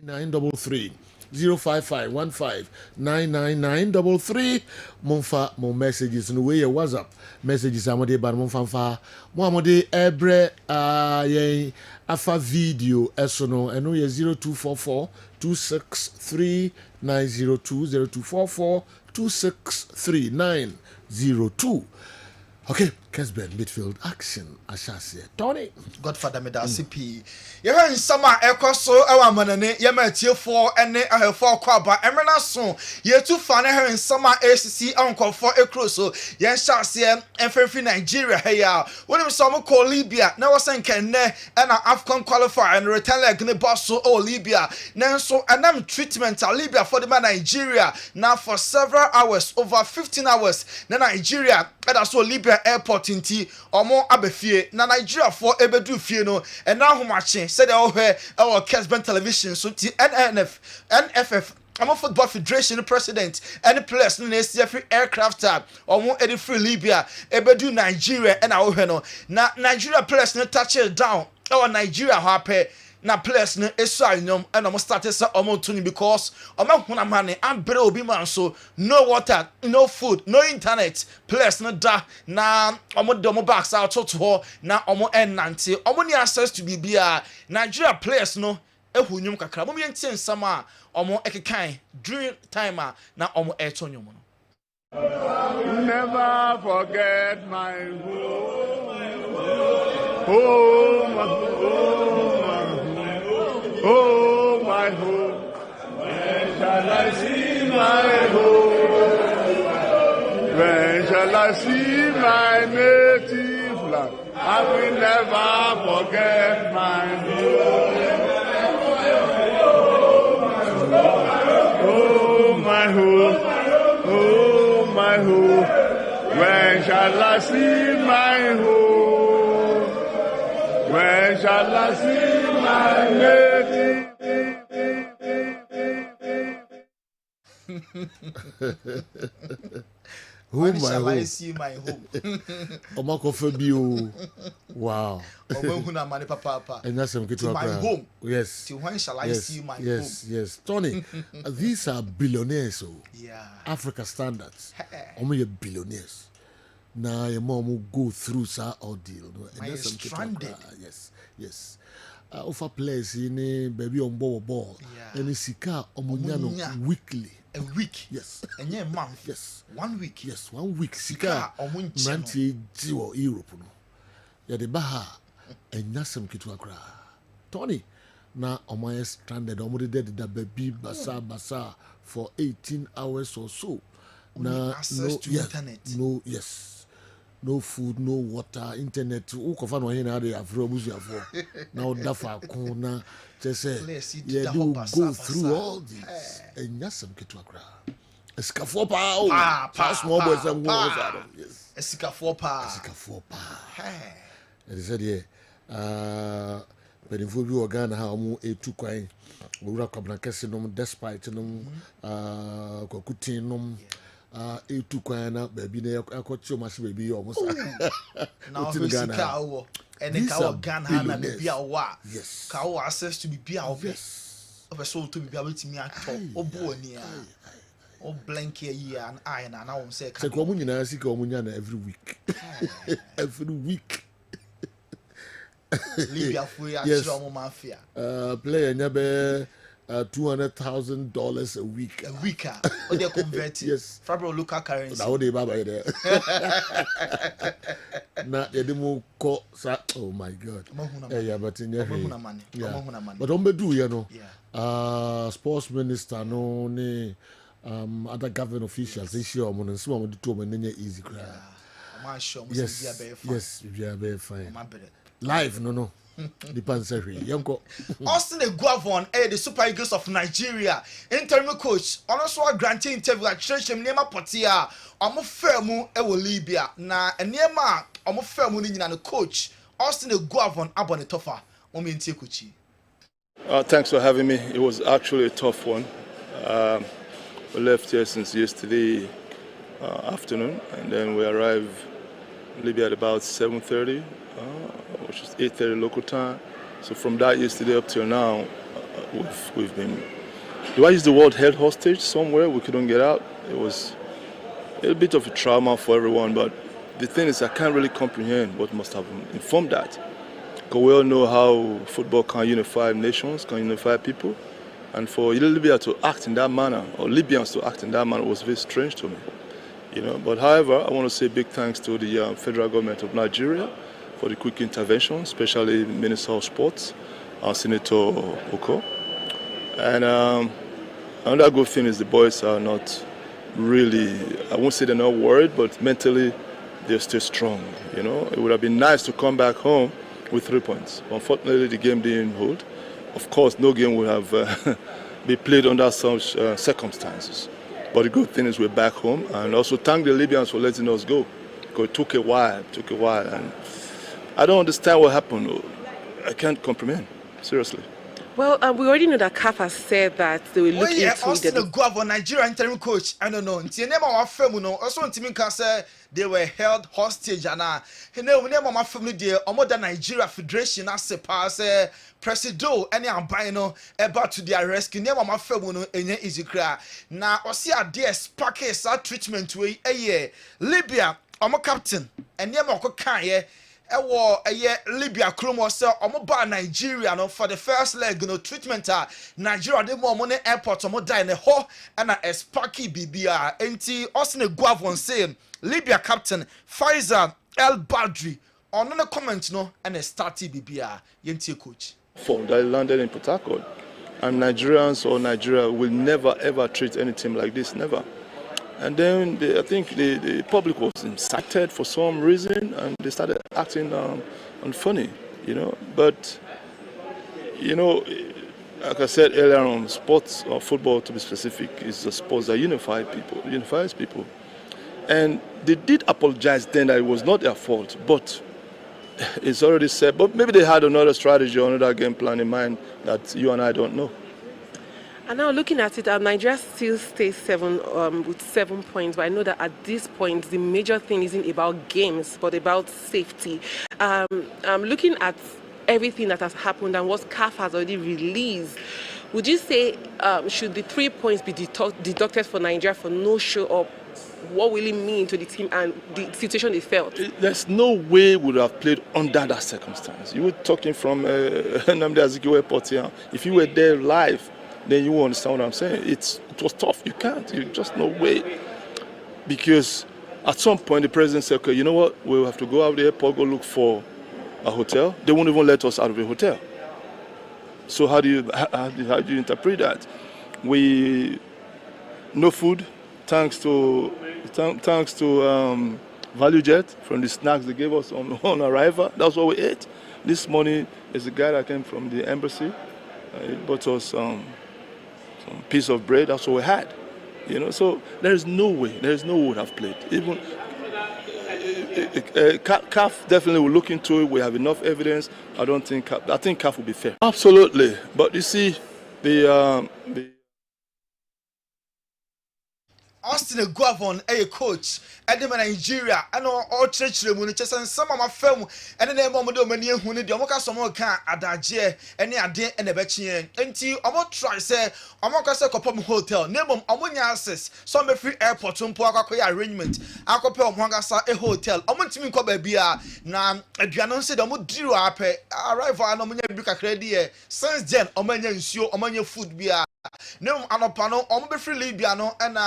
933 05515 99933 Monfa mo messages no way your WhatsApp messages amode ban monfa mo amode ebre yen afa video eso no eno ye 0244 263 902 0244 263 902. Okay, Kessben, Midfield Action, Ashasi, Tony. Godfather Medasipi. You heard in summer, Echo so our manane, Yamatia 4 and I have 4 quaba, Emina son. Ye too funny her in summer ACC uncle for a cruise. So, Yan Shasi and Fairfield Nigeria. Hey, when we saw call Libya, now was saying can and AFCON qualify and return like the boss so Libya. Now, so and I'm treatment at Libya for the man Nigeria. Now, for several hours, over 15 hours, now Nigeria, and I saw Libya airport inti omo abefie na Nigeria for ebedu fie no and now how much said our Kessben television so ti NFF I'm football federation president any players in the aircraft tab omo edi free Libya ebedu Nigeria and our no na Nigeria players no touch it down our Nigeria happy na players no esu anyom and almost started say omo tuni because omo huna mane ambre obi man so no water no food no internet players no da na omo de omo backs out to ho na omo enante omo ni access to bibia Nigeria players no ehunyum kakra mo yenti nsama omo ekekan during time na omo etonyum no. Never forget my home. Oh, my home, when shall I see my home? When shall I see my native land? I will never forget my home. Oh, my home, oh, my home, when shall I see my home? When shall I see my native? When shall I see my home? Omakofobio. Wow. Obehuna mani papa. And that's some my home. Yes. Till when shall I see my home? Yes. Tony, these are billionaires. Yeah. Africa standards. Only billionaires. Now your mom will go through sa ordeal. And that's some stranded. Yes. Offer players in baby on ball. Yeah. And sika omunyano weekly. A week. Yes. And yeah, month. Yes. 1 week. Yes, 1 week. Sika Manti Jiwo Europe. No. Ya de baha and nasam kitu akra. Tony. Na omoye stranded. Omode dead da baby basa for 18 hours or so. Na access to internet. No food, no water, internet. Who can find one here? Afro for now. Dafa kona. Just say you do go through all this, and yes, some get to a crowd. A scafour power. Small boys and walls out of yes. A scafour power. And he said, yeah. But if we were Ghana, how more a 2 coin, we rock up Kessben despite them, Cocutinum. A2 kwana baby na akọchi o baby almost now Ghana and the cow Ghana na baby awa yes cow access to be awa yes of a soul to be able to me at o bonia o blank here and I na now say say ko mu nyina sika o mu nya na every week Libya for ya chiro mafia player nya be $200,000 a week. A week, or they convert yes. Herbal local currency. Now they baba there. Na edemo ko sa. Oh my God. Yeah, but in your yeah. But on bedu you know. Sports minister no ne other government officials they show mo nso mo do to mo nenye easy cry. Yes, we are very fine. Live no. Austin Eguavon, the Super Eagles of Nigeria, interim coach, also granting interview at Churcham Nema Potia, Omofermu Ewo Libya, na Nema Omofermu Nina coach, Austin Eguavon Abonetofa, Ominti Kuchi. Thanks for having me. It was actually a tough one. We left here since yesterday afternoon, and then we arrived in Libya at about 7:30. Which is 8:30 local time. So from that yesterday up till now, we've been. Do I use the word held hostage somewhere? We couldn't get out. It was a bit of a trauma for everyone, but the thing is, I can't really comprehend what must have informed that. Because we all know how football can unify nations, can unify people, and for Libya to act in that manner, or Libyans to act in that manner, was very strange to me. But however, I want to say big thanks to the federal government of Nigeria for the quick intervention, especially the Minister of Sports, Senator Oko. And another good thing is the boys are not really, I won't say they're not worried, but mentally they're still strong. It would have been nice to come back home with 3 points. Unfortunately, the game didn't hold. Of course, no game would have been played under such circumstances. But the good thing is we're back home, and also thank the Libyans for letting us go. Because it took a while, and I don't understand what happened. I can't comprehend, seriously. Well, we already know that CAF has said that they will look into Austin Guavo, Nigeria interim coach. I don't know. Also, say they were held hostage. And my family there, the Nigeria Federation as a pass Presido, any albino about to their rescue. Near my family, any easy cry. Now, I see a dear sparkes treatment way a year. Libya, I'm a captain, and near my cocaine. Libya Krumo sell omoba Nigeria no for the first leg treatment Nigeria de more money airport omo die ne ho and a sparky BBR enti Osine Guavon saying Libya captain Faisal El Badri on no comment no and a starty BBR yenti coach for they landed in Port Harcourt, and Nigerians or Nigeria will never ever treat any team like this, never. And then I think the public was incited for some reason, and they started acting unfunny, But, like I said earlier on, sports or football, to be specific, is a sport that unifies people. And they did apologize then that it was not their fault, but it's already said. But maybe they had another strategy or another game plan in mind that you and I don't know. And now looking at it, Nigeria still stays with 7 points. But I know that at this point, the major thing isn't about games, but about safety. Looking at everything that has happened and what CAF has already released, would you say should the 3 points be deducted for Nigeria for no show up? What will it mean to the team and the situation they felt? There's no way we would have played under that circumstance. You were talking from Nnamdi Azikiwe Airport here. If you were there live, then you will understand what I'm saying. It was tough. You can't. You just no way. Because at some point the president said, okay, you know what? We'll have to go out of the airport, go look for a hotel. They won't even let us out of the hotel. So how do you interpret that? No food, thanks to ValueJet from the snacks they gave us on arrival. That's what we ate. This morning is a guy that came from the embassy. He bought us some piece of bread. That's what we had, So there is no way we would have played. Even CAF definitely will look into it. We have enough evidence. I think CAF will be fair. Absolutely, but you see, the Austin Guavon, a coach, Edema Nigeria, and all church remunities, and some of my film, and the name of the many who need the Omoka Somoka, Adaje, and the Ade and the Betchian. Until Omo try say, Omoka Sokopom Hotel, name of Omonia access, some free airport, Poaka arrangement, Akopel Mwangasa, a hotel, Omontimi Kobebia, Nam, a Dianon said, Omo Diro Ape, arrival, and Omonia Buka Credit, since then, Omania Nsio, Omania food beer. No, Anopano, Ombe free Libya, no, and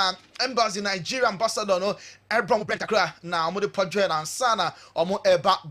embassy Nigeria ambassador, no, Herbal Bentakra, now Omo the Padre and Sana, Omo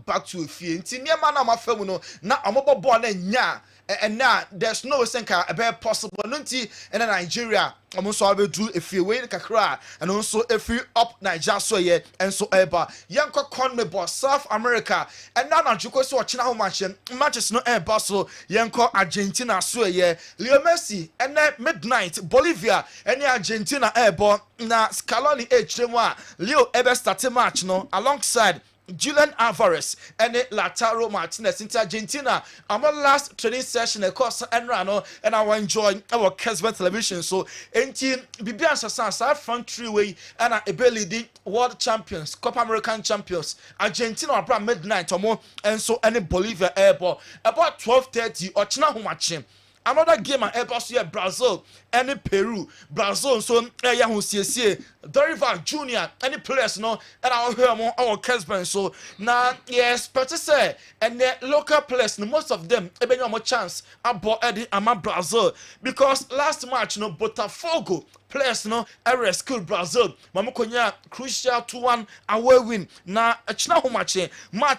back to a few. Tinia man, I'm a femono, now Omo born and ya. And now there's no senka a bare possible nunti in Nigeria. Almost all we do if you wait kakra and also if you up Nigeria so ye and so ever. Yanko Conmebol South America and now Juko so watching how much matches no air bustle Yanko Argentina so ye Leo Messi and then midnight Bolivia and Argentina airball na Scaloni H1 Leo ever started match no alongside Julian Alvarez and Lautaro Martinez into Argentina. Our last training session, of course, and I will enjoy our Kessben television. So, until Bibian Sassan, front three-way, and a ability world champions, Copa American champions, Argentina about midnight or more, and so any Bolivia airball about 12:30 or China matching. another game and Herbal here Brazil and Peru. Brazil so yahu CC Dorival Junior any players no and our Herbal our Kessben so now yes but to say and the local players no most of them even more chance about Eddie Ama Brazil because last match no Botafogo players no rescue Brazil mamukonya crucial 2-1 away win na echina ho match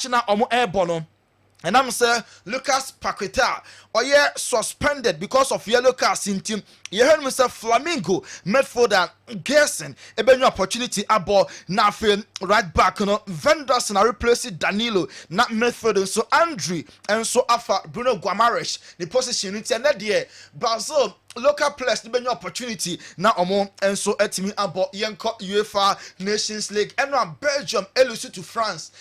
na omo Herbal no. And I'm saying Lucas Paqueta or suspended because of yellow cards in team. You heard me say Flamingo midfielder guessing a new opportunity about Nafin right back vendors and replace Danilo not midfielder so Andre and so Alpha Bruno Guimaraes the position and that year Brazil local players the new opportunity now and so etimi about Yanko UEFA Nations League and now Belgium elusive to France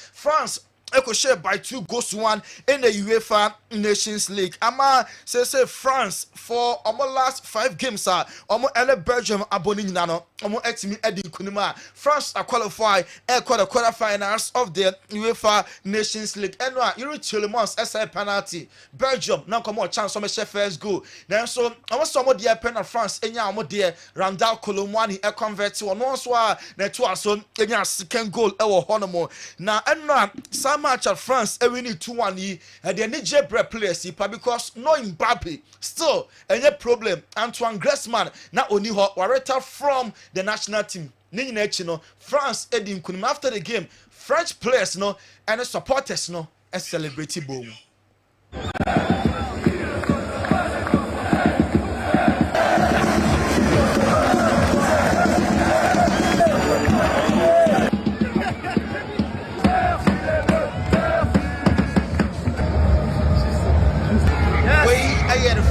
Echo share by 2-1 in the UEFA Nations League. Ama say France for almost last 5 games almost Belgium aboning nano almost etimi edi kunima. France are qualified quarterfinals of the UEFA Nations League. And you Chilemons SI penalty. Belgium now come on chance some first goal. Then so almost some of the pen of France enya almost there Randall Colomwani convert to one so na to aso enya second goal ewo honomo. Na and match at France we need 2-1 and the Niger players because no Mbappe still any problem Antoine Griezmann na only wareta from the national team ni France edin kunim after the game French players no and the supporters no celebrate boom.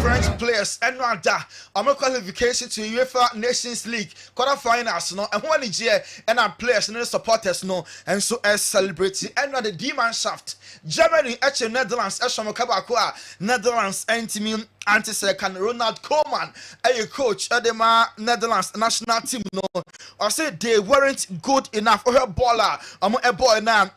French players and that I'm a qualification to UEFA Nations League quarterfinals no and when Nigeria and our players and the supporters no and so as celebrating and the D-man shaft Germany actually Netherlands Netherlands anti-mean anti-second Ronald Koeman a coach at the Netherlands national team no I said they weren't good enough for her baller a boy now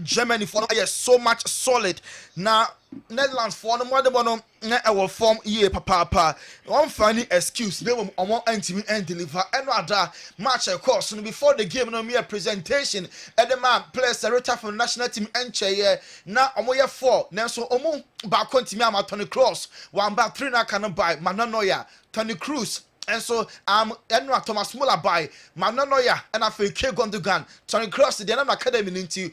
Germany for so much solid now Netherlands for no more than our form year papa one funny excuse they were on anti and deliver and other match of course before the game no mere presentation and the man players a return from national team and chair now omo 4 now so omo back on team Tony Kroos 1 back 3 na can buy Mananoya Tony Cruz and so Enra Thomas Muller by Mananoya and I feel K Gondogan Tony Cross the academy into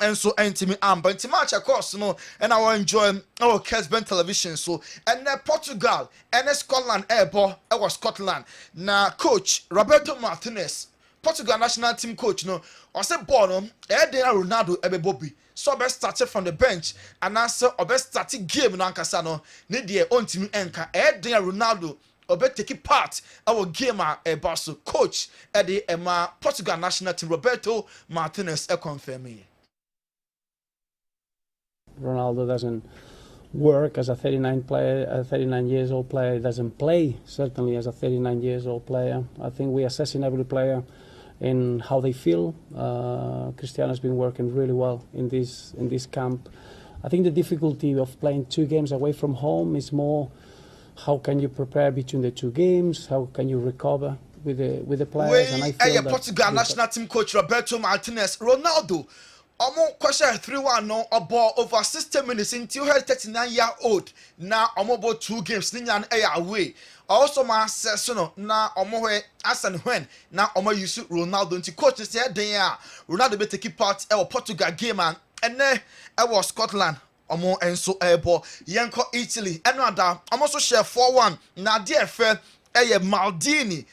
and so anti but match of course and I will enjoy our Kessben television so and Portugal and Scotland airball was Scotland now coach Roberto Martinez Portugal national team coach no or say born Ronaldo ebe Bobby so best started from the bench and answer or best starting game no ankasa no need the own team enka Ronaldo Obe take part our gamer boss coach at the Portugal national team Roberto Martinez confirm me. Ronaldo doesn't work as a 39 years old player. Doesn't play certainly as a 39 years old player. I think we assessing every player in how they feel. Cristiano has been working really well in this camp. I think the difficulty of playing 2 games away from home is more. How can you prepare between the 2 games? How can you recover with the players? And I feel that Portugal national team coach Roberto Martinez, Ronaldo, question 3-1 no about over 60 minutes until her 39-year-old. Now about 2 games, Ninyan away. Also my says na as and when now use Ronaldo to coach say Ronaldo be take part Portugal game and then I was Scotland. And so airball Yanko Italy and other also share 4-1 now dear friend Maldini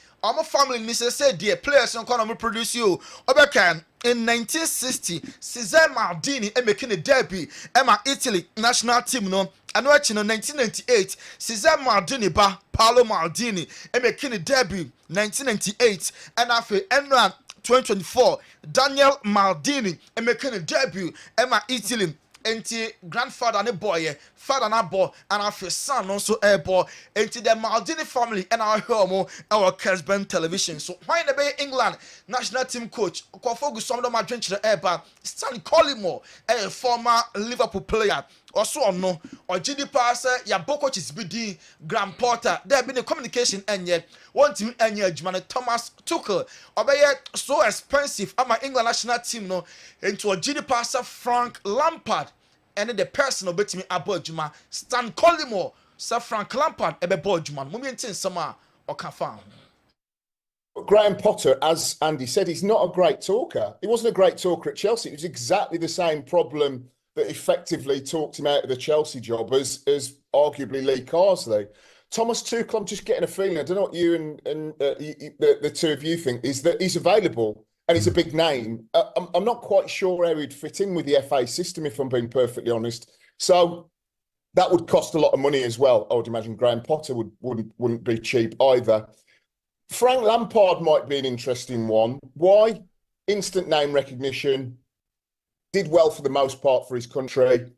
family missus said dear players on economy produce you Obekan in 1960 Cesar Maldini making a debut Emma Italy national team no and watching in 1998 Cesar Maldini Paolo Maldini making a debut 1998 and after Enron 2024 Daniel Maldini making a debut Emma Italy enti grandfather and boy father and boy and our son also airball enti the Maldini family and our home our Kessben television so why the Bay England national team coach Kofogu some of them are drinking the airball Stan Collymore a former Liverpool player also no or GD pass ya boko chisbidi Graham Potter there been a communication enye one team enye adwuma Thomas Tuchel obeye so expensive ama England national team no into a GD pass Frank Lampard and the person obetimi abo adwuma Stan Collymore Sir Frank Lampard ebe bo adwuma mo mientin sama o ka fa. Graham Potter, as Andy said, he's not a great talker. He wasn't a great talker at Chelsea. It was exactly the same problem that effectively talked him out of the Chelsea job as arguably Lee Carsley. Thomas Tuchel, I'm just getting a feeling, I don't know what you and the two of you think, is that he's available and he's a big name. I'm not quite sure how he'd fit in with the FA system, if I'm being perfectly honest. So that would cost a lot of money as well. I would imagine Graham Potter wouldn't be cheap either. Frank Lampard might be an interesting one. Why? Instant name recognition, did well for the most part for his country,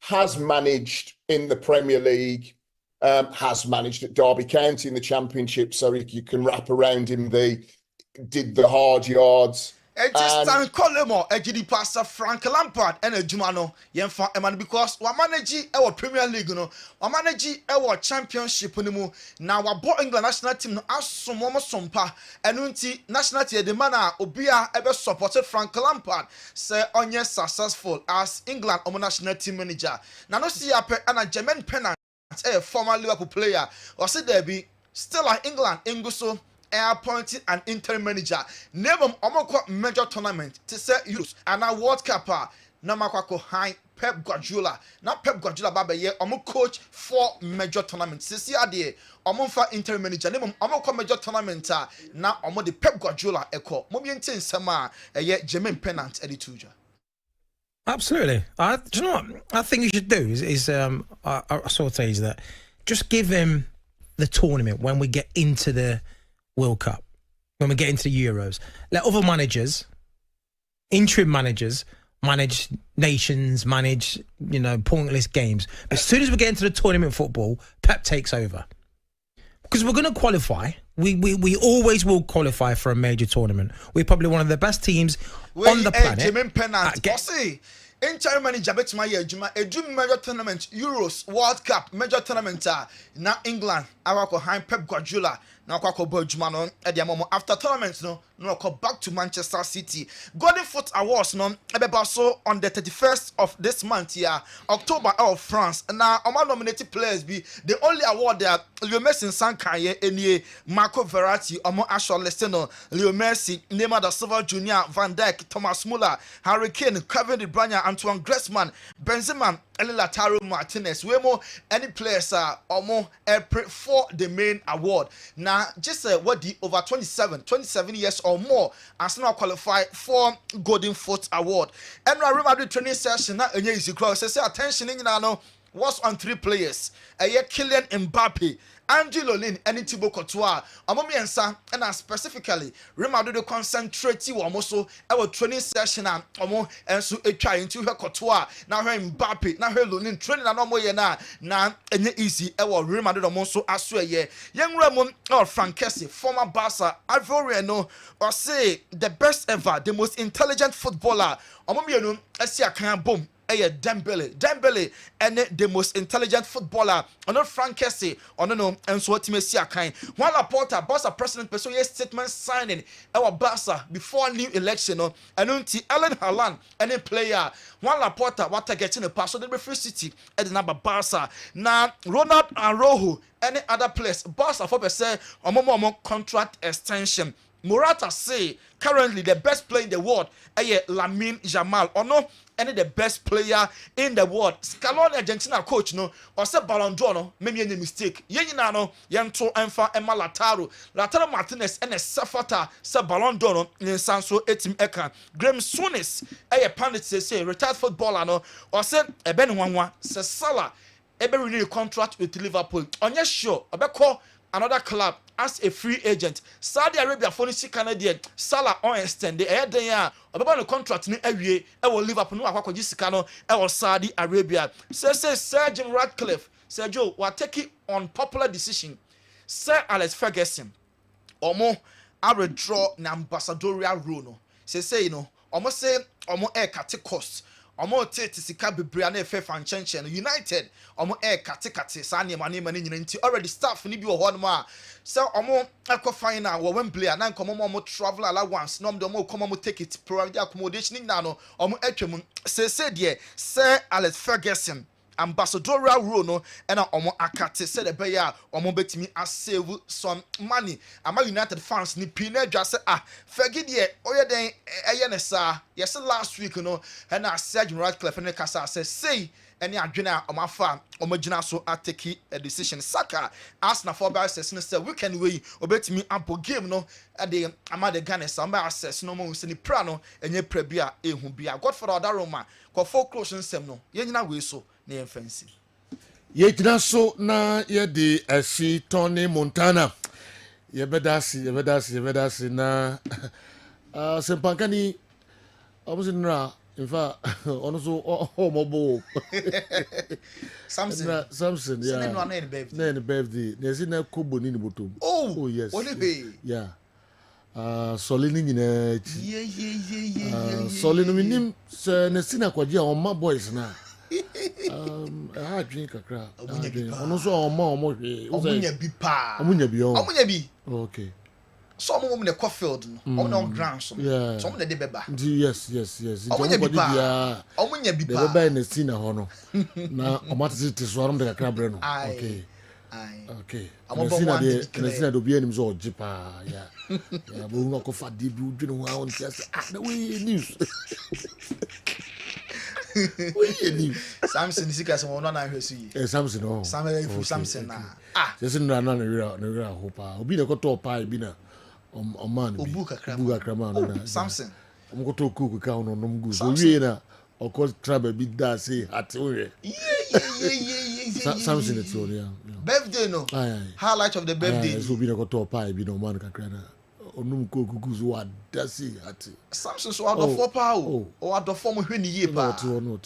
has managed in the Premier League, has managed at Derby County in the Championship, so you can wrap around him did the hard yards. And just Stan Collymore, GD passer Frank Lampard, and a Jumano, Yenfa Eman, because we manage our Premier League, no, we manage our Championship, no, now we bought England national team, no, as some sompa, and unti national team, the manner Obia ever supported Frank Lampard, say on yes successful as England national team manager. Now, no see up and a German Pennant, a former Liverpool player, or say there be still at England, Inguso. Appointed an interim manager. Name them omoko major tournament to say use and a World Cup. Na makwako high Pep Guardiola. Now Pep Guardiola baba ye omo coach for major tournaments. Sisi ade omo fa interim manager. Name them omoko major tournament. Na omo the Pep Guardiola eko. Mo bien tin sama ye Jermaine Pennant edituja. Absolutely. Do you know what I think you should do is I sort of say is that just give him the tournament when we get into the World Cup, when we get into the Euros. Let other managers, interim managers, manage nations, manage, pointless games. But as soon as we get into the tournament football, Pep takes over. Because we're going to qualify. We always will qualify for a major tournament. We're probably one of the best teams on the planet. Jermaine Pennant, interim manager betima ye adwuma edu major tournament Euros World Cup major tournament na England awako han Pep Guardiola na kwako bo adwuma no e de amamo after tournament no go back to Manchester City. Golden Foot Awards no ebeba so on the 31st of this month here October of France na oma nominated players be the only award that Leo Messi Sankaye enie Marco Verratti omo Ashley Lesteno Leo Messi Neymar da Silva Jr. Van Dijk Thomas Muller Harry Kane Kevin De Bruyne Antoine Griezmann Benzema Lautaro Martinez Wemo any players are omo for the main award now just what the over 27 years or more as now qualify for Golden Foot Award and Real Madrid training session na enye easy crowd say attention in no was on 3 players Kylian Mbappe Angelo Lin and Thibaut Courtois omomiensa and specifically Real Madrid concentrate also our training session and omo enso etwa into her Courtois now her Mbappe now her Lin training na no ye na enye easy Real Madrid omo aso ye yenwura or Frank Kessben former Barca Ivorian no or say the best ever the most intelligent footballer omomienu asia kan boom Dembele and the most intelligent footballer on Frank Kessben on no and so what see a kind while Laporta Barca president person statement signing our Barca before new election and until Ellen Haaland any player while Laporta what getting a pass so the referee city at the number Barca now Ronald Araujo any other place Barca for say on contract extension Morata say currently the best player in the world Lamine Yamal or no any the best player in the world Scaloni Argentina coach no or say Ballon d'Or no maybe any mistake yenina no yento enfa Emma Lautaro Martinez and a Safata say Ballon d'Or no nsanso etim eka Graham Souness pandit say retired footballer no or say ebe nwanwa say Salah ebe renew contract with Liverpool onye sure obeko another club as a free agent. Saudi Arabia for the Canadian Salah on extend the air there about the contract ni ewie e will Liverpool no akwakoji sika no e will Saudi Arabia. Say Sir Jim Ratcliffe Sergio we take it on popular decision. Sir Alex Ferguson omo I withdraw na ambassadorial role no. Say omo say omo cut cost Omo te sika bebre na efe fan chenchen United omo kate sa ne ma nyina nti already staff ni bi wo ho no ma so omo ekọ final wo Wembley na nkomo omo travel allowance no omo come omo take it private accommodation ni na no omo atwam se de Sir Alex Ferguson ambassadorial role no and omo akate said be ya omo betimi save some money ama United fans ni pina dwa say Fergie de oye den eye ne sa yes last week no and Sir Jim Ratcliffe ne kasa say any adwena omafa omagina so ateki a decision Saka Arsenal for by assess no say weekend we obetimi ampo game no de ama the Ghana some access no mo se ni pra no enye pra bia ehu bia Godfather Odaroma ko focus nsem no ye nyina we so na ye fancy ye gyina so na ye de asi Tony Montana ye bedasi na sempankani omuzinra in fact also mobo Samson yeah na birthday na si na kobo ni botom oh yes yeah solini nyina yeah solini minim se na si na kwaje on ma boys na ha drink kakra ono so omo hwe omunya bi pa omunya bi okay so omo ne Cofield no omo no ground so so omo ne de beba yes omunya bi pa beba na si na ho no na omo tete so arom de kakra bre no okay na si na do bi anim so ojipa ya bo no ko fa de bi udwene ho awon ti ase na we news Samson sika se wona na hwesu yi Samson oh Samson na just na na hopa obi na ko to pa bi na man bi obu kakra man na Samson ko to cook ka no no mgu so wie na o ko traba bi da say ate we Samson it's all yeah birthday no highlight of the birthday so bi na ko to pa bi no man kakra na onum ko kuku so adasi ate Samson so adofo pa o adofo mo hwe ni ye pa no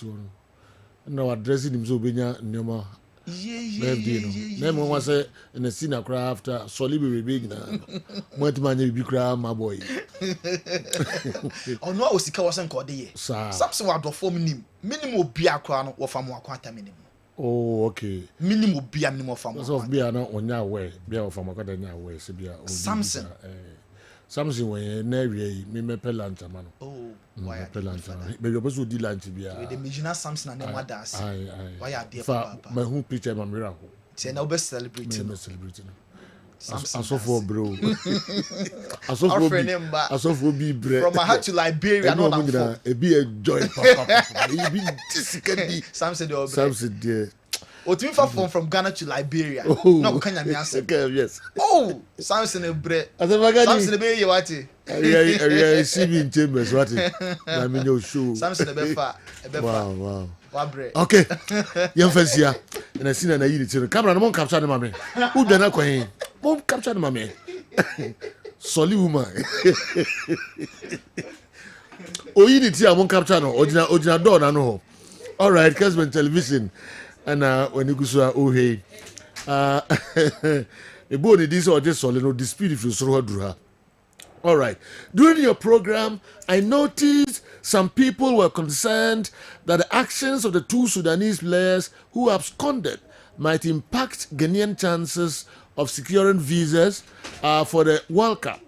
na addressing him so benya nyoma birthday no na mo wa say na see na cry after solibi big na mo ti manya bi cry my boy ono a osika wo sen ko de ye Samson wa adofo minimum obi akra no wo fa mo akwata minimum oh okay minimum obi minimum fa mo so bia na onya we bia wo fa mo akwata nya we se bia Samson when na wie me mepe lunch ama no why mepe lunch be you supposed to di lunch bia we the Mijina Samson and wa das why are there papa my who picture my miracle say na we celebrate Asofo bro Asofo bi bre from my heart to Liberia no na e be enjoy papa e be discreet Samson there Otimi fa from Ghana to Liberia. No kanya mi ase. Yes. Oh, Samson ebre. Samson be ye wati. Yeah, see me in chambers wati. Na me no show. Samson ebefa. Wow. Wabre. Okay. Yem fancy na sina na yiri tiro. Camera no mon capture na mame. Who dey na kwen? Mon capture na mame. Solid woman. Oyini ti amon capture no. Ojina door na no. All right, Kessben television. And when you go oh hey a body this or just solid no dispute if you throw her. All right, during your program I noticed some people were concerned that the actions of the two Sudanese players who absconded might impact Ghanaian chances of securing visas for the World Cup.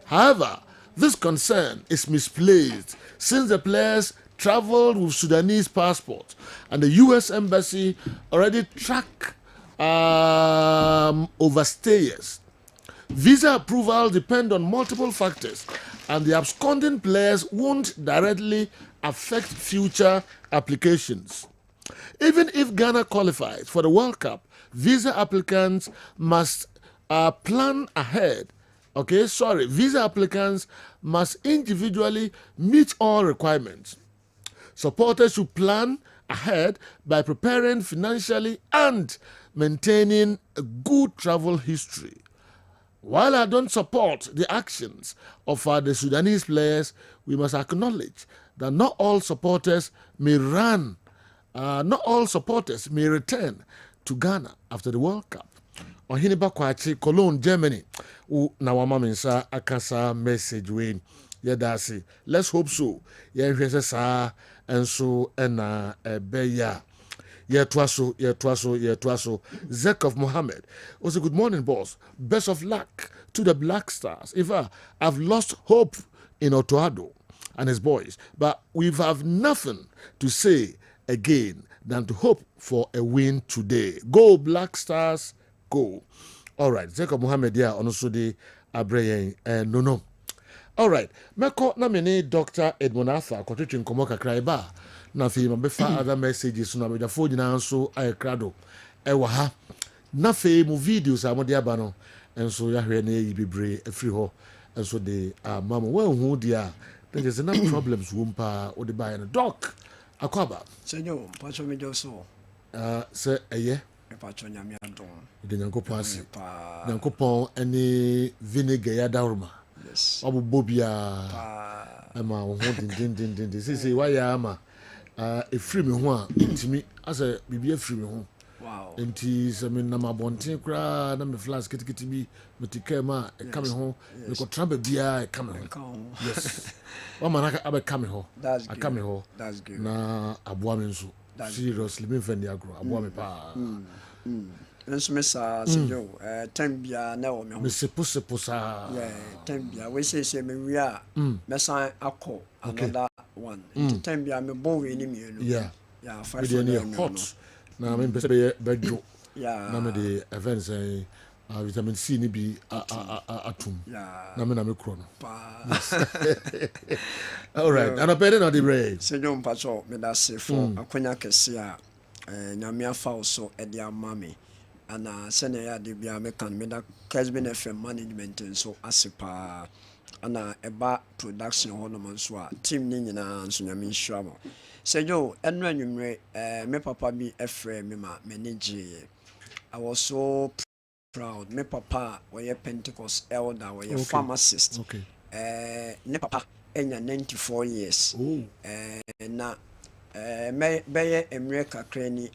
However, this concern is misplaced since the players traveled with Sudanese passports, and the U.S. Embassy already track overstayers. Visa approval depend on multiple factors, and the absconding players won't directly affect future applications. Even if Ghana qualifies for the World Cup, visa applicants must plan ahead. Visa applicants must individually meet all requirements. Supporters should plan ahead by preparing financially and maintaining a good travel history. While I don't support the actions of the Sudanese players, we must acknowledge that not all supporters may return to Ghana after the World Cup. Ohiniba Kwachi, Cologne, Germany. Na wama minsa akasa message we. Yeah, that's it. Let's hope so. Yeah, sa and so and beya. Yeah, twaso. Zekov Mohammed. Also, good morning, boss. Best of luck to the Black Stars. I've lost hope in Otoado and his boys, but we have nothing to say again than to hope for a win today. Go Black Stars, go. All right, Zekov Mohammed, yeah, also the Abreye no. All right, meko na mene Dr. Edmond Arthur kotetwe nkomo kakra eba na fi mabefa other messages na meja phone na nso aykrado ewa ha na fe mu videos amode aba no enso ya hwe na yi bebre afiri ho enso de mama wan hu dia there is enough problems wumpa o de buy na doc akwaba senyo pacho me joso se eye pacho nyame adon de nyankopon ase nyankopon ene vinegar ya dawruma. Yes. Abu Bobia, ama din. Say why ama free me ho to me as a bibia free me ho. Wow. Enti se me na mabonten kra na me flask kitikiti bi metika ma e ka me ho me ko tramba bia e ka me ho. Yes. Wa manaka abe ka me ho. That's good. Aka me ho. That's good. Na aboa me nso. Seriously me fendi agro aboa me pa. Mesa senyo time bia na wo me ho. Me sepo sa. Yeah, time bia we say me wi a mesa akọ another one. Time bia me bo we ni mienu. Yeah. Yeah, 500 hot. Na me pese be bedro. Yeah. Na me the events vitamin C ni bi atum. Yeah. Na me kro no. Pa. All right. And I better not the rain. Senyo mpacho me da se for akwanya kese a nyame afa so e dia mame. Ana sene ya de bia me kan me da Kessben FM management nso asepa ana eba production ho no manso a team ni nyina nso nyame nhira mo sejo enu anwumre me papa bi efre me ma managerial. I was so proud. Me papa we Pentecost elder, we pharmacist. Okay. Ne papa enya 94 years. Oh. Na me beye emre kakra ni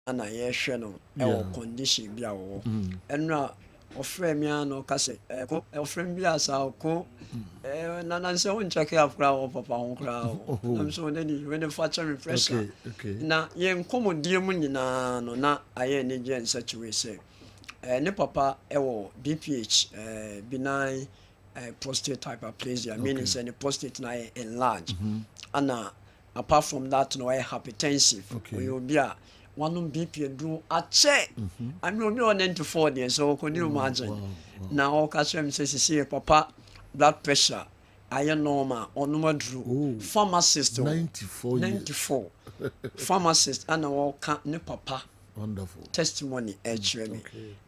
ana ye hwe no e condition bia wo enra ofre mi ano ka se ko ofre mi asa ko na se won check afra wo papa won kra wo am so ni when the factory refresher na ye nkomodie mu nyina no na aye ne je such way say ne papa wo BPH benign prostate hyperplasia meaning say the prostate na enlarge ana apart from that no hypertensive we will be a one BP do a check. I mean, we are 94 years, so can you imagine? Now, all customers say, Papa, blood pressure, iron normal, or no drew. Pharmacist, 94. Pharmacist, and all can't ne papa. Wonderful. Testimony, HM.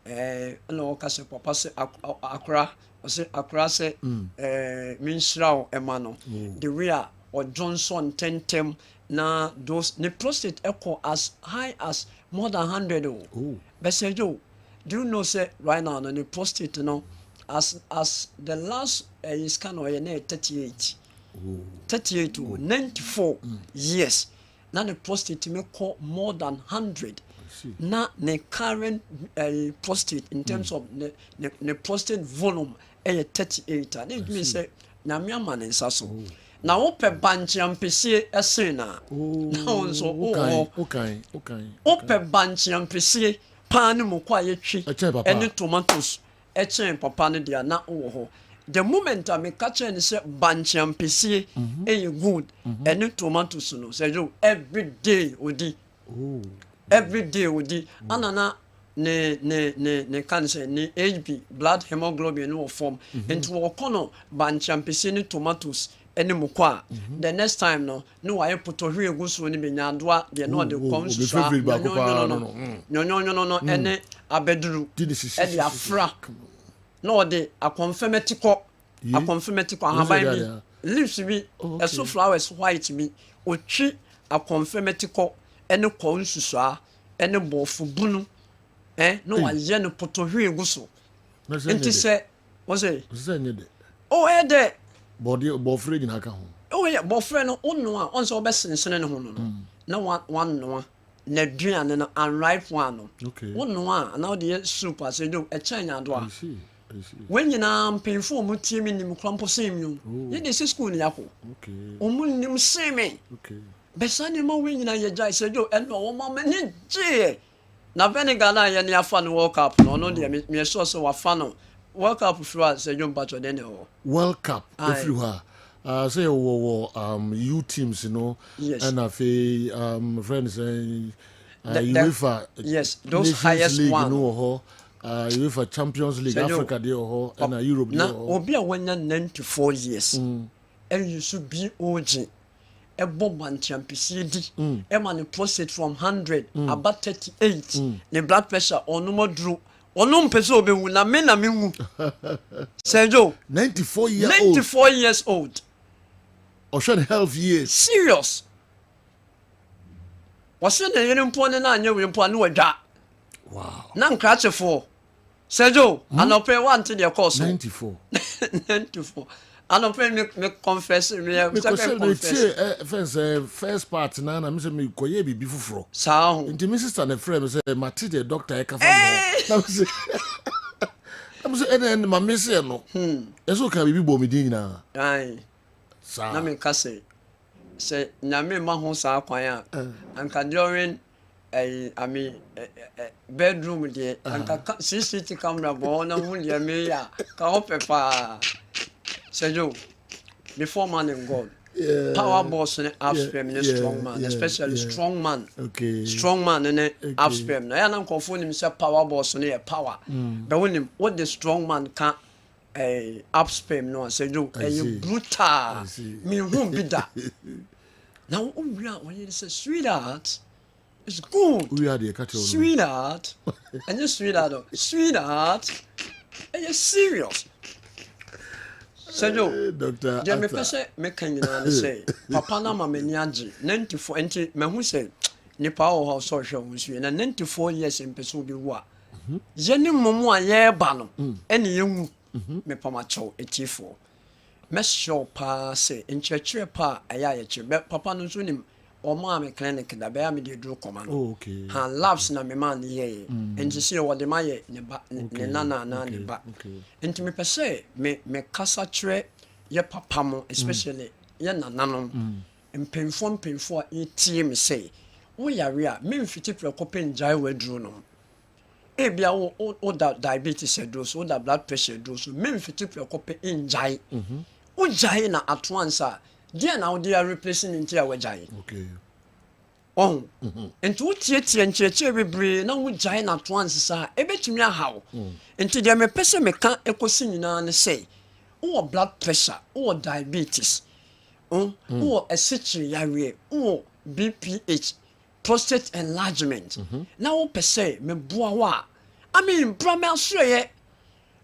And all customers, Papa say, Accra, or say, Accra say, Minsrao, Emano, the rear, or Johnson, 10 na those the prostate echo as high as more than 100 but say yo do you know say right now the prostate no as the last is kind of 38 to 94 years now the prostate may call more than 100 now the current prostate in terms of the prostate volume 38 and it means say na me man nsaso na wo pe banchiampesie esen na na wonso okay wo pe banchiampesie pan mu kwa yetwi ene tomatoes echen papa ne dia na wo ho the moment I me catch and say banchiampesie good ene tomatoes no say you every day odi anana ne can say ne HB blood hemoglobin no form into wo kono banchiampesie ne tomatoes enimukwa the next time no why put hwe eguso ni benyadoa de no de konsu no ene abeduru e de afra no de aconfirmatico haban bi leaves bi eso flowers white bi otwi aconfirmatico ene konsu so ene bofu bunu no wa ye no put hwe eguso enti se wo say de body boyfriend in haka ho yeah, boyfriend no onno a on so obesensene ne ho no na one no na duane no unripe one no onno a na de soup as do e chanya do a when you know painful mu team in the crumple same you this is school yako Okay. omunim same Okay. besani mo when you know your jai said yo and no mama ni je na Venezuela na ye ni afa no World Cup no no de me so so wa fa no World Cup fura say yo mpacho de ne ho World Cup if you are say U teams, you know, yes. and friends UEFA yes those Nations highest League, one you know, UEFA Champions League, Africa there and Europe there. Na obi a wanya 94 years and you should be OG a bomb and championship di man prostate from 100 about 38 the blood pressure on no more drew onum pese obi wu na me wu Sergio 94 years old Ocean health years serious was na yere mpo ne na anya we mpo na wadwa wow na nkrachefo Sergio anope want the course 94 94 anope me confess me first part na me say me koye bibi fufuro sa ho nti me sister na friend say mati the doctor e ka fa no na me say and my miss no eso ka bibi bo me din na ai sa na me ka say nyame ma ho sa kwan a anka during I mean bedroom de anka CCTV camera bo na hu ye me ya ka ho pepa Sergio before man and God power boss in upstream and strong man especially strong man strong man in upstream na ya na nkofo nim say power boss in power but when him what the strong man can upstream no Sergio brutal me hu bi da now we are when you say sweetheart it's good we are the catch sweetheart and you sweetheart and you serious Sergio doctor je me pese me kan nyina say papa na mama ni age 94 enti me hu say nipa o ho so hwe hu sue na 94 years empeso bi wo a je ni momu a ye ba no ene ye hu me pama chow etifo me show pa say enchechire pa aya ye chi papa no so nim o ma me clinic da be am de dru koma no okay han labs na me man ye enti see wo de ma ye ne ba ne nana na ne ba enti me pese me kasa kire ye papa mo especially ye nananom mpemfo a etie me say wo yare a me mfiti prekope njai wadru no ebia wo da diabetes dose wo da blood pressure dose me mfiti prekope njai wo jai na at once a dia na they are replacing into our jai okay enti wo tie ncheche bebre na wo jai na at once sa ebetumi ahaw enti dia me pese me ka ekosi nyina ne say wo blood pressure wo diabetes wo esitri yare wo BPH prostate enlargement na wo pese me boa wa I mean brama soye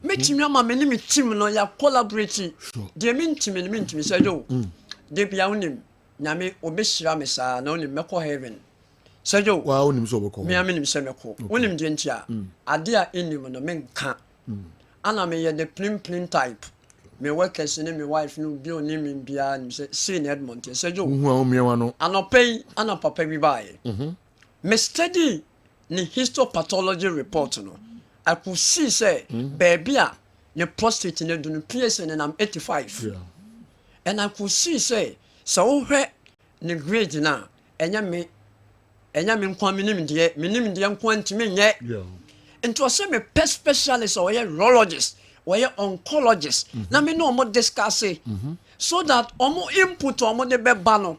metimi ama me ni me team no ya collaborate de me ntimi say yo de bia wonim nyame obeshira me sa na wonim meko heaven say yo wa wonim so beko me amenim se meko wonim de ntia ade a enim no menka ana me ye the plain type me workers ni me wife no bi oni me bia ni say in Edmonton say yo hu a me wa no anopay ana papa bi bae me study ni histopathology report no I could see say baby a ne prostate ne do no PSN and I'm 85 and I could see say so hwe ne grade na enya me nkwa minim de nkwa ntimi nye into say me pest specialist or urologist or oncologist na me no mo discuss so that omo input omo de be ba no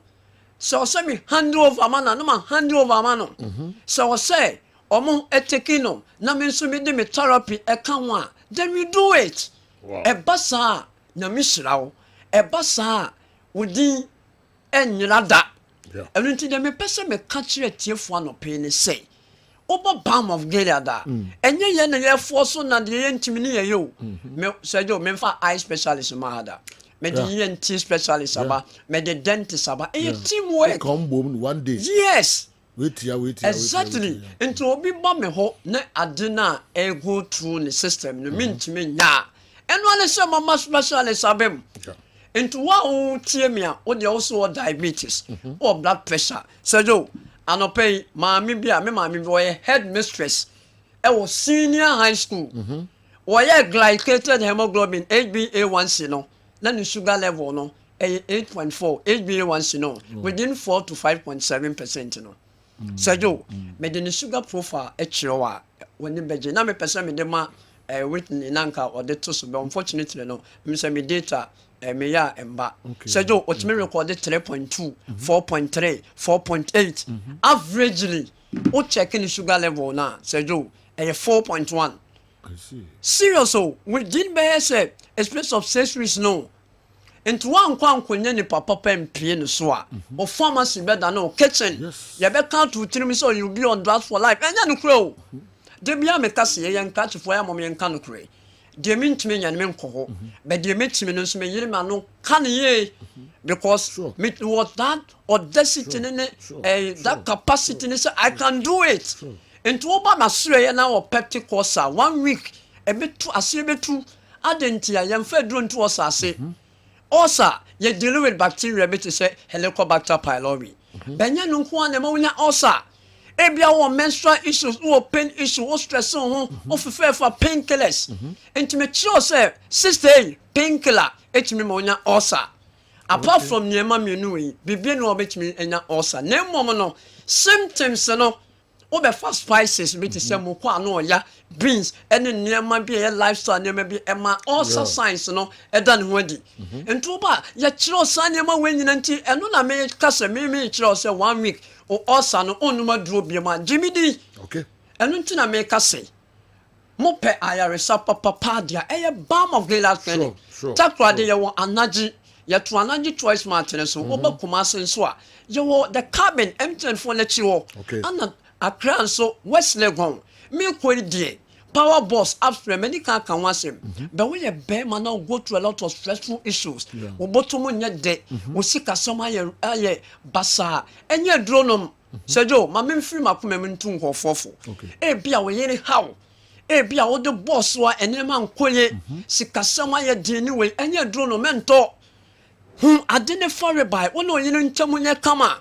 so say me hand over man no man hand over man no so say omo etekino na me nso me de me therapy e kan ho a then we do it e basa na me hirawo e basa wodi enyira da enu nti de me pese me ka kire tiefo anope ni say obo balm of Gilead da enye ye na ye fo so na de ye ntimi ni ye yo me say yo me fa eye specialist ma hada me de ENT specialist aba me de dentist aba e teamwork come home one day yes wait exactly into obi ba me ho na ade na e go through the system no mentimi nya eno ane se mama specialist abem into wa o tie me a o de also diabetes or blood pressure so yo anopay maami bia me maami bi o head mistress e wo senior high school wɔyɛ glycated hemoglobin HbA1c no na ne sugar level no ɛyɛ 8.4 HbA1c no within 4 to 5.7% no Sergio me de ne sugar profile ɛkyerɛ wa wɔne bɛgye na me pɛsɛ me de ma Whitney nanka or the toss but unfortunately no me say me data me ya emba Sergio otimi record 3.2 4.3 4.8 averagely o checking the sugar level na Sergio 4.1 I see. Serious so we did be say a space of 6 weeks no into one kwankonya ni papa pempie no so a o pharmacy better no kitchen you be count to 3 so you be on drugs for life enya no kro de bia me kase ye yanka chefo ya mom yanka no kre de mi ntime nya ne nko ho but de metime no so me yiri ma no kan ye because me was that audacity that capacity say I can do it into oba na sure ye na o peptic course 1 week e betu asire betu adentia ye mfa duro ntu osase osa ye deal with bacteria betu say Helicobacter pylori benya no nko an ma wonya osa ebia wo menstrual issues wo pain issue wo stress ho wo fefe for painkillers entime chio say sister painkiller etime ma wonya osa apart from niema mienu yi bibie no obetime enya osa na mmom no symptoms no wo be fast spices bit say mo kwa no ya beans ene niema bi e lifestyle niema bi e ma osa signs no e da ne ho adi ento ba ya chiro sa niema wenyina nti eno na me kasa me chiro say 1 week o osa no onuma duro biema jimidi Okay. eno nti na me kasa mo pe ayaresa papa dia eye balm of Gilead clinic takwade ye won anaji ye to anaji choice martin so oba kumase so a ye wo the cabin M10 for na chi wo ana akra so West Legon me ko die power boss upstream any can wasem but we be man now go through a lot of stressful issues wo botomo nya de wo sika soma aye basa enye dronom Sergio ma me mfiri makoma me ntu nkofofo e bia wo yere how e bia wo de boss wa enema nkoye sika soma aye de ni we enye dronom mento adene fare by wono yene ntamu nya kama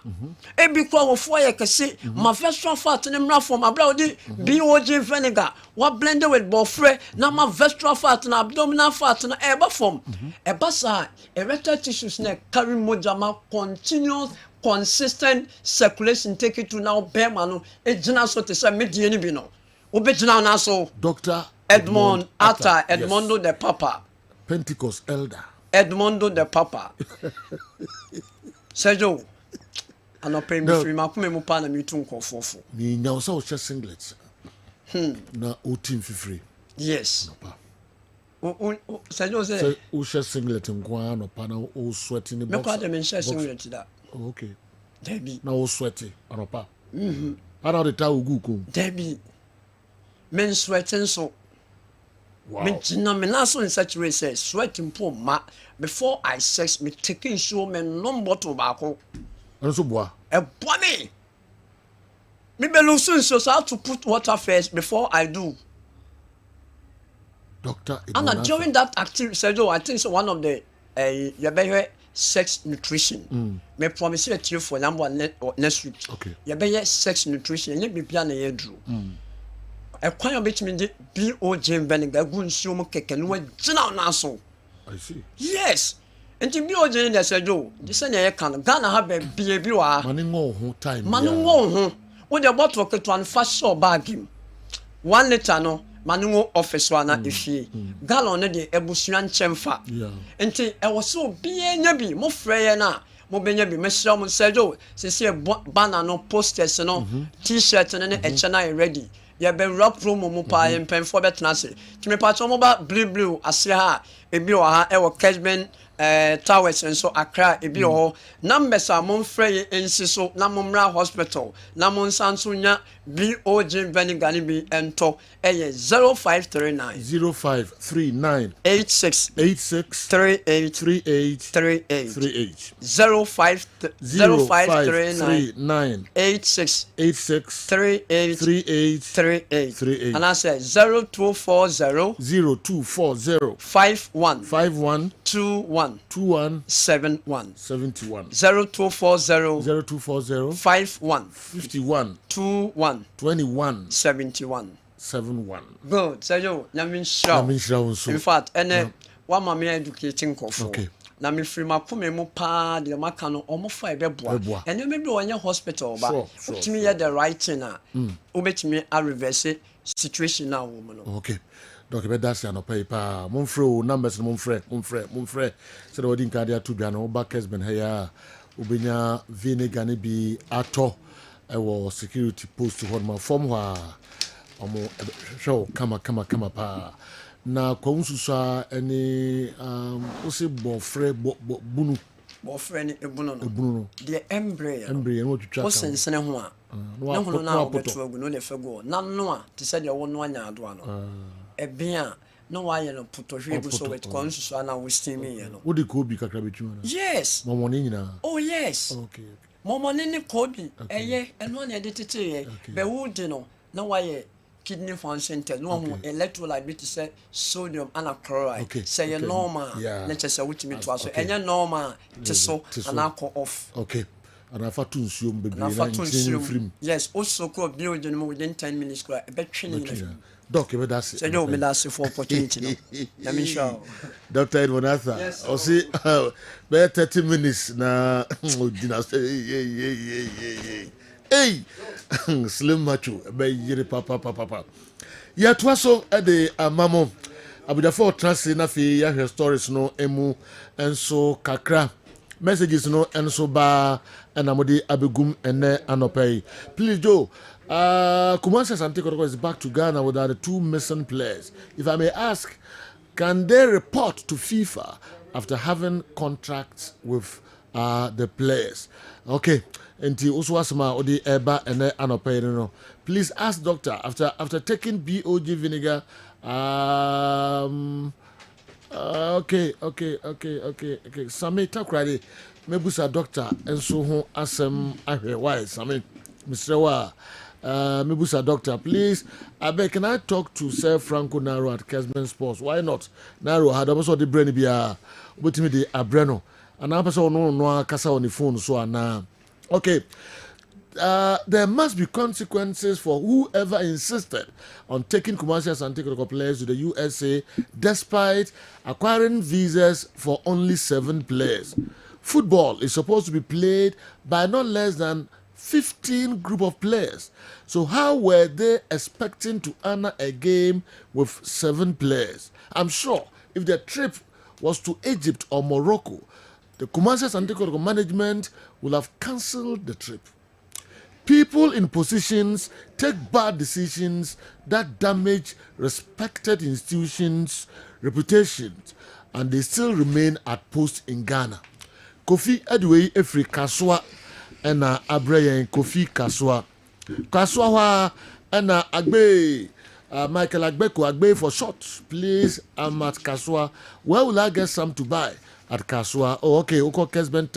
e bi kwa wo fo ye kese ma vestra fat ne mra from abra odi BOG vinegar wa blend with bofre na ma vestra fat na abdominal fat na e ba from e ba sa erectile tissues na carry moja ma continuous consistent circulation take it to now bema no e gina so te say medie ni bi no wo be gina na so Dr. Edmond Atta Edmondo de Papa Pentecost elder Edmondo de Papa Sergio anope mi free makome mu pa na mi tu nkofofo ni nya wo so singlet na o team fifiri yes Sergio say o singlet nkwa no pa na o sweat ni box me kwa de men singlet da okay debi na o sweat anopa ana de ta ogu ko debi men sweating so wow me jina me na so in such way say sweating po ma before I sex me taking show me no bottle baako so boa e boni me be lose so how to put water first before I do Doctor and during that activity Sergio I think so one of the you better sex nutrition me promise you for number next week okay you better sex nutrition you be plan na dru e kwan obetimi de BOG vinegar gu nsuo mu keke no agina na so I see yes enti BOG na Sergio de se na ye kan Ghana ha be bi wa mani ngo ho time mani ngo ho wo de bottle keto an fa show bag him 1 liter no mani ngo office wa na efie gallon ne de ebusua nchemfa enti e wo so bi enya bi mo freye na mo benya bi me shira mo Sergio se se banner no posters no t-shirt ne e chana ready ya be rap promo mo pa empenfo betena se timi pa cho mo ba blue ase ha ebi o ha e wo Kessben towers enso Accra ebi o numbers a mo frey ensi so na mo mra hospital na mo nsanso nya BOG vinegar ni bi ento eye 0539 86 38 0539 86 38 and I say 0240 51 21 71 0240 51 51 21 71 71 7-1. Good. So you, Namin in fact, and one mammy educating coffee. Okay. Na me free ma pome mu pa de maka no omofa ebeboa ene me bi wonye hospital ba utimi ye the right thing a obetimi a reverse situation na wo no. Okay. Donc be that's an paper mon frère numbers mon frère so the wedding card ya to bia no ba Kessben ya obenya vinegar ne bi ato ewo security post ho ma form ha omo show kama pa na kwa unsusa ene osi bofre bunu bofre ni ebunu no the embryo no twitwa o sensene ho a na hono na obeto agu no le fego na no a te se de wo no anya ado ano ebia no wa ye no putohwe egu so wet kwa unsusa na wo steaming ye no wo de kobi kakra betuma na yes momo ni nyina oh yes okay momo ni kobi eye eno na de tete ye be wo de no na wa ye kidney function test no electrolyte bit say sodium and chloride say okay. Normal nature say which me to so enya normal te so and alcohol off okay and afa to nsuom bebre na nsuom yes also ko bi o no within 10 minutes ko e be twene doc e be that's say no me that's for opportunity no let me show Dr. Edmonatha o see be 30 minutes na dina hey slim macho be yiri papa ya twaso e de amamo abudafo transi na fi ya hear stories no emu enso kakra messages no enso ba enamodi abegum ene anopai please Joe Kumasi Asante Kotoko is back to Ghana without the 2 missing players. If I may ask, can they report to FIFA after having contracts with the players? Okay. Enti uswasma odi eba ene anopai no. Please ask doctor after taking BOG vinegar. Okay. Sami takrade mebusa doctor enso ho asem ahwe why Sami Mr. Wa mebusa doctor please abeg can I talk to Sir Franco Naro at Kessben Sports? Why not? Naro had also the brain bia botimi de abreno and na person no kasa on the phone so na okay. There must be consequences for whoever insisted on taking Kumasi Asante Kotoko players to the USA despite acquiring visas for only 7 players. Football is supposed to be played by not less than 15 group of players. So how were they expecting to honor a game with 7 players? I'm sure if the trip was to Egypt or Morocco, the Kumasi Asante Kotoko management will have cancelled the trip. People in positions take bad decisions that damage respected institutions' reputations, and they still remain at post in Ghana. Kofi Adwei Efri Kaswa ena Abrayan Kofi Kaswa. Kaswa ena Agbe Michael Agbeko Agbe for short. Please, I'm at Kaswa. Where will I get some to buy at Kaswa? Oh, okay. Oko Kessben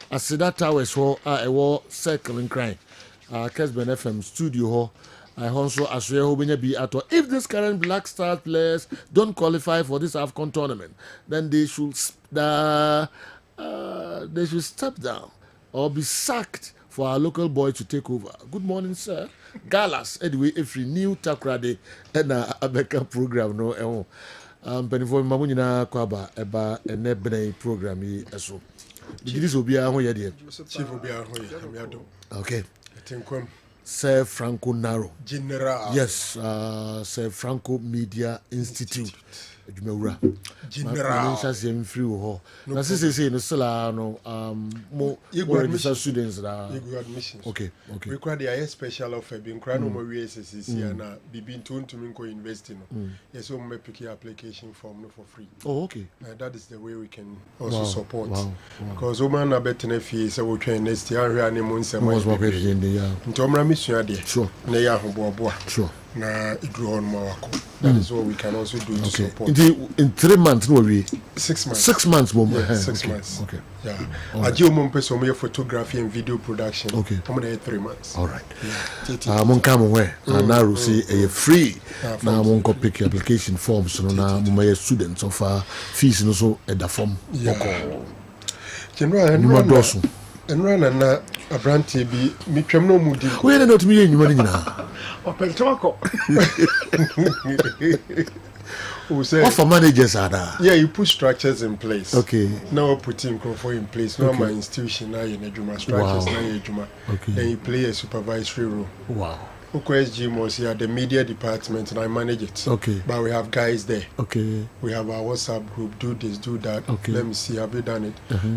Asida Towers ho a war circling crime. Kessben FM studio ho. I also assure ho benya bi ato. If these current Black Stars players don't qualify for this AFCON tournament, then they should step down or be sacked for our local boy to take over. Good morning, sir. Galas, anyway, every new Takrade and Abeka program no penifo mamu nyina kwaba eba enebne program yi eso. This will be a ho yede. Chief will be a ho yede. Okay. Tinkwam. Sir Franco Naro. General. Yes, Sir Franco Media Institute. Jumewura. General. Na say no sala no mo register students da. Admissions. Okay. We require the special offer being crown no more SSC and be to university no. Yes, we may pick your application form no for free. Oh, okay. That is the way we can also support. Because woman na betene fee say we train next year we ani mo nsem. Ntomra mission ade. Sure. Na ya ho boa. Sure. Na idru on ma wako. That is what we can also do to support. In 3 months no we 6 months. 6 months more. Yeah, 6 months. Okay. Yeah. Adio mo person me photography and video production. Okay. Come there 3 months. All right. Mon come where na ru say free. Na mon go pick your application form so na mo my students of fees no so at the form. General and run na Abranti bi mitwam no mudi. We not me enyuma ni nyina. Opeltoko. What for managers are there? Yeah, you put structures in place. Okay. Now putting control in place. Now my institution now in Ejuma structures now in Ejuma. Okay. Then you play a supervisory role. Wow. OKSG was here, the media department, and I manage it. Okay. But we have guys there. Okay. We have our WhatsApp group, do this, do that. Okay. Let me see, have you done it?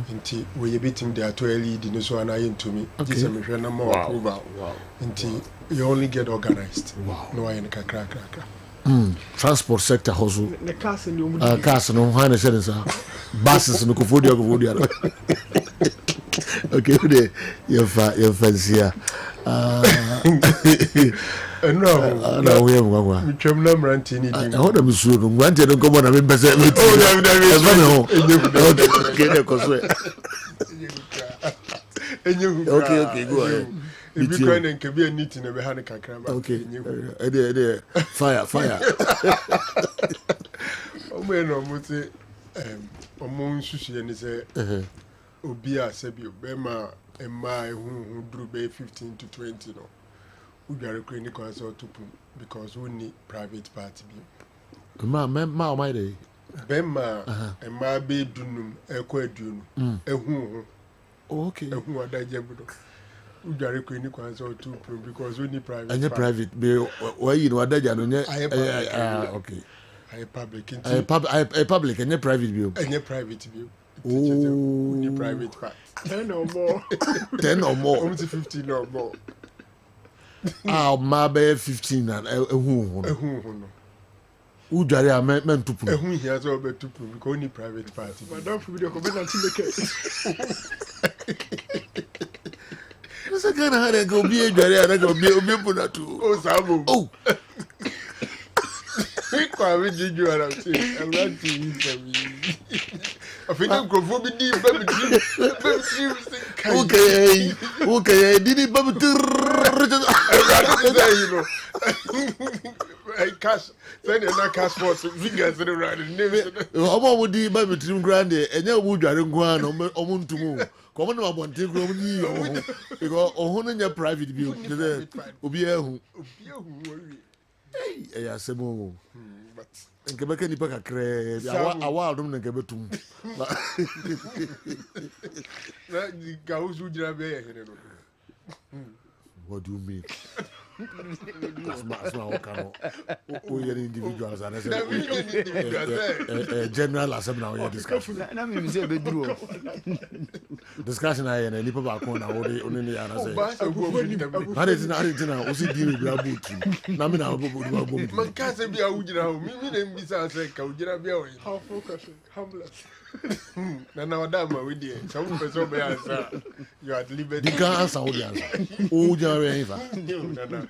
Until we beating there to lead in so and I into me. Okay. This is a more approval. Wow. Until you only get organized. Wow. No, I ain't crack. Transport sector hustle. The cars in your cars no hana share sa. Buses no kufodia. Okay, you fancy. No, we have one. We come no ranting in. I hold them soon. One day don't come on and be better. Okay, go ahead. If you can and can be a knit in a mechanic crab. Okay, fire. Oh, man, almost among sushi and say, Obia Sebio, Bema, and my who drew bay 15 to 20. No, we are a clinical answer to because we need private party. My day. Bema and my baby dunum, a quadrun, a who. Okay. Who are that jabudo? We are a clinical answer to because we need private. And your private, where you know that okay. I public, a public, and your private view. And your private view. Oh, private part. 10 or more. 10 or more. Almost 15 or more. My bear 15 and who Ujari are meant to put. Who he has all but to prove because only private party. But don't forget your comment until the case. That's a kind of how they go be a Jari and I go be a people too. Oh, Samu. Oh. Quite did you are saying, I'm not seeing me. I think I'm going to be deep, okay, did it, I cash, send you not cash for fingers around. How would the baby trim grande and your wood are going on to move? Come on, I want to go because on your private view, will be a who. Hey, Semo. And Quebec and Paka Cray, a wild woman and Quebetum. The cows would have. What do you mean? That's my individuals and general assembly discussion. Discussion I and any people on only I say. I didn't know. Was it dealing with Rabu? Namina, man can't be a Ujra, meaning besides a Kaujra, how focusing, harmless. Now, Dama, we did some person you at liberty. You can't answer all the answer.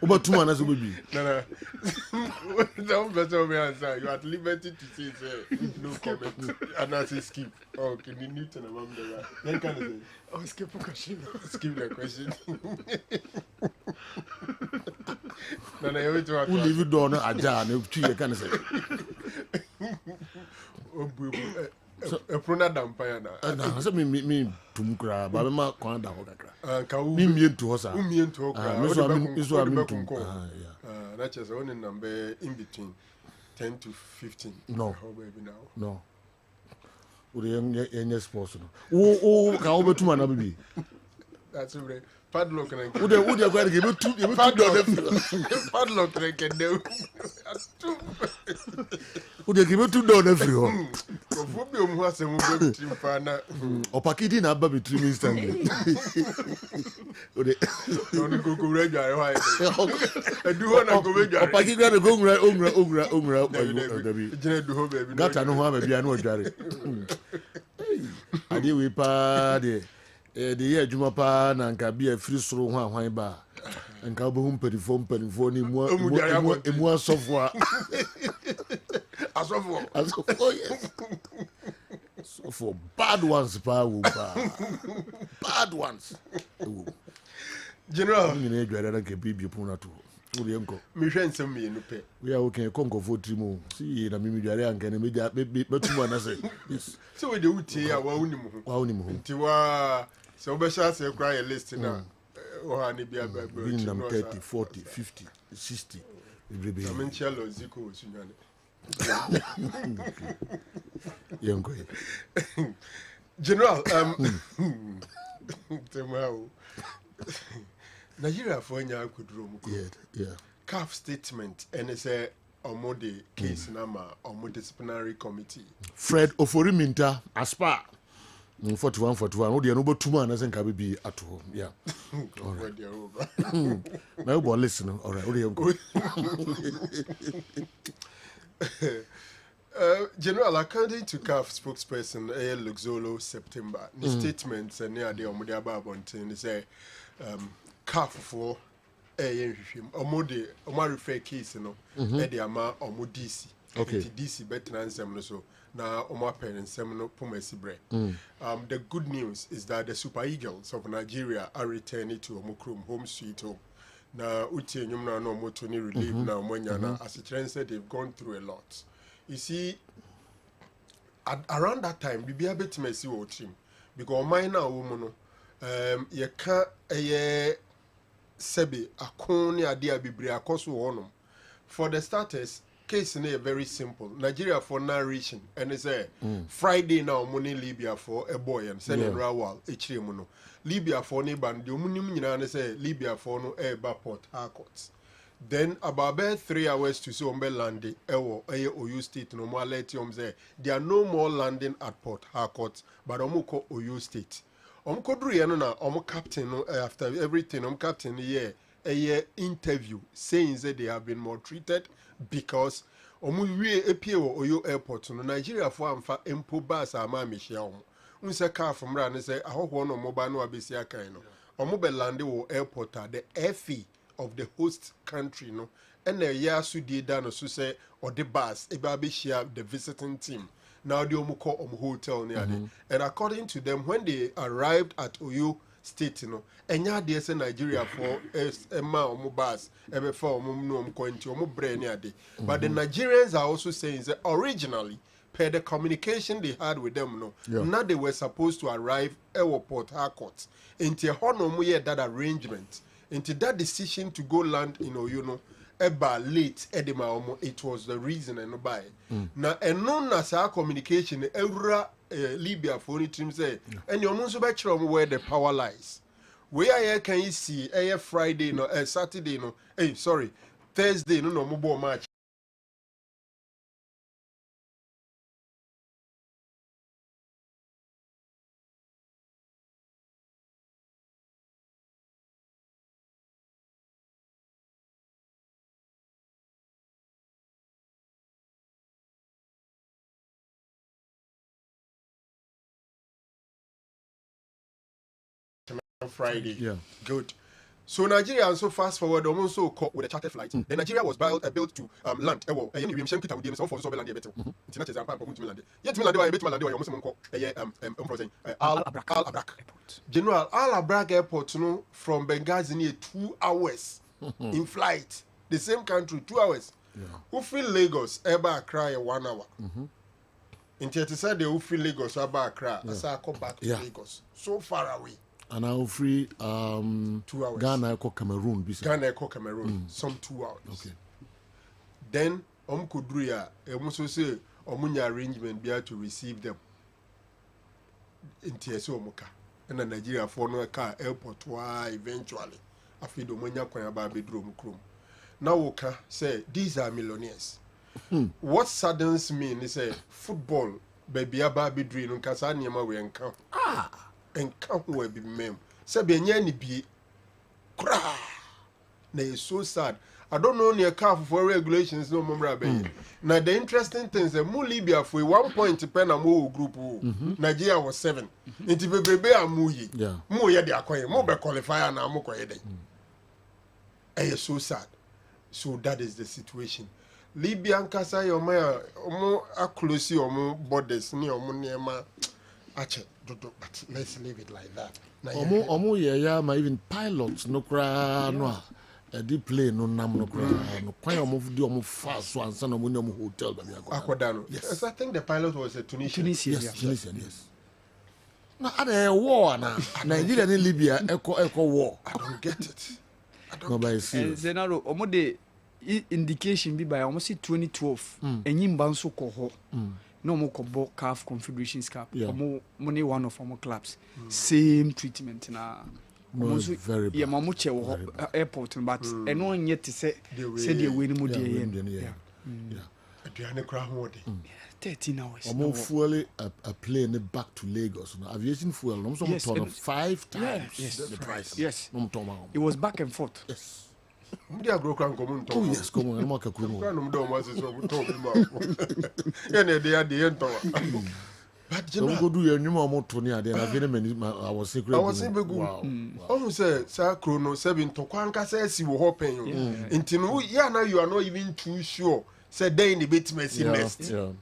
About 2 months will be. No. Some person answer. You at liberty to say no comment. And I say skip. Oh, can you need to know that? Then can I say? Oh, skip the question. Skip the question. No, you wait to leave you down a jar and you can say. A prona dampire na. Na so me tumkra ba me ma kwan da ho kakra. Me mie to ho sa. Me to ho kra. Me so am tum. Na chese one number in between 10 to 15. No. How baby now? No. We dey sports no. O ka o betuma na baby. That's right. Padlock and would you go to give it to you? Padlock and do. Would you give it to Don every home? Or Pakiti na baby 3 minutes time. Don't go regular. I do want to go regular. Pakiti got to go ungra. Got to know how maybe I know Jerry. I did we party. The year Jumapa and Kabia free throw one bar and Cabo Humperdifone more software. As yes. So for bad ones, bad ones. General, you can be Puna too. We are okay, Congo for Trimo. See, the Mimidian can immediately but 2 months. So we do it here, Tiwa So we shall say cry a list now. Or any be a bring them 30, 40, 50, 60. I mean, Cello Zico, Young General, Nigeria for any could room. Yeah. CAF statement and it's a Omode case number or disciplinary committee. Fred Oforiminta, Aspa. 41. Oh, they are no 2 months and can be at home. Yeah. All right. Now, listen. All right. General, according to CAF spokesperson Luxolo September, the statements and near the Omudiaba Bontin is a CAF for a Omode Omarife case, you know, Ediama Omudisi. Okay. DC better so now Omar parents Semino Pumesibre. The good news is that the Super Eagles of Nigeria are returning to Omukrum home sweet home. Now Uti and Yumna no Motoni relief now Monyana as a trend said they've gone through a lot. You see, around that time, we be a bit messy watching because mine now woman, you can't sebi akoni adia bibria koso wono. For the starters, case is very simple. Nigeria for narration and it's a Friday now money Libya for a boy and sending Rawal Echimuno. Libya for Niban, the Munim say Libya for no air Port Harcourt. Then about 3 hours to see Ombe landing, Oyo State no more let say there are no more landing at Port Harcourt, but Omuko Oyo State. Omkodru na Omo captain after everything, captain a interview saying that they have been maltreated because Omu appear Oyo Airport no Nigeria for amfa empo bus ama mehia omo. Unse car from ran say ahoho no mobile no abesia kan no. Omo be lande wo airport the FE of the host country no and the yasu di dano so say or the bus eba share the visiting team now the omuko hotel near and according to them when they arrived at Oyo State no enya de say Nigeria for ema omu bus ebe for omu no omu nti omu bre near de but the Nigerians are also saying that originally per the communication they had with them no now they were supposed to arrive at Port Harcourt into hono mu ye that arrangement into that decision to go land in Oyo eba late edema omo it was the reason and by na eno na sa communication ewura Libya for any team say and your munso be kire where the power lies where can you see Friday no Saturday no Thursday no mo ball match Friday. Yeah. Good. So Nigeria also fast forward almost so caught with a charter flight. Then Nigeria was built to land. General Al Abrak Airport from Benghazi near 2 hours in flight. The same country 2 hours. Who feel Lagos ever cry 1 hour. Until they said they who feel Lagos ever cry. As I come back to Lagos. So far away. And I'll free 2 hours. Ghana Cameroon. Cameroon. Some 2 hours. Okay. Then Kodruya also say Omunya arrangement be to receive them in TSO Moka. And Nigeria for no car airport eventually. After the Omunya Kwaya bedroom room. Now Oka say these are millionaires. What saddens me is say football baby baby dream nkasa niema we nka. Nka ho be mem. Say be nya ni bi kra. Na is so sad. I don't know near car for regulations no member be. Now the interesting thing is mu Libya for 1 point pen amu group Nigeria was 7. Nti bebrebe amu yi. Mu ye de akoye mu be qualifier na amu koye dey. It's so sad. So that is the situation. Libyan kasa yoma omo aklosi omo borders ni omo niema ache dodo but let's leave it like that. Omo yeah ma even pilots no kra no a deep plane no nam no kra no kwan omo di omo fast so ansa no mo nyam hotel ba mi akoda no. Yes, I think the pilot was a Tunisian. Yes. No, a war now. Nigeria and Libya echo war. I don't get it. I don't No, get by it. serious. Zenaro, almost indication be by almost 2012. And you banso coho. No more cobo calf confederations cup. Yeah. More money one of our clubs. Same treatment na. No, very bad. Yeah, mamuche airport, but and one yet to say the way no more Yeah. Aduane kra ho de. 13 hours. Almost fuel a plane back to Lagos. No, aviation fuel, no, some Yes, ton and- 5 times yes, the price. Yes. No, ton. It was back and forth. Yes. Mudi agro kra nkomo nto. Oh yes, come on, I'm not a Kra cool. no mdo mo se so to bi ma. Ya na de ade nto. But you So we know, go do your new motor near there. I've been I was secret. I was in Begu. Wow. Oh, say, Sir Chrono, 7 to Quanca says you were hoping. Until you are not even too sure. Said they in the bit messy nest. Yeah.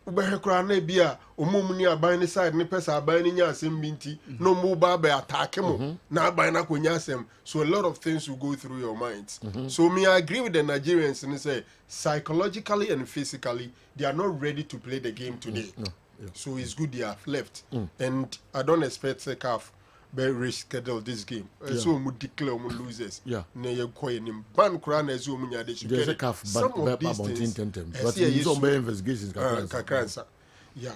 Ubehekra ne bia, umumni abine side, ni pesa abine nyasem binti, no mobile be attack him, na abine kunyasem. So a lot of things will go through your minds. So me, I agree with the Nigerians and say psychologically and physically, they are not ready to play the game today. So it's good they have left. And I don't expect the CAF be reschedule this game. So we declare we losers. Yeah. Ne ye koye ni ban kura na ezu munya de There's a calf, but it's on by investigations. kakransa. Yeah.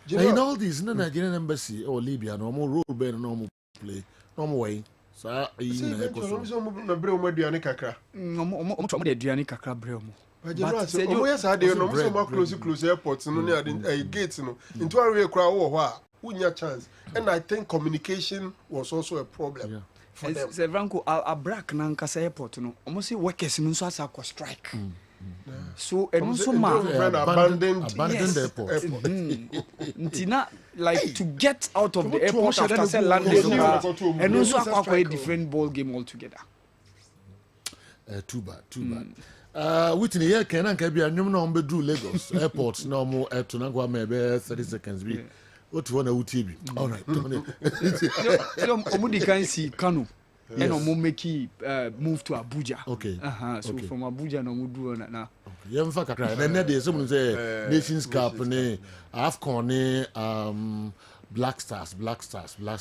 In all these, no Nigerian embassy or Libya, no more rule, no more play, no more way. So na bre o maduane kakra. Omo twa mo de aduane kakra bre omo. Omo yes ade no so mo close airport no ne ade gate no. Into awe kura wo ho a unya chance. And I think communication was also a problem for them. Se Franco a break na nkasa airport no. Omo say workers no so asa ko strike. So and also abandoned airport. Ntina like to get out of the airport after say landed and also a different ball game altogether. Too bad. Whitney here can be a new number do Lagos airport no more to Nagwa maybe 30 seconds be. What one UTB? All right. So Omudi can see Kanu. And Omo make move to Abuja. Okay. So from Abuja no mu do na. Okay. You have a then there someone say Nations Cup ne AFCON ne Black Stars.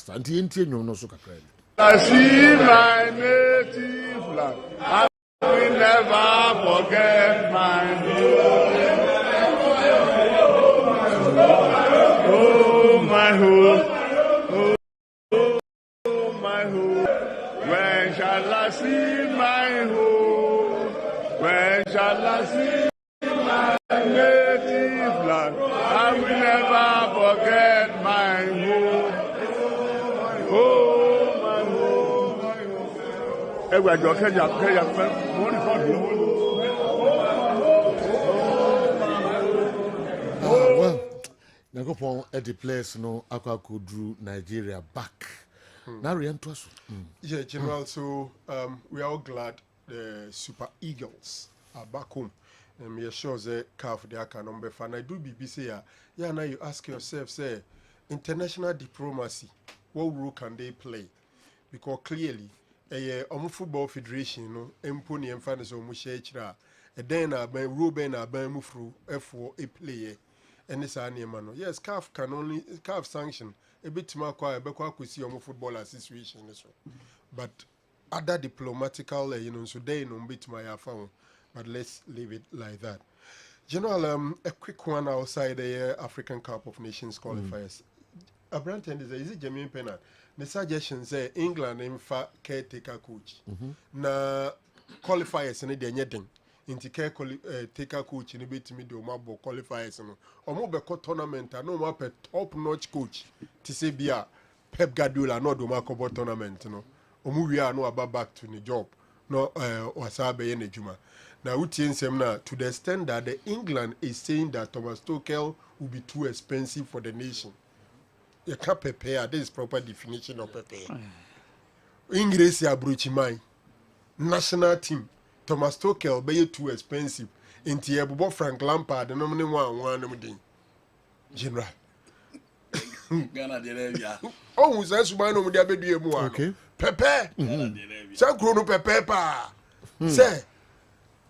Until you no so kakra. I see my native land. I will never forget my home. Oh, my home. Oh, my home. When shall I see my home? When shall I see my native land? I will never forget my home. Oh, my home. Everybody, well, Nagopon at the place no Aqua could drew Nigeria back. Now we enter. Yeah, General. So we are all glad the Super Eagles are back home. And we are sure the CAF they are number fan. I do BBC yeah. Now you ask yourself, say, international diplomacy, what role can they play? Because clearly, a football federation, no, empony and fans of Mushechra, a then a ben Ruben a ben Mufru F4 a player. And this animal. Yes, CAF can only CAF sanction a bit more quiet, but we see on football association. But other diplomatical, so they no bit my phone. But let's leave it like that. General, a quick one outside the African Cup of Nations qualifiers. A brand is it Jermaine Pennant? The suggestion say England in fact caretaker coach. Na qualifiers in the anything. Inti caretaker coach in a bit me do mabo qualifiers no. Omo be tournament no more top notch coach. To say bia Pep Guardiola no do makobo tournament no. Omo we are no about back to the job. No wasabe ene juma. Now to the extent that the England is saying that Thomas Tuchel will be too expensive for the nation. You can't prepare. This is proper definition of prepare. English ya bruchimai. National team. Thomas Tuchel be too expensive. Inti ebubo Frank Lampard no mne one mdin. General. Ghana de Oh, say suban no mde abedu emu ano. Okay. Pepe. Say kro no pepe pa. Say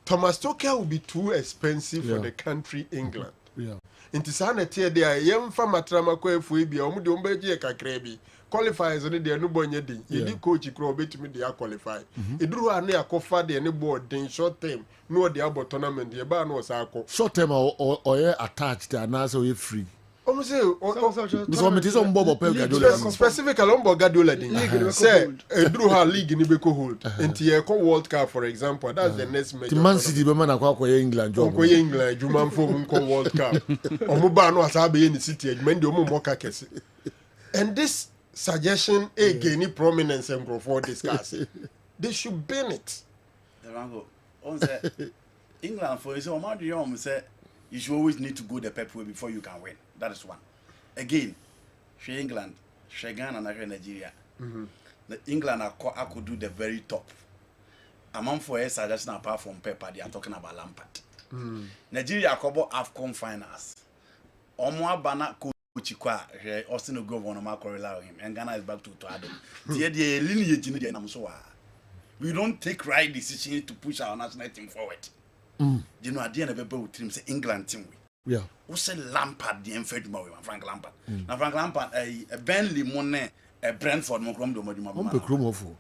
Thomas Tuchel will be too expensive for the country England. Yeah. Inti sana tie dia yemfa matrama kwa efu bi omu de ombeje kakra bi qualifiers no de no bonye din yedi coach kro obetumi de qualify eduru ane akofa de ne board din short term no de abo tournament ye ba no sa akọ short term or attached and also you free. Omu say so me tison bobo pe Guardiola specifically on Guardiola din say eduru ha league ni be ko hold inti ye ko World Cup for example that's the next match the Man City be man akwa England job ko England juma fo mun ko World Cup omu ba no asabe ye ni City eduma ndi omu moka kese and this suggestion gain prominence and grow for discuss they should ban it. On say England for so how do you say you should always need to go the pep way before you can win. That is one. Again, she England, she Ghana and Nigeria. The England I could do the very top. Among for a suggestion apart from Pepper, they are talking about Lampard. Nigeria cover AFCON finals. Omwa bana Chikwa, Austin Governor Marco allow him, and Ghana is back to Adam. The lineage in the we don't take right decisions to push our national team forward. You know, at the end of the team, say England team. Yeah. Who said Lampard, the infant Frank Lampard? Now, Frank Lampard, a Burnley Monet, a Brentford, Mokrom, Mokrom,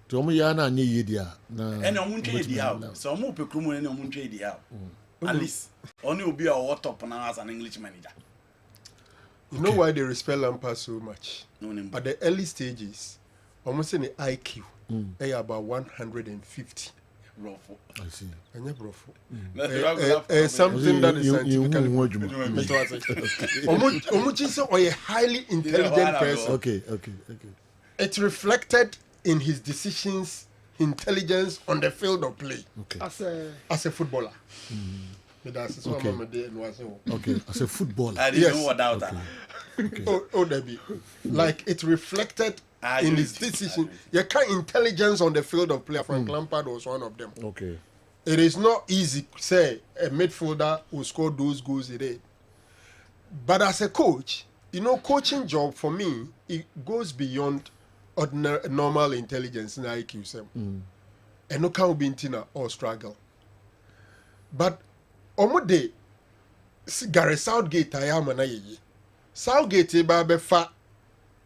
to me, Yana, Nidia, and I won't trade the out. So, more Pecrum and I won't trade the out. At least, only will be our top now as an English manager. You know why they respect Lampard so much? At the early stages, almost in the IQ, they are about 150. I see. Something that is scientifically a highly intelligent person. Okay. It reflected in his decisions, intelligence on the field of play. Okay. As a footballer. Okay, as a footballer. I didn't know what that. Oh, Debbie. Like it reflected in his decision. You can't intelligence on the field of play. Frank Lampard was one of them. Okay. It is not easy, say, a midfielder who score those goals he did. But as a coach, you know, coaching job for me, it goes beyond ordinary, normal intelligence in IQ. And no can be in or struggle. But Omude, Gary Southgate, I am an Southgate, Babe Fa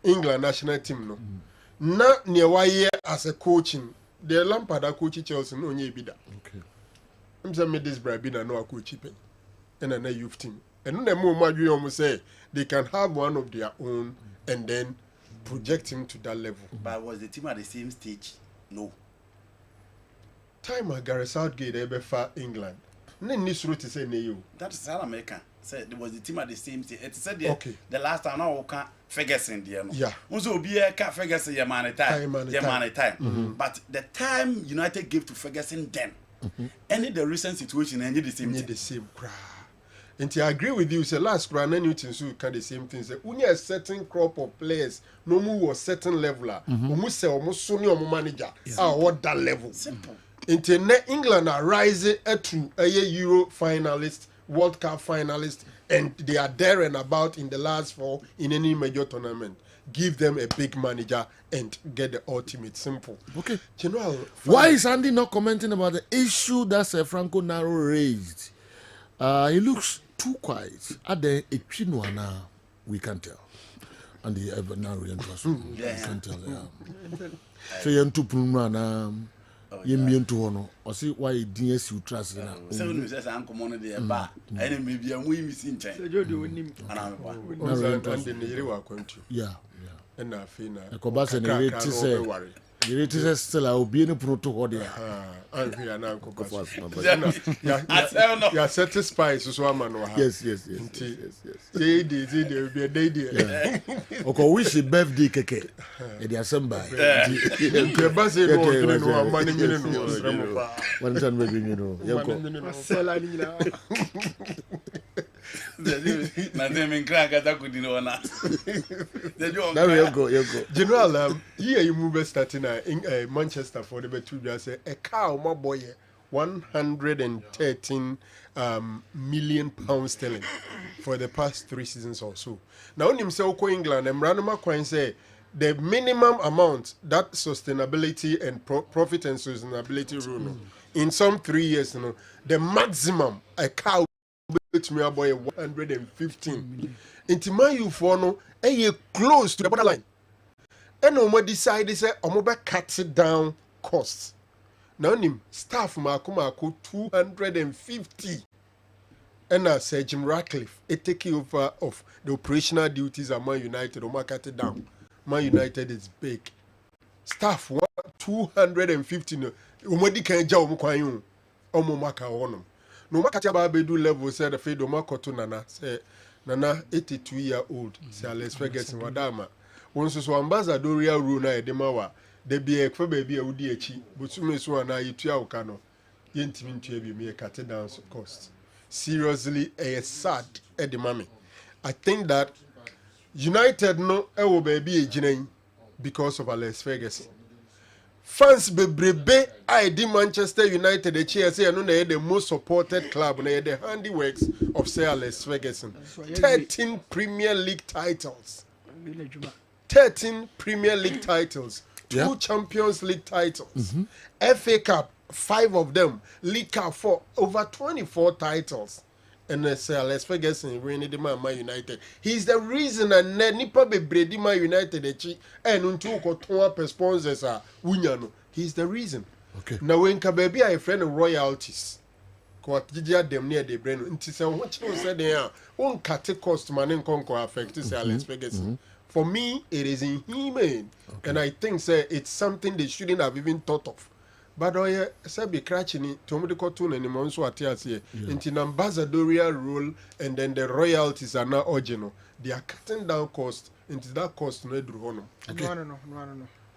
England national team. No, not near why as a coaching. The Lampard are coaching Chelsea, no, ye be that. Okay. I'm saying, this Brabina, no, coach, and a youth team. And no more, you almost say they can have one of their own and then project him to that level. But was the team at the same stage? No. Time Gary Southgate, ever far England. Then this route is saying you. That is South America. Said there was the team at the same stage. It said the last time now can Ferguson there. Yeah. Also be a cat Ferguson your man time. But the time United gave to Ferguson then, any the recent situation and the same. The same crowd. And I agree with you. Say last round, and you can the same thing. Say when you a certain crop of players, no more was certain leveler. Almost say almost senior manager. What that level? Simple. Into England are rising to a Euro finalist, World Cup finalist, and they are there and about in the last four in any major tournament. Give them a big manager and get the ultimate. Simple. Okay. General, why is Andy not commenting about the issue that Franco Naro raised? He looks too quiet. At the Equinoana, we can tell. And the Naro we can tell. So you're too Pumana. You to honor or see why DS you trust now. Seven says I'm common there, but and maybe I'm we missing time. Yeah. And I feel a Cobas and a rate say, the rate is still I'll be in a protocol there. You are satisfied, so I'm yes. There will be a day. Okay, wish a birthday cake. It is somebody. The bus is one time, maybe you know. General, here you move starting in Manchester for the two years. A cow, my boy, 113 million pounds sterling for the past 3 seasons or so. Now, in himself, England, and Ranoma Coin say the minimum amount that sustainability and profit and sustainability rule in some 3 years, the maximum a cow to me about 115. Into Man U for no, close to the borderline. And no decide say omoba cut it down costs. Now nim staff mako 250. And Sir Jim Ratcliffe, it taking over of the operational duties at Man United, or cut it down. Man United is big. Staff 250. Umodi can jaw mukwayu. Omo maka wonom. No makati ababedu level said the fedo makoto nana say nana 82-year-old say Alex Ferguson wadama. Once so ambassadorial rule na edemawa. De be a baby a udi echi. Butume so na yitua ukano. Yentimi ntua bi me cut down cost. Seriously, a sad edemame. I think that United no ewo baby ejinen because of Alex Ferguson. Fans bebrebe I di Manchester United the chair say no na the most supported club na the handiworks of Sir Alex Ferguson. 13 Premier League titles. 13 Premier League titles. 2 Champions League titles. FA Cup, 5 of them. League Cup 4, over 24 titles. And Sir Alex Ferguson winning the Man United. He's the reason and nipa bebredi Man United and until ko per sponsors are wunyano. He's the reason. Okay. Now when ka baby I friend royalties. Ko atijia dem near the brain. Nti say what you said there. Won cut cost man nko affect Sir Alex Ferguson. For me, it is inhumane. Okay. And I think say it's something they shouldn't have even thought of. But say be crashing to me the tune and the monso atias here. Into an ambassadorial role and then the royalties are now original. They are cutting down cost into that cost no do Okay. No.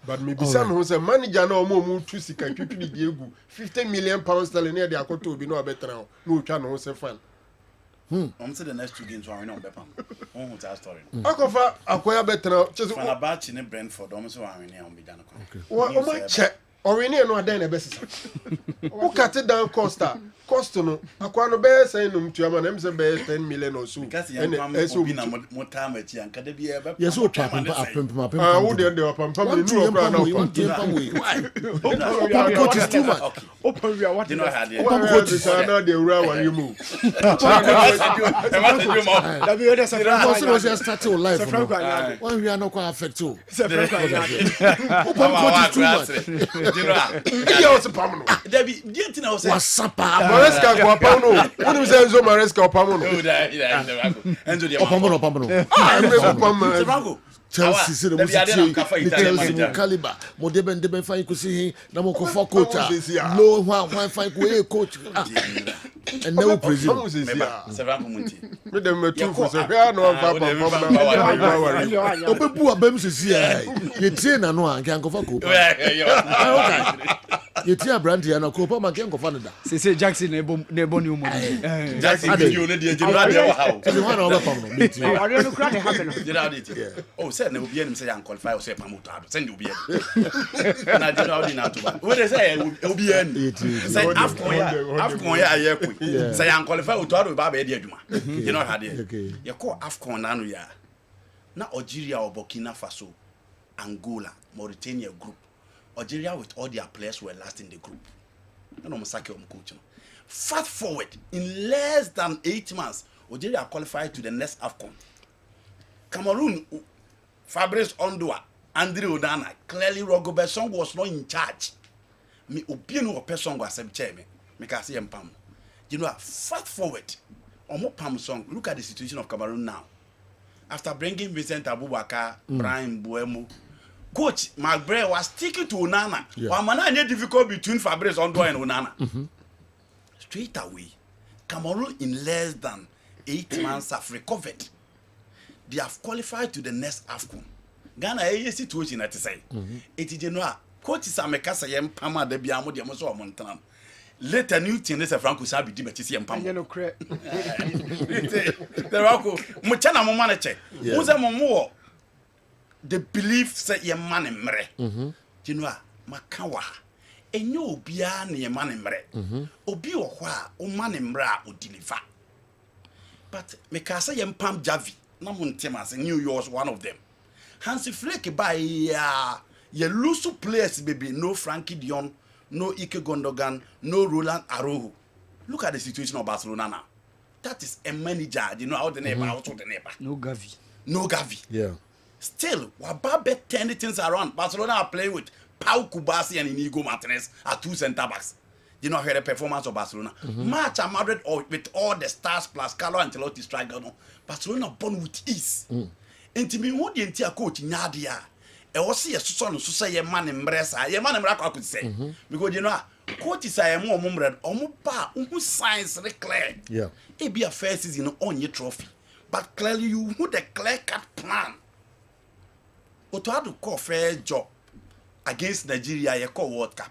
But maybe some who say manager no more to see can you diegu 50 million pounds sterling near the akoto be no better now. No can no say fine. I'm saying the next 2 games are not better. On that story. Akofa akoya better now. Just when about in Brentford, almost one on be done. What check. Already no ada best. Who cut it down cost no. Akwano be say no mtuama na mse be 10 million or so. Because you come be na more time at you and can be a yes o pampa. Who dey pampa me no bra na coach is too much. Open we are what you know how they coach is na dey ura when you move. That be other say was just start your life. When we are not quite affect you. Coach is too much. He also pamno. There be the thing I was Wasapa. Maresca go pamno. When you say Enzo Maresca pamno. Enzo the Opamno. Ah, me pamno. Chelsea say the Chelsea caliber. Mo deben fine ko see na mo ko for coach. No one fine ko coach. And no president. Me dem tu for say where no papa papa. Obebu abem sisi ai. Ye tie na no an kan ko for ko. Okay. You tie brand here na ko pa man kan ko for da. Say Jackson na ebo new money. Jackson video na dey general dey how. Say one over pam no. Are you cry dey happen? Oh, say na obi enim say yan qualify or say pamoto ado. Send obi enim. Na general dey na to ba. We dey say obi enim. Say AFCON ya aye say yan qualify o to ado ba be dey adwuma. You know how dey. You call AFCON na no ya. Na Algeria or Burkina Faso, Angola, Mauritania group. Algeria with all their players were last in the group. No Musaki coach. Fast forward, in less than 8 months, Algeria qualified to the next AFCON. Cameroon, Fabrice Ondoa, Andre Onana, clearly Rigobert Song was not in charge. Me obieno person was a chairman. Me can see Pam. You know, fast forward, Omo Pam Song, look at the situation of Cameroon now. After bringing Vincent Abubakar, Brian Buemo, Coach McBray was sticking to Onana. Wamana had difficult between Fabrice Ondoa and Onana. Straight away, Cameroon in less than 8 months have recovered. They have qualified to the next AFCON. Ghana a situation at say. It is general. Coach Samekasa yem Pama de Biamo de Moso Montan. Later new thing is a Franco Sabi Dibetis and Pam. No credit. The Rocco Muchana Momanache. Who's a Momo? The belief say ye man in Mre. Genoa Makawa. And you be a man in Mre. Obi or wha, o man in Mra would deliver. But Mekasa yem Pam Javi, Namun Temas, and New York's one of them. Hansi Flake by ye loose players, baby, no Frankie Dion. No Ike Gondogan, no Roland Aroho. Look at the situation of Barcelona now. that is a manager. You know how the neighbor, also the neighbor. No Gavi. No Gavi. Yeah. Still, Wababe turning things around. Barcelona are playing with Pau Kubasi and Inigo Martinez are 2 centre backs. You know, heard the performance of Barcelona. Match at Madrid or with all the stars plus Carlo Ancelotti striker. No, Barcelona born with ease. And me, what the entire coach Nadia. I was see a son who say a man in Bressa, a man in Morocco could say. Because you know, coaches are more mumred or more pa who signs clear. Yeah. It be a fair season on your trophy. But clearly you would a clear cut plan. But to have to call fair job against Nigeria, you call World Cup.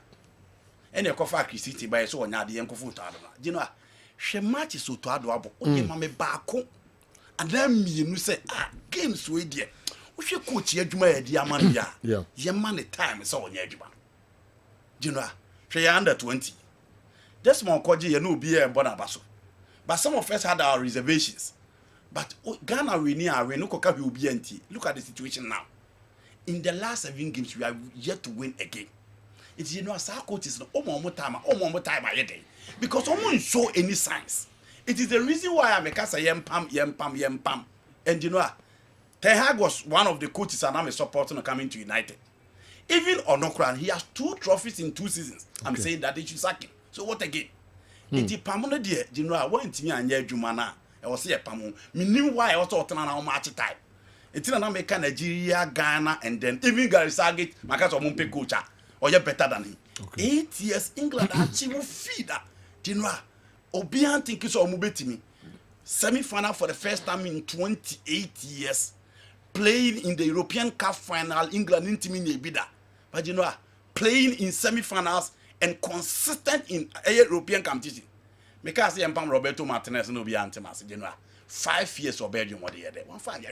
And you call for City by so on the Uncle Foot. You know, she matches so to Adwabo, only mamma back. And then me, you say, games with dear. We should coach your dear man, yeah. Your money time is on your juma. You know, she under 20. This more Koji, you know, be a Bonabaso. But some of us had our reservations. But Ghana, we near, we no coca will be empty. Look at the situation now. In the last 7 games, we are yet to win again. It's, you know, as our coaches, no more time a day. Because someone show any signs. It is the reason why I make us a yam pam. And you know, Ten Hag was one of the coaches and I'm a supporter coming to United. Even Onokran, he has 2 trophies in 2 seasons. Okay. I'm saying that they should sack him. So what again? It's Pamona dear, you know, I went to me and Jumana. I was here, Pamu. Meaning why I also turn on match time. It's in America, Nigeria, Ghana, and then even Gary Sargate, Makas or Mumpe coach, or you're better than him. Okay. 8 years, England actually will feed that. You know, Obian think it's all Mubetimi. Semi-final for the first time in 28 years. Playing in the European Cup final, England intimidate Bida. But you know, playing in semi-finals and consistent in a European competition. Because I am Roberto Martinez no be antimas. You know, 5 years of Belgium what they had. 1 year.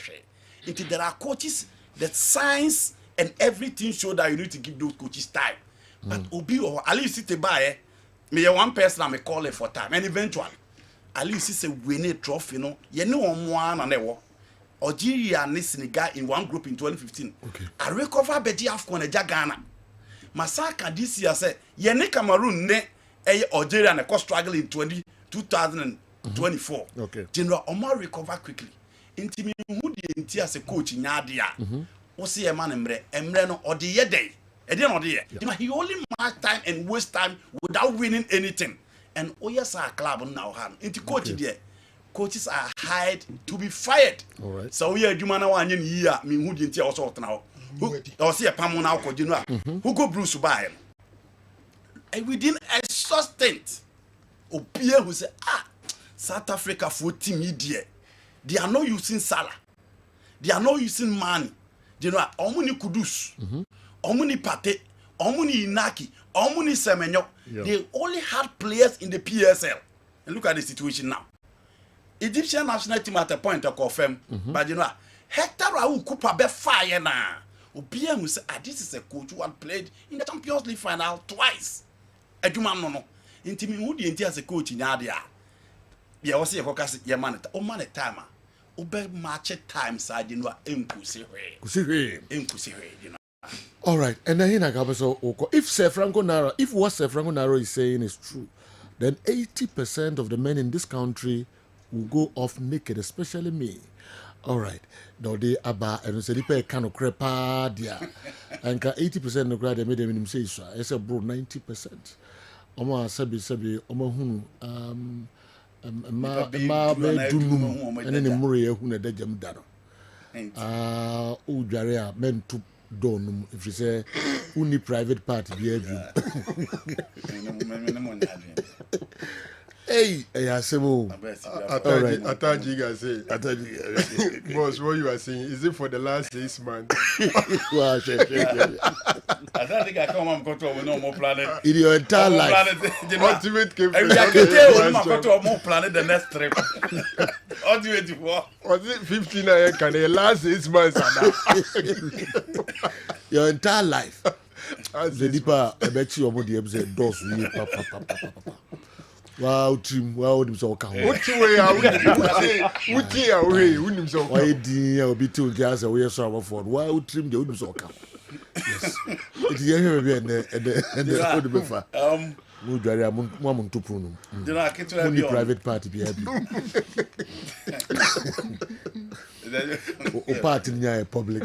There are coaches that science and everything show that you need to give those coaches time. But Obi or at least sit by me one person I may call it for time. And eventually, at least it's a winning trophy, you know. You know one and they Algeria and Senegal in one group in 2015. Okay. I recover Betty AFCON and Ghana. Masaka this year said, Yene Cameroon ne Algeria and a struggle in 2024. Okay. General Omar recover quickly. Intimi who the entire as a coach in Nadia. See a man Emre no or the day. He only mark time and waste time without winning anything. And yes, our club now have into coach there. Coaches are hired to be fired. All right. So we are Jumana one year, me who didn't also now. Or see a Pamon now, who go Bruce by him. And within a sustained Opia who said, South Africa for team media. They are not using Salah. They are not using money. You know, Omuni Kudus, Omuni Pate, Omuni Inaki, Omuni Semenyo. Yeah. They only had players in the PSL. And look at the situation now. Egyptian national team at a point of confirm, but you know, Hector Raul Cooper be fire now. Obia who say, this is a coach who had played in the Champions League final twice. Eduman no. Intimi who the entire as a coach in Adia. Yeah, was see a caucus, your man, oh man, a timer. Obe match time side, you know, Inkusi, you know. All right, and then if what Sir Franco Naro is saying is true, then 80% of the men in this country will go off naked, especially me. All right, now they about and say they kind of crepa dia, and 80% of the crowd they made them say so. I said, bro, 90%. Oma sabi oma ma be dunu and then the muri who na de jam dano. O jarea men to don if you say only private part be Hey, Asemo. Atajiga say. Boss, what you are saying, is it for the last 6 months? Well, I don't think I come on to no more planet. In your entire life. Ultimate came from to more planet the next trip. Ultimate for. Was it 15 years? Can the last 6 months? Your entire life. The deeper, I bet you about the episode doors. Wow, Tim, wow, him so count. What way are we? Wouldn't why dear be 2 guys away so for wow, Tim, the wouldn't so count. Yes. It's the young baby and the old before. Mujaria, Mamon Tupunum. Only private party be happy. Party in public.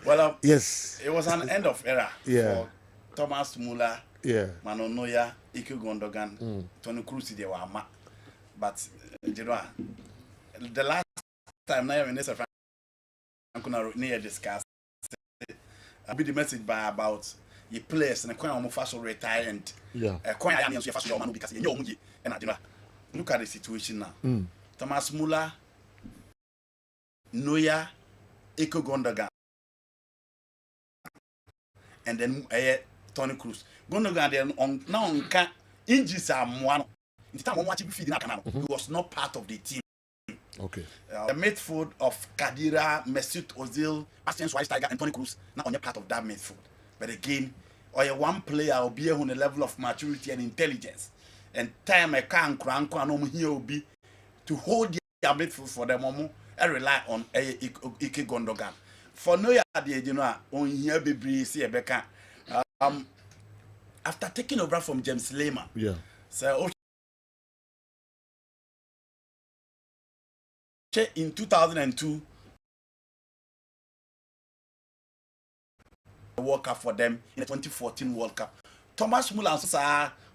Well, yes. It was an end of era for Thomas Muller, Manonoya, Ike Gondogan, Tony Cruz, they were ma. But you know, the last time now in this I'm gonna near discuss. I'll be the message by about your players and a coin almost fast retire and a coin I am your first man because you know and I look at the situation now. Thomas Muller, Noya, Ike Gondogan. And then Tony Cruz. Gondogan then on now injuries are one. In time he was not part of the team. Okay. The midfield of Kadira, Mesut Ozil, Bastian Schweinsteiger, and Tony Cruz now on a part of that midfield. But again, or one player will be on a level of maturity and intelligence. And time I can't crank on here will be to hold their midfield for them and rely on Ike Gondogan. For no year, you know, on here be see a Becca. After taking over from James Lehman, so in 2002, the World Cup for them in the 2014 World Cup. Thomas Muller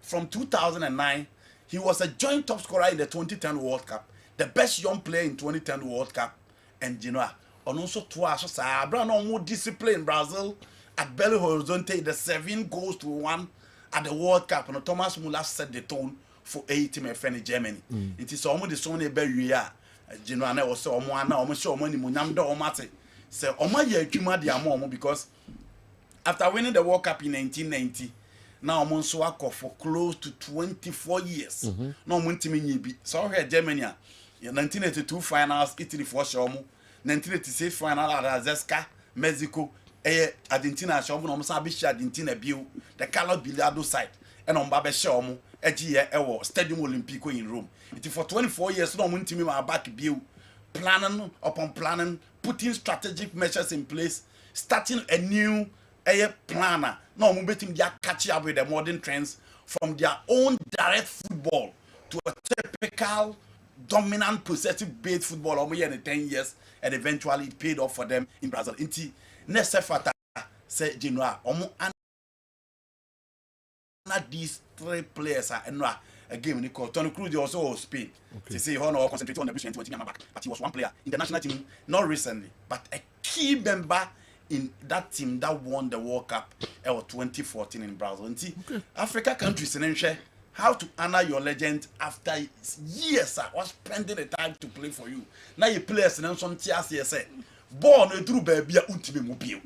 from 2009, he was a joint top scorer in the 2010 World Cup, the best young player in 2010 World Cup, and you know. And also twice, Brown on more discipline in Brazil at Belo Horizonte, the 7 goals to 1 at the World Cup. And Thomas Muller set the tone for 8 team in Germany. It is almost the same every year. You know, and I was almost sure money Munamdo or Mate. So, Oma Yekuma the Amon because after winning the World Cup in 1990, now Monswako for close to 24 years. No Muntimin Yibi. So, here Germany, 1982 finals, Italy for Shomu. 1986 final at Azesca, Mexico, Argentina, Shomu, Sabish, Argentina, Bill, the Carlos Bilardo side, and on Babe Shomu, Stadium Olimpico in Rome. It is for 24 years, no one team my back Bill, planning upon planning, putting strategic measures in place, starting a new planner. No one betting their catch up with the modern trends from their own direct football to a typical dominant possessive based football over here in 10 years. And eventually it paid off for them in Brazil. Inti Nesefata said Genoa, these 3 players are a game in the Tony Cruz also Spain. They say Honor concentrated on the business back, but he was one player in the national team, not recently, but a key member in that team that won the World Cup 2014 in Brazil. Inti Africa countries in how to honor your legend after years was spending the time to play for you. Now you play as an some tears here say, born a true baby ultimate mobile.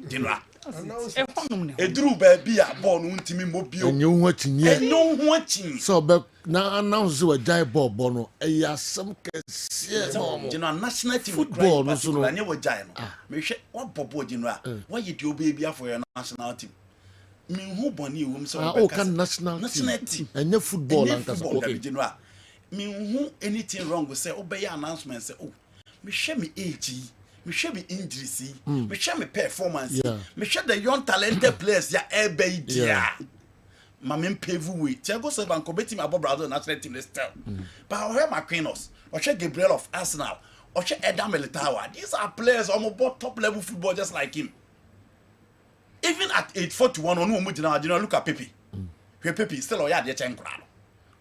A true baby born ultimate mobile. And you watching yet? No watching. So, but now announce you a giant ball bono. Some national team football. No, so I never giant. Me share what Bobo General. Why you do baby for your national team? Me who born you so can national team and your football and general. Me who anything wrong with say obey announcement say oh me share me age, me share me injury, me share me performance, me share the young talented players ya ebe dia. Mama pave way. Thiago Silva and Kobe team above Brazil national team still. But I hear Marquinhos, or share Gabriel of Arsenal, or share Eder Militao. These are players almost top level football just like him. Even at age 41, on who look at Pepe. Pepe still a yard crowd.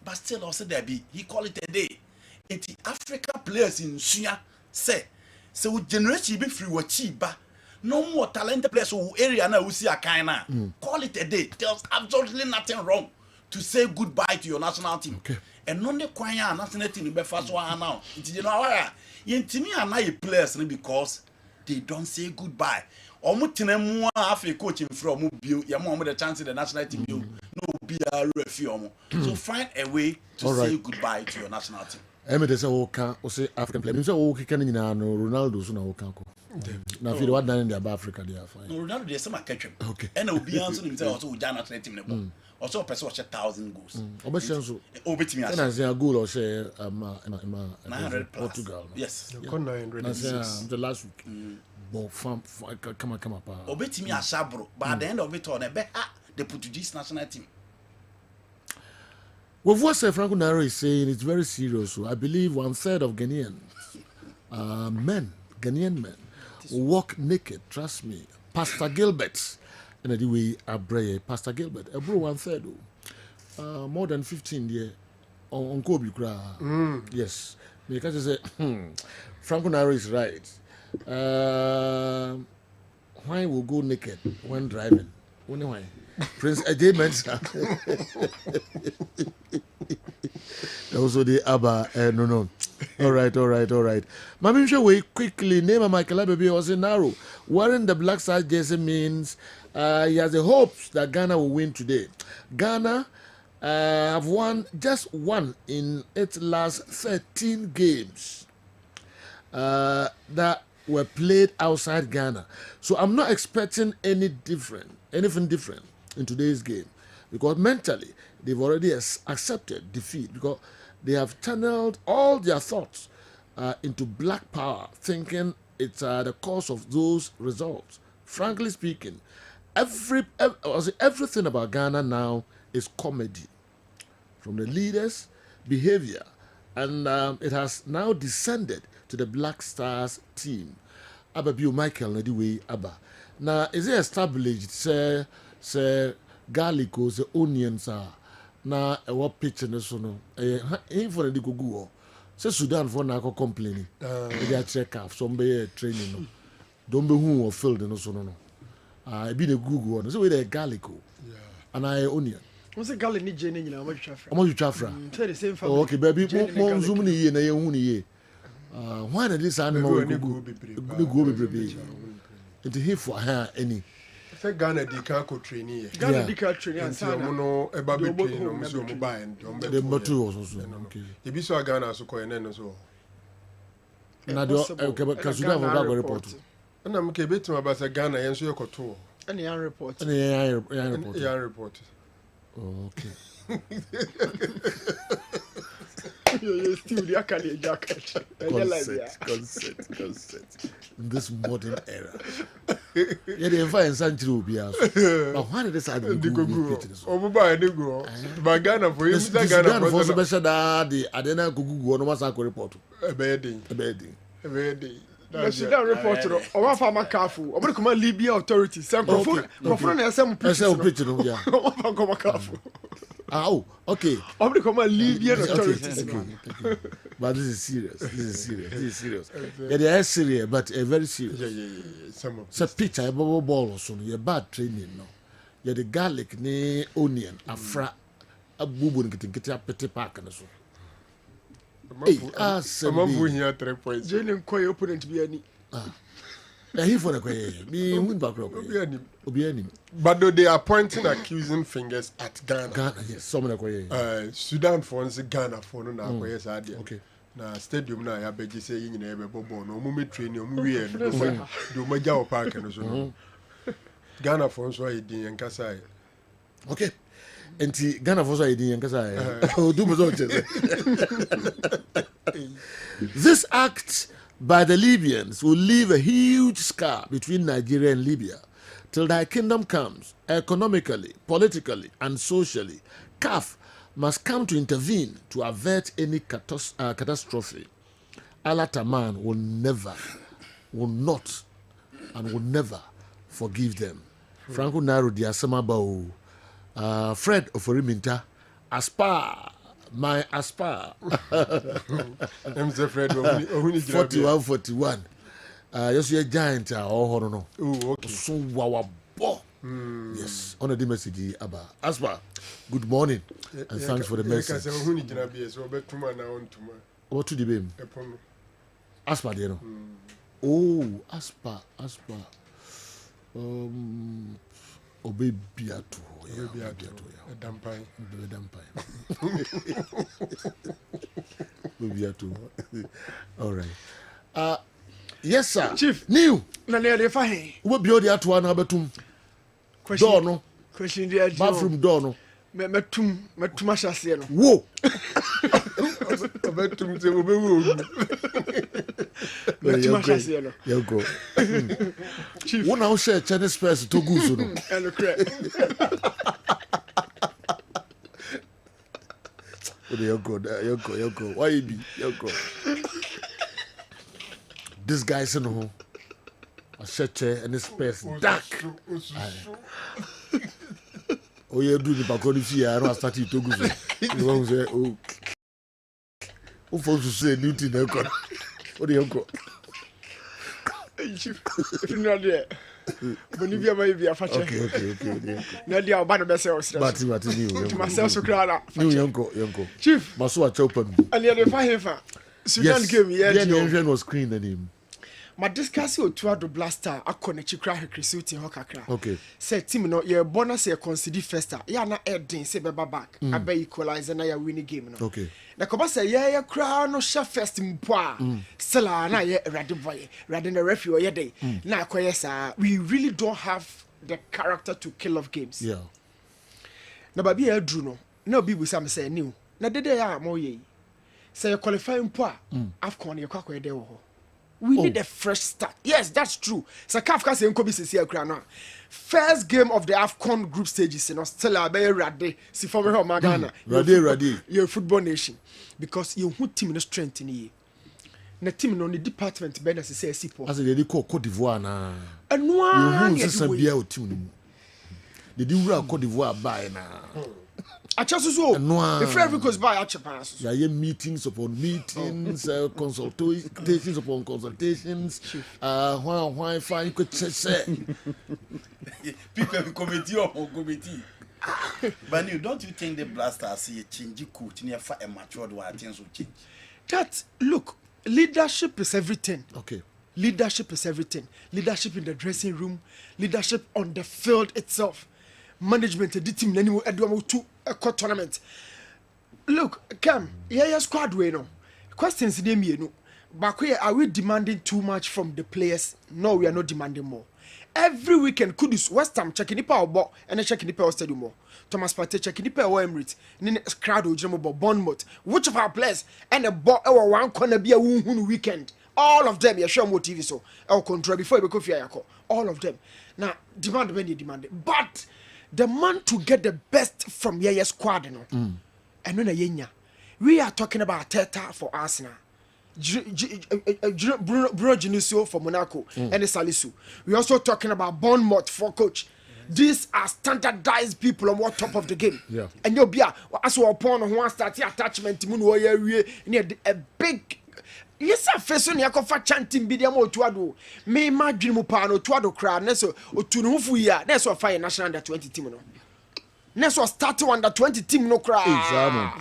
But still also there be he call it a day. It's Africa players in Suya say so generation be free what cheap no more talented players who area now we see a kind call it a day. There's absolutely nothing wrong to say goodbye to your national team. And no the choir national team be first one now. It's you know why you me and I players because they don't say goodbye. Omutine Africa coaching from Mobile, Yamon with the chance in the national team. No be a refume. So find a way to say goodbye to your national team. Emirates or say African players. So can you know Ronaldo soon or Kanko? Now if you what done in the Africa, they are fine. No, Ronaldo there's some catch him. Okay. And will be answering himself also with national team. Also a person watch 1,000 goals. Obeshenso. Obetimi. And I say a goal or say 900 plus. Portugal. Yes. 900. The last week. ball come up. Obetimi asabro, but at the end of it all, the Portuguese national team. Well, what Franco Naro is saying is very serious. So I believe 1/3 of Ghanaian men, walk naked. Trust me. Pastor Gilbert, and the way Abreye, Pastor Gilbert, a bro 1/3. More than 15 years on Kobe. Yes. Because say Franco Naro is right. Why will go naked when driving? Why? Prince Ajay Mensah. Also the Abba, no. All right. Mamisha, we quickly name a Michael Baby was in Naro. Wearing the black side jersey means he has the hopes that Ghana will win today. Ghana have won just one in its last 13 games that were played outside Ghana. So I'm not expecting anything different in today's game, because mentally they've already accepted defeat, because they have channeled all their thoughts into black power, thinking it's the cause of those results. Frankly speaking, everything about Ghana now is comedy, from the leaders' behavior, and it has now descended to the Black Stars team. Abba Bio Michael Nadiwe Abba. Now, is it established, say garlic or the onions are now what picture no so no for the go say Sudan for now complaining they are check off some be training no don't be who or filled no so no be the Google one so we the garlic and I onion what's the garlic ni jene nyina am you chafra say the same family okay baby mo zoom ni ye na ye hu ni ye why did this animal go be into here for her any say Ghana di kan ko training here. Ghana di kan training and say no e ba be training no so mo ba and the motor also okay e bi so Ghana so ko ene no so na do ka Sudan for go report na mo ke betima ba say Ghana yen so ye koto any report report okay you still the akali jacket consent in this modern era. Yeah, they find century will be out. But why did this happen? But Ghana for him, Ghana for special daddy. I didn't go no matter report. A bedding. The Sudan report or one farmer careful. I'm going to come Libya authorities. Some picture. Oh, okay. I'm going to come Libyan authorities. But this is serious. Yeah, they are serious, but very serious. Yeah. It's a picture, a bubble ball or something. You're bad training, no. You're the garlic, ne onion, afra, a boo and get a petty pack and so. I'm over here 3 points. Jane and Koy opponent be any. He for the Koy, me win back rock. But though they are pointing accusing fingers at Ghana. Yes, some of the Koy. Sudan for Ghana for no now, yes, I did. Okay. Na stadium na ya beji say yin na ebe bobo no mu training mu we do maja o park no so Ghana for so e din yankasa okay enti Ghana for so e din yankasa o do mo This act by the Libyans will leave a huge scar between Nigeria and Libya till their kingdom comes. Economically, politically and socially, CAF must come to intervene to avert any catastrophe. Allah Taman will not forgive them. Franco Naro di Asamabao, Fred Oforiminta, my Aspar. I'm Fred 41. Yes, you're a giant or no. Oh, okay. So wow. Yes, honor the message, Abba. Aspa, good morning, and thanks for the message. What to the beam? Aspa, you know. Oh, Aspa. Obey Biatu. Biatu. All right. Yes, sir. Chief. New. What be the atu na betum? Door no. Question the bathroom door no. Metum ashase no. Wo. Betum se obewu. You go. Chief. One now share Chinese space to go so no. You go. Why you be? You go. This guy's in home. A shirt and his space dark. Oh, you do the back on the fear. I don't start to go. You won't say, oh. Who wants to say new thing? What do you go? If you're not there, when you be a father. Okay. Not the Albano Bessels. But you myself, so crowd. Yonko. Chief, Masua open. And the other five. Sudan game, yeah. The engine was screened the name. Ma discuss you to the blaster a connect cry recruit in Hokakra. Okay. Say team no your bonus ye consider first. Ya na Edin say beba back. I be equalize na ya win game no. Okay. Na koba say ya cry no sha first mpoa. Still na ye ready boy. Ready na referee ye day. Na akoye sa we really don't have the character to kill off games. Yeah. Na baby e dru no. Na obi bu sam say new. Na dede ya mo ye. Say qualify mpoa. AFCON ye kwakoye dey wo ho. We need a fresh start. Yes, that's true. So Kafka say nko bi sisi akra no. First game of the AFCON group stages, you know, still a be ready. Si for me Magana. Ready. You're a football nation because you who team no strength in here. Na team no the department be na say sipo. As they call Cote d'Ivoire na. Anwa you say bia o team. They do Cote d'Ivoire by na. Achaso so. If every goes by achapas. Yeah, meetings upon meetings, consultations upon consultations. Why fine could say. People committee or committee. But you don't you think the blaster see a change coach near for a matured one things will change? That look, leadership is everything. Okay. Leadership is everything. Leadership in the dressing room, leadership on the field itself. Management the team anyway to a tournament. Look, Cam, yeah, squad way no. Questions them you know. But are we demanding too much from the players? No, we are not demanding more. Every weekend, Kudus, West Ham checking the power ball and checking the power stadium more. Thomas Partey checking the power Emirates. Then crowd will jump about Bournemouth. Which of our players and the ball our one corner be a weekend. All of them, you show more TV so. I'll control before we go for all of them. Now, demand when you demand it. But the man to get the best from your squad, you know. And when we are talking about Teta for Arsenal, Bruno Genesio for Monaco, and Salisu. We also talking about Bournemouth for coach. These are standardized people on what top of the game. Yeah. And you'll be as well upon one start attachment near a big. Yes, I face on Yakofa chanting Bidiamo Tuado. May my dream upon Tuado crowd, Neso, or Tunufuya, Neso fire national under 20 team. Neso start under 20 team no crowd.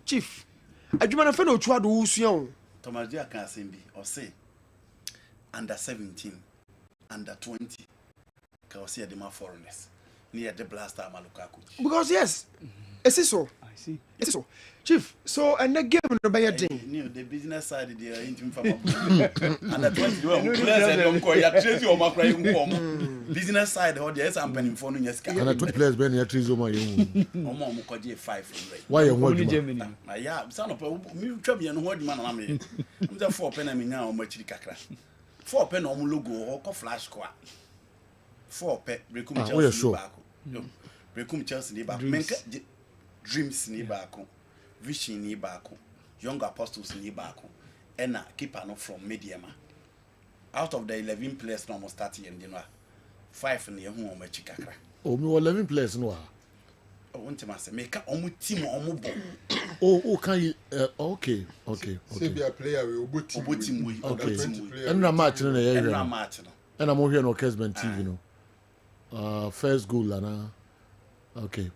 Chief, I do not know Tuado who's young. Thomas Dia can't say or say under 17, under 20, can see the more foreigners near the blaster Malukaku. Because yes, it's so. I see. It's so. Chief, so and the game no buy thing. You know the business side they are into from under 20 players don't call ya trace your macro business side how there is am penny for no yes ka. And 20 players ben ya trace o ma you. Omo mo kwaje 500. Why you want Germany? Yeah, son of me twa me no ho dima na me. I'm just 4 pen na me nya o ma chiri kakra. 4 pen no logo or flash squad. 4 pen Brekum Chelsea back. No. Brekum Chelsea ni back. Menka Dreams ni back. Vision ni baako, Young Apostles ni baako, and a keeper no from Mediama. Out of the 11 players no almost 30 and you know 5 in the home of Chikakra. Oh, me 11 players no. I want to say make a team or Oh, can you okay. Say be a player we team we okay. And na match no here. And na match no. And I'm here no Kessben TV no. First goal na. Okay.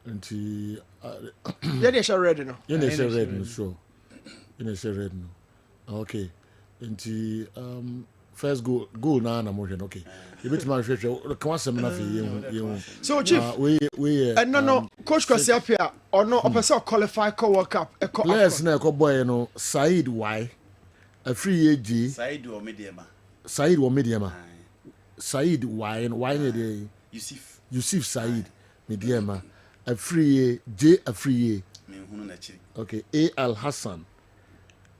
And yeah, they shall ready now. Yeah, they shall ready no, sure. Yeah, they shall ready no. Okay. And first goal na na mo okay. You bet man hwehwe kan asem na fe you. So chief, we and no coach kwasi apia or no person qualify co World Cup e players na ko boy no Said Y a free AG Said or Mediama. Said Y and Y ne Yusuf Said Mediama. A free J a free. Okay, A Al Hassan,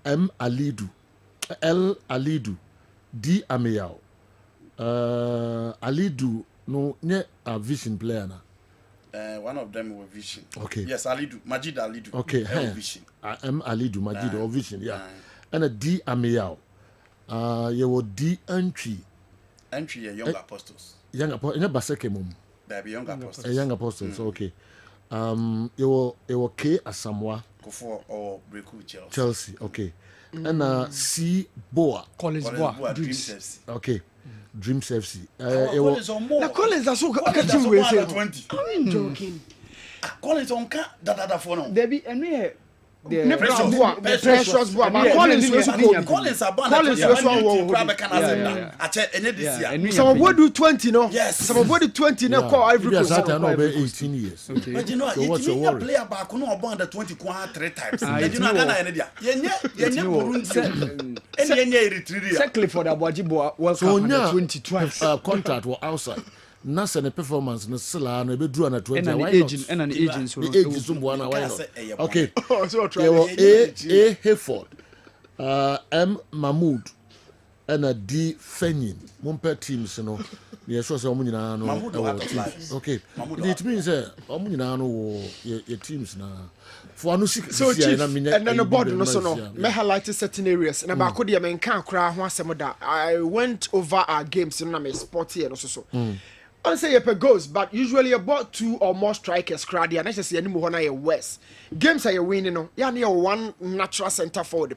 M Alidu, L Alidu D Ameyao Alidu no nye a vision player na. One of them were vision. Okay. Yes, Alidu, Majid Alidu. Okay. Vision. M Alidu Majid or vision, yeah. And a D Ameyao. You will D entry. Entry young apostles. Young apostles. In Baseke mum. There be young apostles. Young apostles. Okay. You will K Asamoah. Kofo or Breku Chelsea. Chelsea. Okay. And C Boa. Collins Boa. Dreams FC. Okay. Dreams FC. Collins on more. The Collins that's so Collins on more than 20. I'm joking. Collins on that for now. There be any Precious boy. Collins was Collins are born. Collins was some boy do 20 no. Yes. Some boy do 20 no call Ivory Coast. Yes, I know 18 years. Okay. But you know, so what's your worry? Player back no born the 20 3 times. You know Ghana enya yenye Burundi. Yenye Eritrea. Exactly for the Boajibo World Cup under 20 twice. Contract were outside. Nasa ne performance no sila na be dru na 20 why not? And an agent so buana why not? Okay. So try A Hayford, M Mahmoud and a D Fenyin. Mumper teams no. Yeah, so some nyina no. Okay. It means omu nyina no your teams na. For anu sik so chief, and then the board no so no. Me highlight certain areas. Na ba ko de me nkan kra ho asem da. I went over our games no na me sport here no so. I say you goals, but usually about 2 or more strikers. Crowdy, and I just say any more na West games are you winning. No, yeah, near one natural center forward.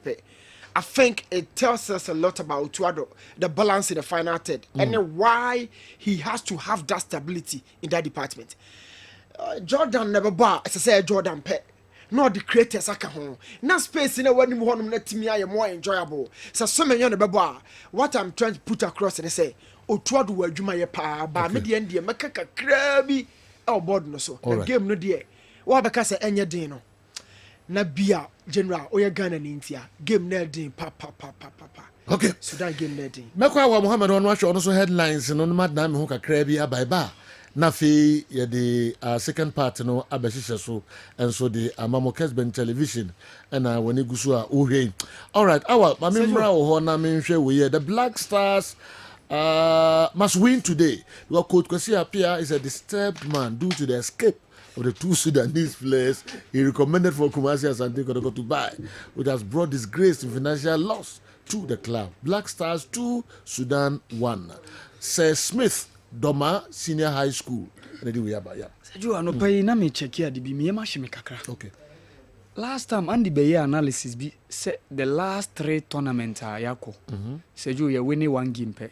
I think it tells us a lot about Tuado, the balance in the final third, and why he has to have that stability in that department. Jordan never bar, as I say, Jordan Pet. Not the creators aka ho na space in a one mu honum na timi aye more enjoyable so many on the bar. What I'm trying to put across and say otuado wa adwuma ye pa ba me de ndie meka kakra bi e board no so the game no de wa beka say enye din no na bia general oya Ghana ni ntia game na din pa. Okay, so that game na din mekwa wa Muhammad on watch also headlines no madna me ho kakra bi abai na fi ye the second part no abeshisha so and so the amamo Kessben television and when igusu a ohwe. All right, our mamimra ho na menhwe we the Black Stars must win today. Your coach Kwesi Appiah is a disturbed man due to the escape of the 2 Sudanese players he recommended for Kumasi Asante Kotoko to buy, which has brought disgrace and financial loss to the club. Black Stars 2, Sudan 1. Sir Smith Doma Senior High School. Seju no pay na me check here the bi me ma hye me kakra. Okay. Last time Andy Beye analysis be say the last 3 tournaments are yako. Seju you win 1 game pe.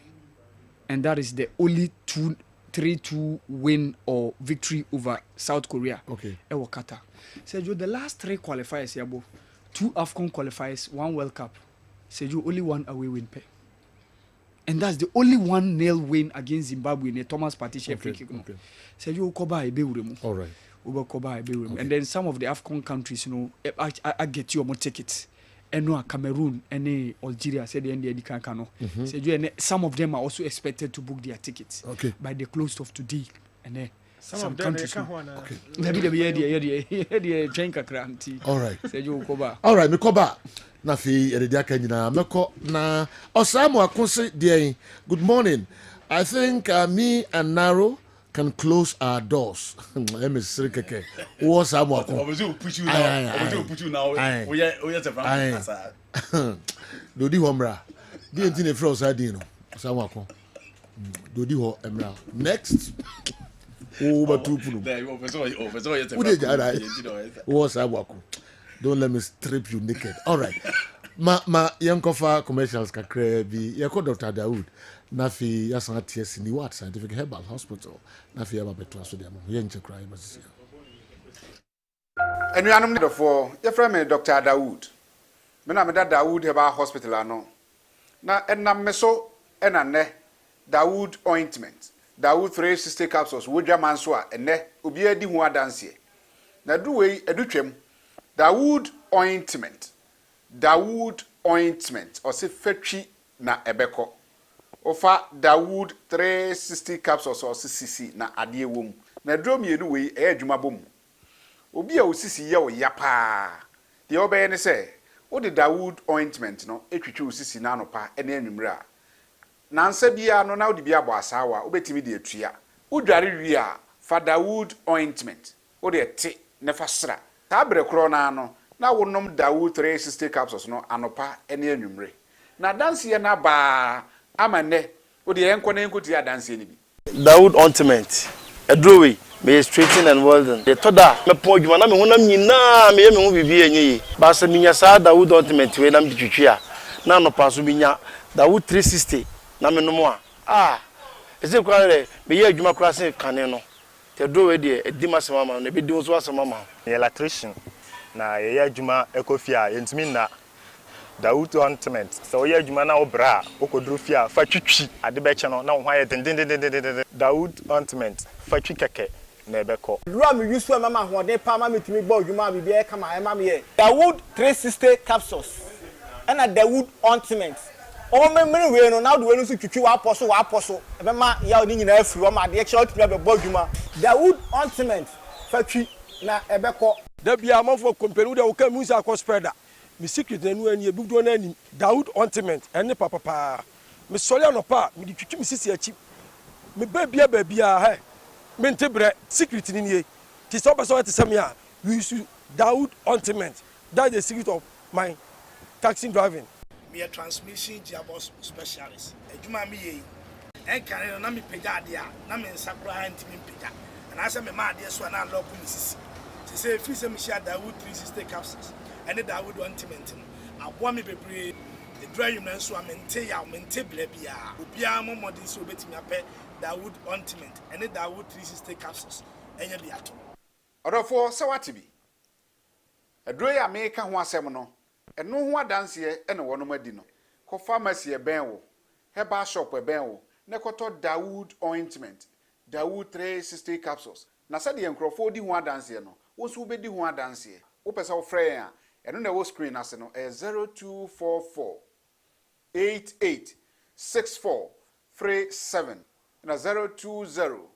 And that is the only 3-2 win or victory over South Korea. Okay. Ewo Qatar. Seju the last 3 qualifiers yabo 2 AFCON qualifiers, 1 World Cup. Seju only 1 away win pe. And that's the only 1-0 win against Zimbabwe in a Thomas Partey free kick. Okay. Seju Koba Ebeuremu. All right. Koba Ebeuremu. And then some of the AFCON countries, you know, I get you more tickets. And no Cameroon and Algeria said the end can no. Some of them are also expected to book their tickets by the close of today. And some countries. Okay. All right. Seju Koba. All right, Mikoba. Na fi eredia kanyina meko na Osamu Akonse dey. Good morning. I think me and Naro can close our doors. Mr. Keke. What's Samu Akon? Obezu put you now. We the France. Dodi Homra. Di entine from side no. Samu Akon. Dodi ho emra. Next. Over 2 punu. What's Samu Akon? Don't let me strip you naked. All right. Ma yankofa commercials kakre bi yako Dr. Dawood nafi yasan TS ni what scientific Herbal hospital nafi yaba beto aso dia mo yenche cry masisia. Enuanum ne dofo ye frame me Dr. Dawood. Me na me da Dawood Herbal hospital ano. Na enam me so enane Dawood ointment. Dawood 360 capsules wodwa manso a ene obi adi hu adanse. Na duwe edutwem Dawood ointment. Dawood ointment. Or say fetchi na ebeko. Ofa Dawood 360 capsules or cc na adie wom. Na drum yenu we adwuma bom. Obi a osisi ye o yapa. De obeye ne say wo de Dawood ointment no etwitwi osisi na anopa ene anwumre a nansa bia no na wo de bia bo asawa wo betimi de atua wo dware wi a fa Dawood ointment wo de te ne fa sra ta bre kro na no na wo nom Dawood 360 capsules no anopa ene anwumre na danse na ba amane wo de enko na enko ti adanse ni bi Dawood ointment edrowe me straighten and well done the toda me po djuma na me honam nyina me ye me ho bibi enye ba sa minya sa Dawood ointment we na me twitwi a na no pa so minya Dawood 360 na me no mo a ese kwa le me ye adwuma kra se kane no te drowe de edima se mama no be di so asema mama electrician na ye adwuma ekofia yentimi na Dawood ointment so ye adwuma na obra okodru fia fa twitwi ade be che no na wo hwa ye den Dawood ointment fa twi keke na ebeko drum use mama hode pa ma metimi gba adwuma bi be kama e ma me ye Dawood 360 capsules and a Dawood ointment o memre we no na do we no so twitwi wa aposo e be ma ya oni nyina afiri o ma de che otumi be gba adwuma Dawood ointment fa twi na ebeko da bia amafo company de wo ka mu sa spreader mi secret na nu ani e bugdo na ani Dawood ointment ene papa mi sori anopa mi di twitwi mi sisi achi mi babia he mente bre secret ni nie ti so person to say a we use Dawood ointment that's the secret of my taxi driving me a transmission gearbox specialist ejuma mi ye en kan na mi pega ade a na me nsakura antimi pega na ase me ma ade so na lock mi sisi ti say fi se mi share Dawood 360 capsules and the Dawood ointment abo me bebre the dry you so amente ya mente ble bia obia mo modern so betimi ape Dawood ointment and the Dawood 360 capsules enya bi ato odofo se wate bi adro ya me ka ho asem no eno ho adanse ene wono madi no ko pharmacy e ben wo Herbal shop e ben wo ne koto Dawood ointment Dawood 360 capsules na se de enkrofo di ho adanse no wo so be di ho adanse wo pesa wo frɛ ya eno na wo screen ase no 0244 88 64 37 na 020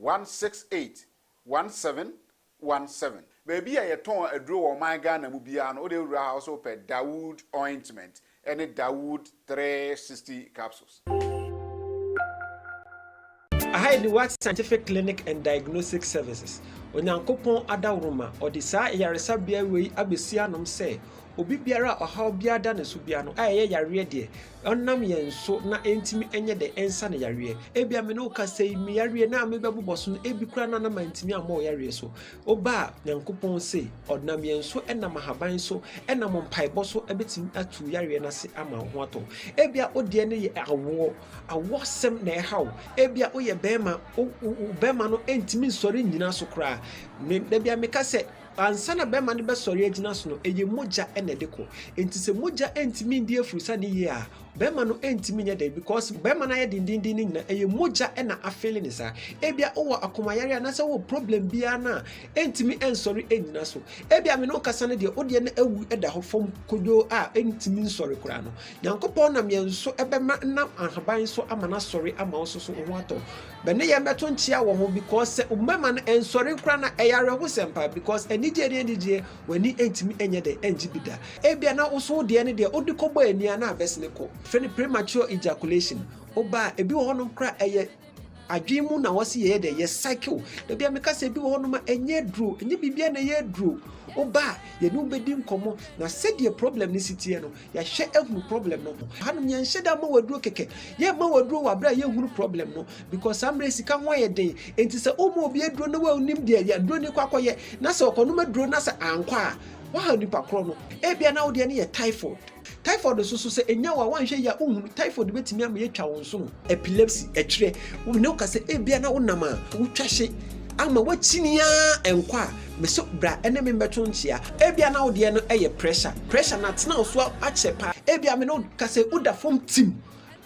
168 1717 baby a yeton aduro wo man Ghana mu bia no o de wura house pe Dawood ointment any Dawood 360 capsules. I the Work Scientific Clinic and Diagnostic Services. Onyankopon adawroma odisa yaresa bia wei abesia nom se obi biara ohaw biada ne so bia no aye yare de onnam yenso na entimi enye de ensa ne yare ebia me no ka sei mi yare na me bebuboso no ebi kura na mantimi amo yare so oba nyankopon se onnam yenso enam haban so enam mpaebo so ebetimi atu yare na se ama ho ato ebia odie ne ye awosem na ehaw ebia oye bema no entimi nsori nyina so kra me bia me ka se ansana bema ne be sori agina so no eye moja enedeko enti se moja entimi ndi afurusa ne ye a bema no entimi nya de because bema na ye dindindin ni na eye moja ena afele ne sa ebia owo akomayare na se wo problem bia na entimi ensori agina so ebia me no kasa ne de ode ne awu eda ho fom kodo a entimi nsori kura no nyankopon na me nso ebema na ahaban so amana sori ama wo so ho ato be ne ye meto nchia wo ho because se umema no ensori kura na eyare ho sempa because enije wani entimi enye de enjibida ebia na oso de ne de odikobo ania na abesne ko feni premature ejaculation oba ebi wo honom kra eye adwemu na wose ye de ye cycle da bia meka se ebi wo honom enye dro enye bibia na ye dro oba ye no bedi nkomo na said problem ni sitie no ya hwe ehunu problem no hanum ye nhye da ma waduro keke ye ma waduro wa bra ye hunu problem no because amre sika ho ye den enti se omo obi aduro no wa unim de ya duro ni kwakoye na se okono ma duro na se ankwa wa nipa kro no ebia na wo de ne ye typhoid so se enya wa wanhwe ya ohunu typhoid betimi am ye twa wonso no epilepsy etire wo ne ka se ebia na wonam a wotwahye ama wachinia enkwa meso bra ene me beto nchia ebia na wo de no eye pressure na tena so achepa ebia me no ka se uda form team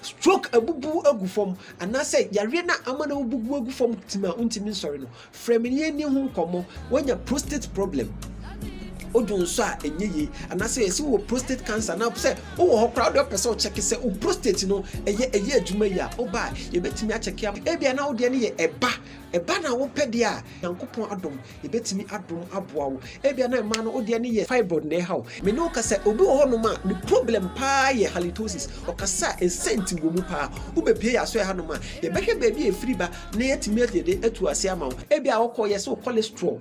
stroke abubu agu form anase yare na amana obubu agu form team a untimi nsori no frame ni hu komo wanya prostate problem odun so a enye ye anase yesi wo prostate cancer na say wo ho crowd up person check say o prostate no eye adwuma yi a oba ye betimi a check am e bia na wo de ne ye eba na wo pede a yankopon adom ye betimi adom aboa wo e bia na ma no wo de ne ye fibroid na haw me no ka say obi wo no ma the problem pa ye halitosis o ka sa esenti wo mu pa wo be pie ya so ha no ma ye behwe baby e free ba na yetimi de atu ase ama wo e bia wo ko ye so cholesterol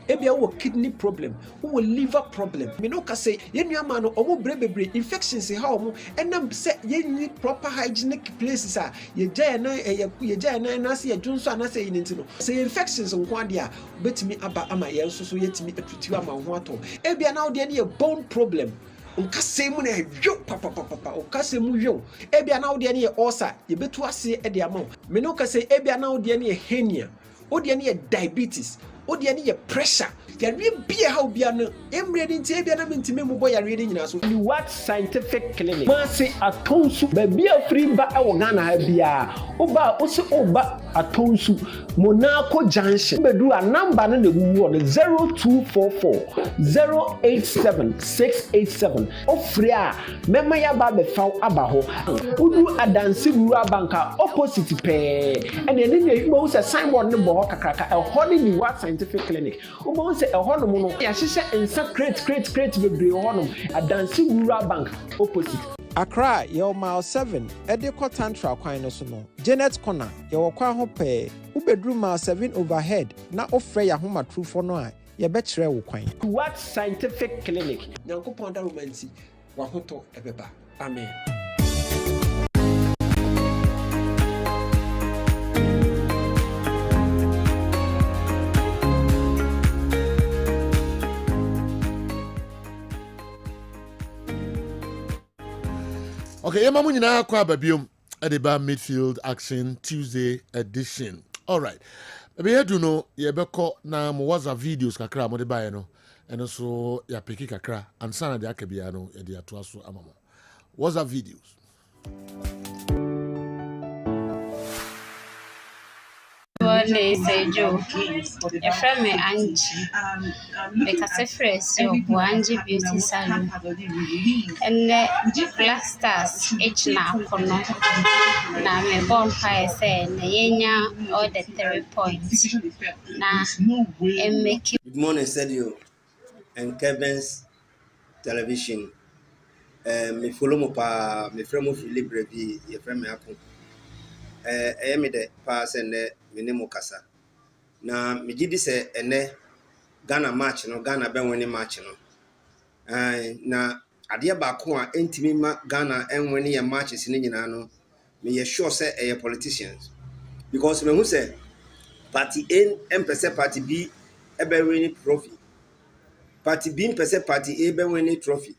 ebia wo kidney problem wo liver problem me no ka say yenu ama no omo bebre infections ha omo enam say yeni proper hygienic places a ye jaya na say adwunso ana say yinti no say infections nko ade a betimi aba ama ye nso so yetimi atutu ama ho ato ebia na wo de ne bone problem nkase mu na hwo papa nkase mu hwo ebia na wo de ne ulcer ye betu ase e de ama me no ka say ebia na wo de ne hernia wo de ne diabetes odi ani ye pressure yare bia ha obia no emre ni ntie bia na mentime mu bo yare ni nyina so ni what scientific clinic ma se atonsu ba bia free ba e wo Ghana ha bia oba o se oba atonsu Monaco junction bedu a number no na gugu on 0244 087 687 ofre a mema ya ba be faw aba ho udu adansi wura banka opposite pe ene ne mo se signboard ne bo ho kakraka e ho ni what scientific clinic o say a hono no ya hyehyɛ nsa crate bebre hono adansi wura bank opposite Accra your mile 7 Edeko Tantra kwan no so no Janet Corner your kwa ho pe ubedru mile 7 overhead na ofre ya homa trufo no a ye be kire wo kwan what scientific clinic nyankopon da romancy wa hoto ebeba amen. Okay, yemamu nyina kwa babiom at the bar Midfield Action Tuesday edition. All right. Baby, you do know ye beko na mo WhatsApp videos kakra mo de bae no. And so ya peki kakra ansana de akebia no ye de ato aso amamo. WhatsApp videos. They say Joe, a friend may Angie, because a fresh your Angie beauty salon, and the Black Stars H now kono na me bonfire say na yenya all the 3 points na and make it. Good morning, Sergio and Kessben's television. Me follow mo pa me friend mo Libya bi ye friend me ako. Me de pass and me name kasa. Na me gidi se ene Ghana match no Ghana ben winning match no. Na ade ba ko a entimi ma Ghana en winning your matches ni nyina no. Me ye sure say politicians because me who say party A empese party B ebe winning trophy. Party B empese party A be winning trophy.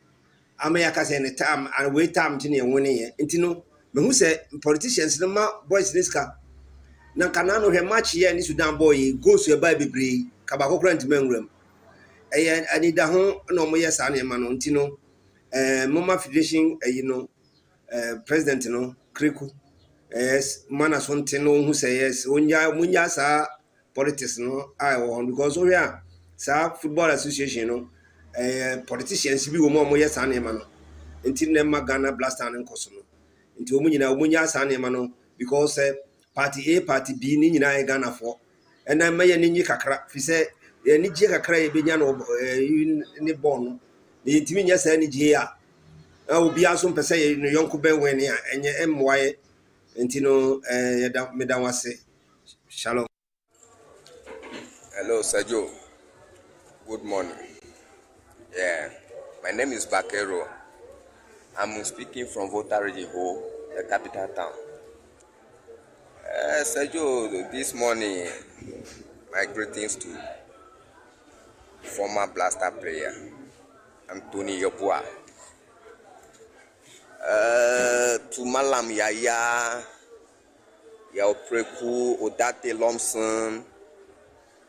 Amaya say any time and wait time to winning it. No, me who say politicians no ma boys this car. Na kanano he match here ni Sudan boy goes to a baby bree kabako grant mengram. I need a home no more yes and man ontino. Mama Federation, President no Kriku. Yes, manas ontino who say yes, munya sa politics no I want because we are sa football association no. Politicians be more yes and man. Until them Ghana blast and Kosono. Until Munya San Emano because party A, party B, Nina Ghana for. And I may any kakra, if you say, any jaka cray binyano in the bone, the intimidious any jia. I will be also per se in Yonko Benwenia and your MY Intino Medawase. Shalom. Hello, Sergio. Good morning. Yeah, my name is Bakero. I'm speaking from Volta Region, the capital town. Sergio, this morning, my greetings to former Blaster player, Anthony Yopua. To Malam Yaya, Yaopreku, Odate Lomson,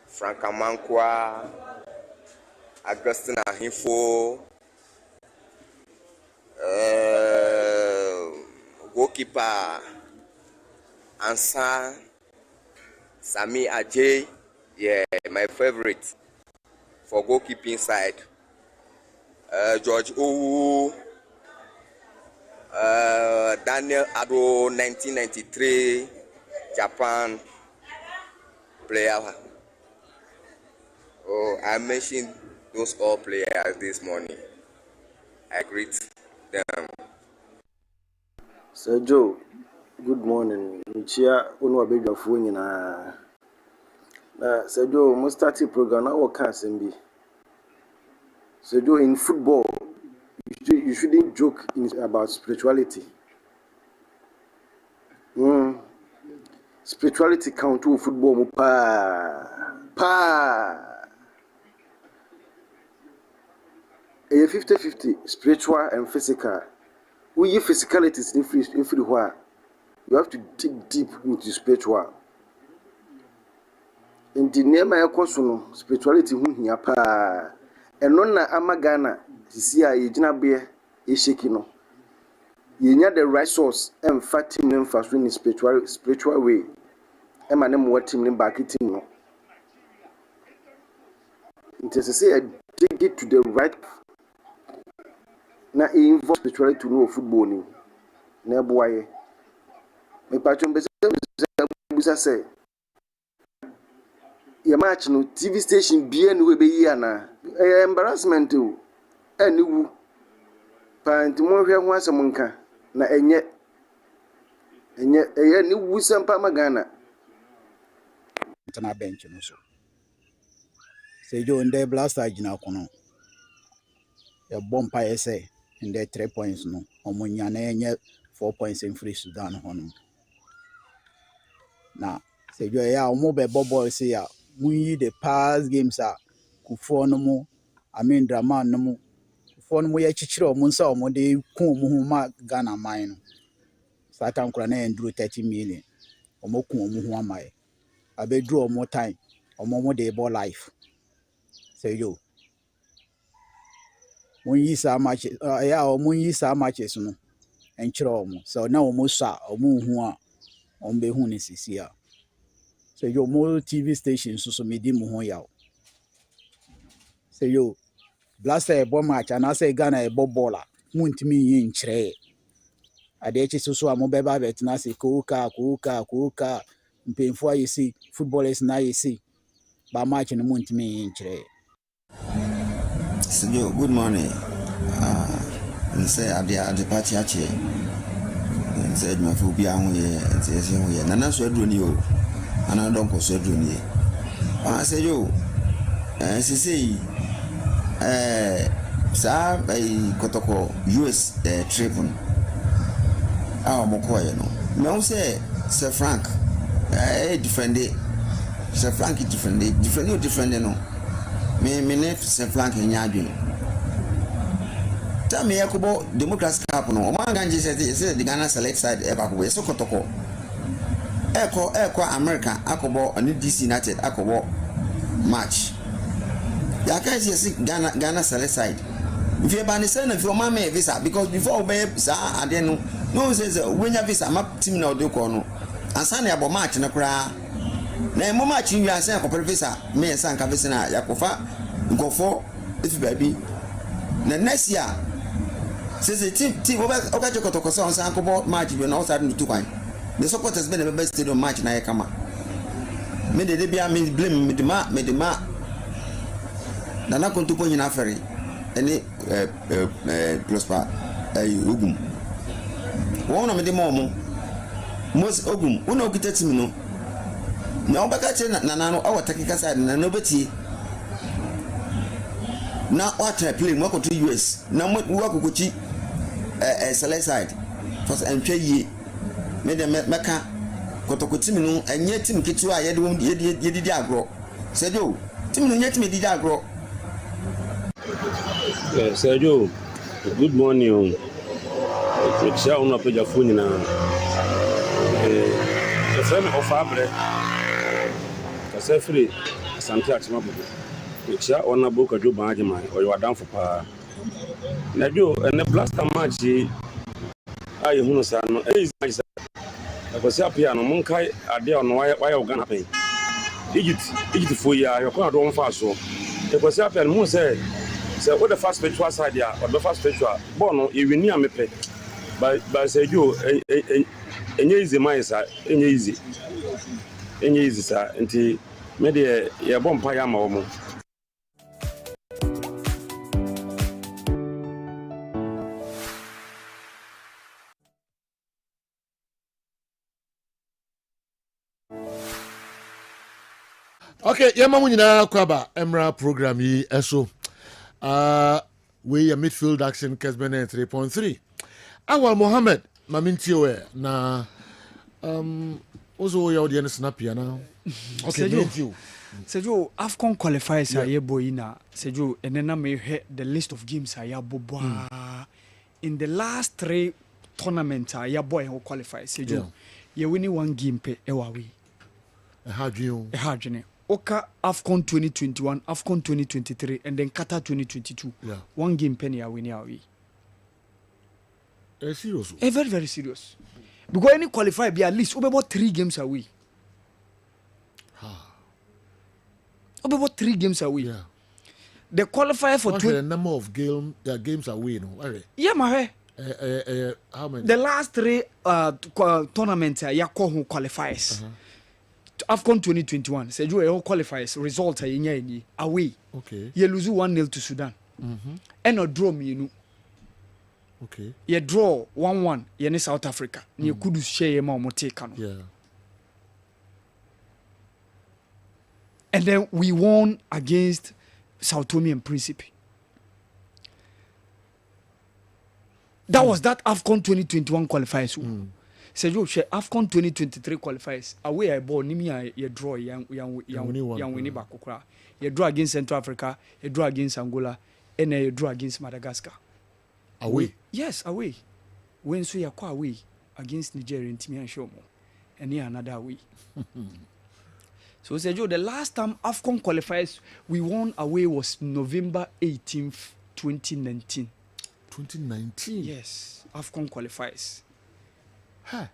Franka Mankwa, Augustina Hinfo, goalkeeper Ansa Sami Ajay, yeah, my favorite. for goalkeeping side. George Owu, Daniel Ado, 1993 Japan player. Oh, I mentioned those all players this morning. I greet them. Sir Joe, good morning. Michia unu abedwa fu nyina. Na Sir Joe, mo start the program na wo kan sembi. Sir Joe, in football, you shouldn't joke about spirituality. Spirituality count to football mo pa. A 50-50 spiritual and physical. We use physicalities in free where you have to dig deep into spiritual. In the name of your spirituality here pa. And nona amagana see a jinabe is shaking. You need the right source and fighting them fast in spiritual way. And my name what team back it in. It is to say dig it to the right. Na involve spirituality to know football ni. Na boy. Me patron be say your match no TV station bia no we be here na. Embarrassment o. Ani wu. Panti mo hwe ho asem nka na enye ni wu sampa magana. Tana bench no so. Say jo nde blaster gina kono. Ya bompa ese in the 3 points no omunya na enye 4 points in free Sudan hono na se jo ya omo be bobo se ya munyi the past games a kufo no mo amen drama no mo kufo no mo ya chichire omo nsa omo de ku omo hu ma Ghana mine no satan kura na enduro 30 million omo ku omo hu amaye abedru omo time omo de ball life se jo mun yi sa match ya mun yi sa matches no enchire omo so na omo sa omo hu a omo be hu ni sisi a so yo mo TV station so medi mu ho yaw so yo blaster e bo match and say Ghana e bo baller mun timi yi nchire ade echi so amo be ba bet na say koka mpemfo ayesi footballers na ayesi ba match no mun timi yi nchire. So good morning. And say at the party actually. And said my phobia on here and says here. Nana Swedrun you. And I don't go Swedrun ye. I said you. And she say, sir, by Kotoko US trip. Our Mokoya no. No say, Sir Frank. Different day. Sir Frank is different day. Different no. Me name Sir Frank Nyadwin. Tell me Yakubo Democrats Cup no. Omanganji says the Ghana select side Ebakuwe so Kotoko. Eko America Akobo and DC United Akobo match. Ya can't see Ghana select side. If you ban the send of your mama visa because before babe sir and then no says when your visa map team now do kono. And Sunday about match na kra. Na mo match you are saying ko visa me san ka visa na yakofa nkofo if baby. Na next year says the team over okaje Kotoko so san ko match be na outside to kwan. The supporters been the best stadium match na yakama. Me de bia me blame me de ma na na kontu ponyi na afere ene prosper ogum won na me de mo mos ogum wona okita team no na obaka che na no awataki kasa na no beti na watra play mo ko to US na mo wakokochi select side first entwe yi me de meka Kotoko team no enye team kitu a yedi agro sejo team no nye team di agro. Sergio, good morning. Michia una peja funi na friend of Fabre. Kase free asante atima bubu. Michia ona boka jo banje man or you are down for pa. Na jo ene blaster match ayi hunu sa no is nice. Because apia no monkai ade on why Ghana pay. Egypt for ya you can do one fast so. because happen mo say what the first spiritual side ya or the first spiritual ball no e wini amepe but say you enye easy man sa enye easy sa nti me de ye bom pa ya ma wo mo. Okay, yama mu nyina kwaba emra program yi eso. We are Midfield Action Kessben 3.3. Awal Mohammed mamintio na also your audience snap ya now. Okay, thank you. Sejo AFCON qualifiers are ye boyina. Sejo enena me the list of games are ya bobo. In the last 3 tournaments are ya boy who qualify. Sejo ye winning 1 game pe ewa we. Ehadwene. Oka AFCON 2021, AFCON 2023, and then Qatar 2022. 1 game penny are winning away. Serious? Very, very serious. Because any qualifier be at least about 3 games away. About 3 games away. Yeah. The qualifier for the number of games away, no? Yeah, my how many? The last 3 tournaments are Yako qualifiers. AFCON 2021, say you all qualifiers, results are in away. Okay. You lose 1-0 to Sudan. And a draw me, you know. Okay. You draw 1-1 in South Africa. You could share your mom take. Yeah. And then we won against Sao Tome and Principe. That was that AFCON 2021 qualifiers. Say you share AFCON 2023 qualifiers. Away I bought Nimi you draw young winning back. You draw against Central Africa, you draw against Angola, and you draw against Madagascar. Away? Yes, away. When so you are away against Nigeria and Timmy and Shomo. And here another away. So say you the last time AFCON qualifiers we won away was November 18th, 2019. 2019? Yes, AFCON qualifiers.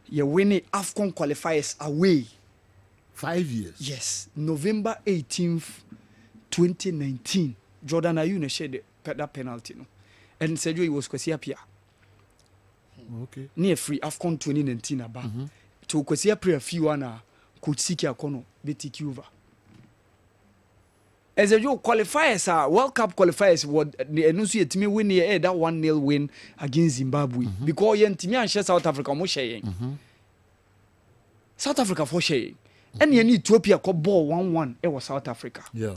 You winning AFCON qualifiers away. 5 years? Yes. November 18th, 2019. Jordan Ayew shared that penalty. No? And said it was Kwesi Appiah. Okay. Near free AFCON 2019 about. To Kwesi Appiah few could seek your corner, BTQ over. As a you qualifiers are World Cup qualifiers would enunciate to me win that 1-0 win against Zimbabwe because yen Timmy and South Africa mo sharing. South Africa for sharing. And yen Ethiopia ko ball 1-1 it was South Africa. Yeah.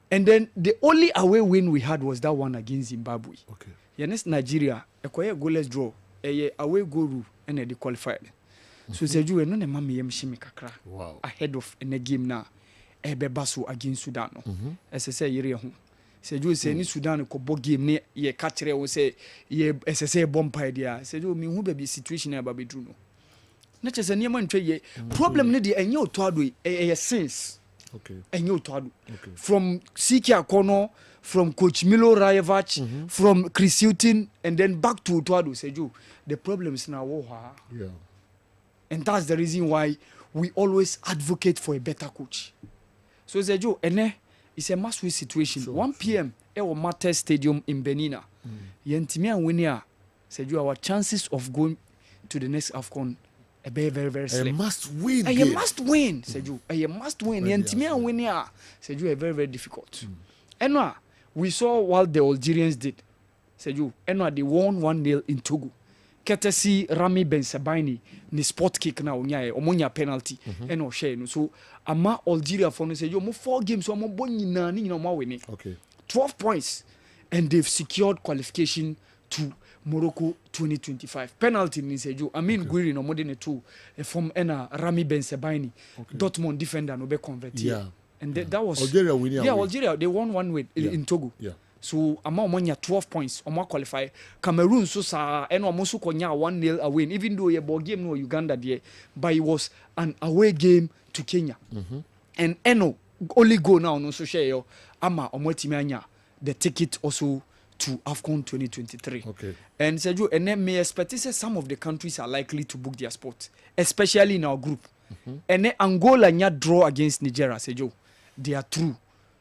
And then the only away win we had was that one against Zimbabwe. Okay. Yen Nigeria a goalless draw a away goal rule and they qualified. So say you no na mama yem shimi kakra. Wow. Ahead of in a game now. Ebebaso against Sudan. SSA yere ho. Say you say ni Sudan ko bo game ne ye catch we say ye SSA bomb idea. Say you me hu be situation e ba be dru no. Na chese ne man twa ye problem ne de enye otoado e sense. Okay. Enye otoado. From Siki Akono, from Coach Milo Rajevac, from Chris Hilton and then back to otoado. Say you the problem is now yeah. And that's the reason why we always advocate for a better coach. So Zejo, it's a must-win situation. 1 p.m. at Mater Stadium in Benina. Yentimi and Winia, Zejo, our chances of going to the next AFCON are very, very, very slim. A must-win. A must win, Zejo. A must win. Yentimi and Winia, Zejo, are very, very difficult. And we saw what the Algerians did. Zejo, and they won 1-0 in Togo. Courtesy Rami Ben Sabaini ni spot kick na onyaye omonya penalty and o share no so ama Algeria for no say yo mo 4 games so mo bon nyina ni nyina mo win. Okay. 12 points and they've secured qualification to Morocco 2025. Penalty ni say yo Guiri no modern 2 from ena Rami Ben Sabaini Dortmund defender no be convert. Yeah. And that was Algeria winning. Yeah, Algeria they won 1-0 in Togo. Yeah. So among 12 points on qualify. Cameroon so sa and almost konya 1-0 away. Even though a ball game no Uganda there, but it was an away game to Kenya. And Eno only go now no so share ama omotimanya the ticket also to AFCON 2023. Okay. And Sergio, and then may expect say some of the countries are likely to book their spot, especially in our group. And then Angola nya draw against Nigeria, Sergio. They are through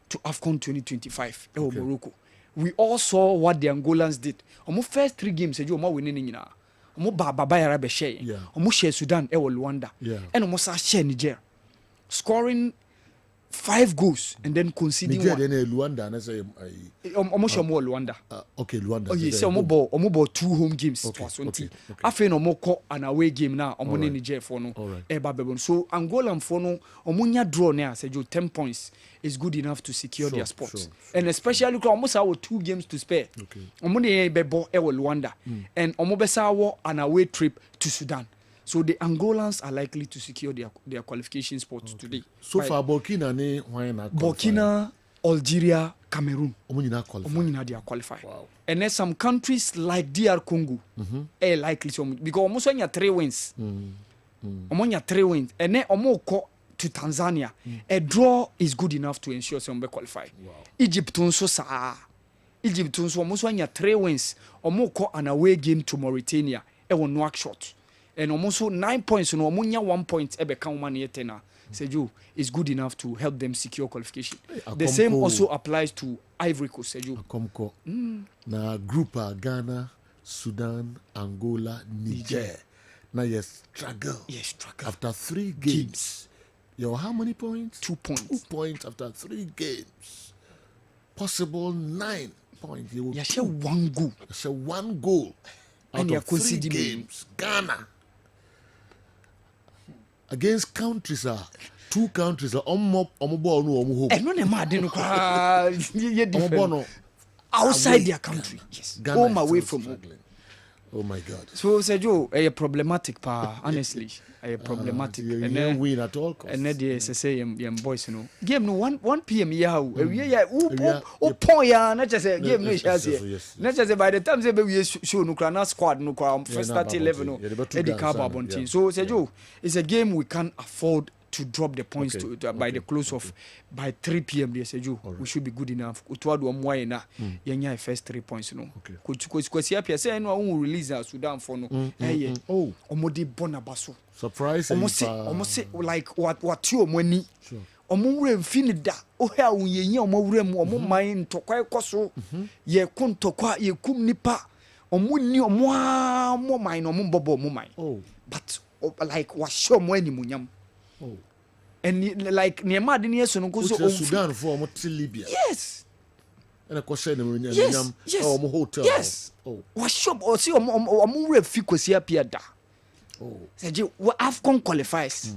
to AFCON 2025 in Morocco. We all saw what the Angolans did. On first 3 games, you are winning. Omo Baba Yara be share. Omo share Sudan e Luanda. And omo sa share Niger. Scoring 5 goals and then conceding Niger one. Niger Luanda na say Omo share mo Luanda. Okay, Luanda. Oh yes, omo ball 2 home games twice. Afen omo ko an away game na omo ne Niger for no. E ba bebon. So Angola for no omo nya draw na say 10 points is good enough to secure their spot. And especially almost our 2 games to spare. Omo ne bebo e Luanda and omo besa wo an away trip to Sudan. So the Angolans are likely to secure their qualification spots today. So far Burkina ne why not? Burkina, Algeria, Cameroon. Omo they are qualified. Wow. And then some countries like DR Congo are likely to because almost when you 3 wins. Omo 3 wins and then omo ko to Tanzania. A draw is good enough to ensure some be qualified. Wow. Egypt almost when you 3 wins. Omo ko an away game to Mauritania. E won Nouakchott. And almost 9 points, no, omunya 1 point, ebe kan one year tena. Seju is good enough to help them secure qualification. The same also applies to Ivory Coast, Seju. Akomko. Na group Ghana, Sudan, Angola, Niger. Now yes, struggle. Yes, struggle. After 3 games. Yo, how many points? 2 points. 2 points after 3 games. Possible 9 points. You will share 1 goal. Share 1 goal. Out of 3 games. Ghana. Against countries 2 countries omo ball no omo home. No mad no kwa outside their country. Yes. Home away from struggling. Oh my God. So Sergio, problematic honestly. Problematic. And then win at all costs. And then they say boys no. Game no 1 PM yeah. Point ya na just game no yes. Na just by the time say we show no na squad no first 30 level no. Eddie Carbon. So Sergio, it's a game we can't afford to drop the points by the close of by 3 PM they say we should be good enough utwadu omwaye na yenya first 3 points no kwasi apia say no won release Sudan for no omodi bonabaso surprise almost like what you omani omwure mfini da ohia unyenya omwure mu omman ntokwa ekoso ye kontokwa ye kum nipa omuni omwa mo man no mbobo mo man but like what show mo animunyam. And like near Madini so no go so Sudan for Libya. Yes. And a question hotel. Yes. What shop or see refi kwesi apia da. Say AFCON qualifies.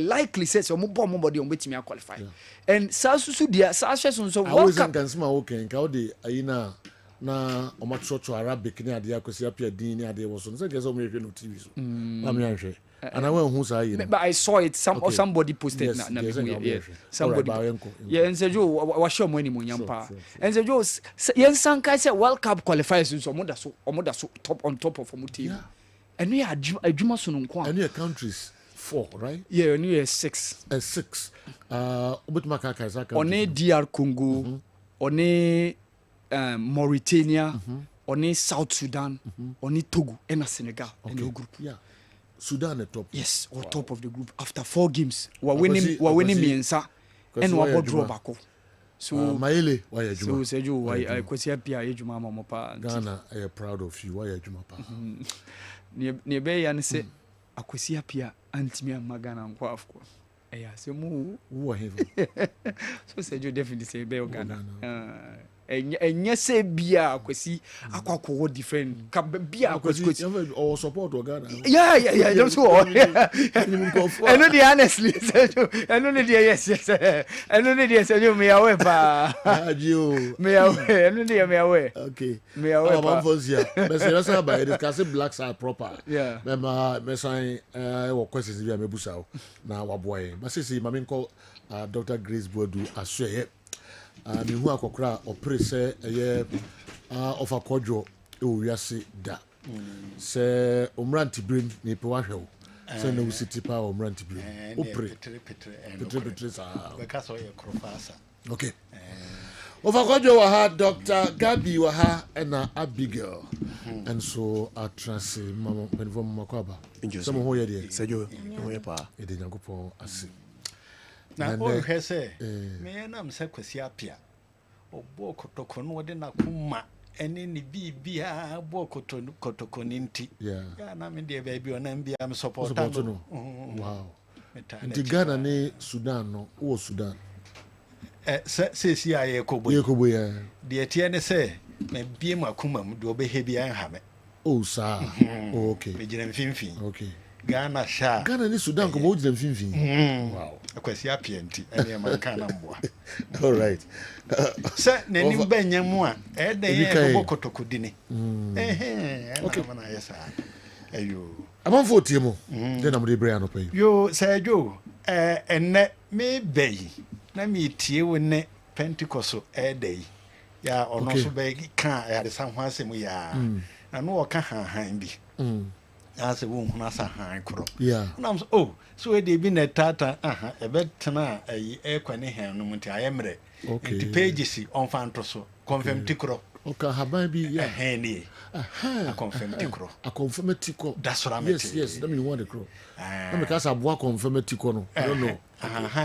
Likely says body betimi qualify. And South dia South so World Cup can small okay nka ode ayina na omatso Arabic ni ade akwesi apia din ni ade wo so say geso me no TV so. Am yanhwe. And I went who say but I saw it somebody posted somebody and said you what show money munyampa and said you yen sankai say World Cup qualifiers so omoda so top on top of team and we are adwuma so no nko and your countries 4 right and we are 6 obutuma kaka saka on DR Congo on Mauritania on South Sudan on Togo and Senegal in the group Sudan at top. Yes, or top of the group after 4 games. We're winning Miensa and we're draw back. So Maele, why are you? So Sergio, why I kwesi apia ejuma mama pa. Ghana, I am proud of you. Why are you pa? Ne be ya ne se akwesi apia antimi amagana nkwa afko. Eya se mu who are so Sergio definitely say be Ghana. Enya se bia kwesi akwakowo different ka bia kwesi or support Ghana. Yeah just so I know the honestly I know the yes I know the yes you me away pa me away I know the me away okay me away pa me say let's about discuss black side proper yeah me say wo questions bia me busa na waboy but say mama call Dr. Grace Bodu aswe me hu akokra opere se eye of akodwo e wiase da se omranti brain ni pe wahwe se na usiti pa omranti brain opere petre sa we ka so ye krofasa okay of akodwo wa ha Dr. Gabi wa ha na Abigail and so atrase mama penvom makwaba some ho ye de sejo ho ye pa e de nyankopon ase na o hwe se me na mse kwasi apia obo kotoko no de na kuma ene ni bibia bo kotoko ni nti ya na me de ba bi ona mbia me support no. Wow. Nti Ghana ni Sudan no o Sudan se si aye kobo ya de tie ne se me bie makuma mu de obehe bia nha me oh sa okay me gina mfimfin okay Ghana sha Ghana ni Sudan ko mo gina mfimfin wow akwasi apia nti ene man kana mboa all right se neni banya mu a de ye ko kotoko dini okay mana yesa ayo amanfo tie mo de na mo de bra no pay yo Sergio enne me bayi na me tie wo ne Pentecost day ya ono so be ka ya de san hwasem ya na no ka han bi ase wo hu na sa han kro na so so e de bi na tata e betena e kwani han no mti ayemre nti pages on fanto so confirm tikro okay haban bi ya ni confirm tikro a confirm tikro that's what I mean yes that mean you want the crow na me ka sa boa confirm tikro no I don't know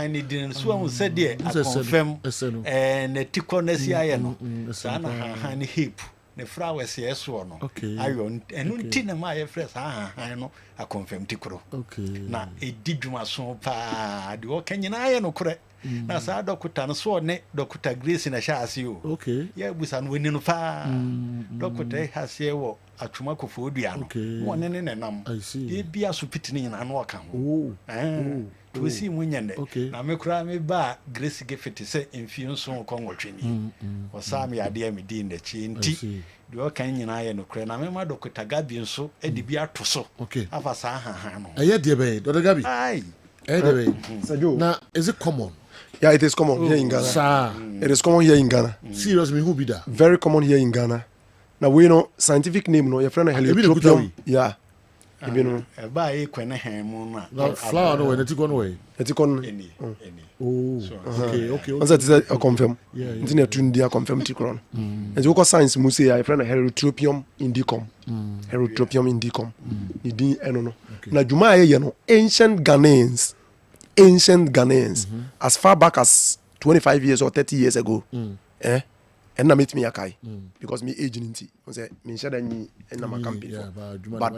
ni din so hu se de a confirm na tikro na si aye no sa na ni hip ne flowers yeso no ayo enu nti na ma ye fresh no a confirm tikro na edidwuma so pa de o kanyina aye no kore na sa dokuta no so ne dokuta Grace na sha ase o ya busa no woni no pa dokuta hase wo atwuma kofo odua no woni ne nenam e bia so pitini nyina no aka ho to si munyende na me kura me ba Grace gefete se emfie so ko nwotweni o sa me ade am di ndachi nti de o kan nyina ye no kure na me ma dokuta Gabi nso e de bia to so afa sa ha no eye de be Dr. Gabi now is it common? Yeah, it is common here in Ghana. Sir. It is common here in Ghana. Seriously, who be that? Very common here in Ghana. Now we know scientific name no your friend heliotropium. Yeah. You know. Ba e kwene hen mu na. No flower no we na tikon we. Etikon. Oh. Okay. Once it is a confirm. Yeah. Internet tune dia confirm tikron. And you go science mu say your friend heliotropium indicum. Heliotropium indicum. Ni din eno no. Na juma ye no ancient Ghanaians as far back as 25 years or 30 years ago and na meet me akai because me age ninti on say me shada ni na makampi but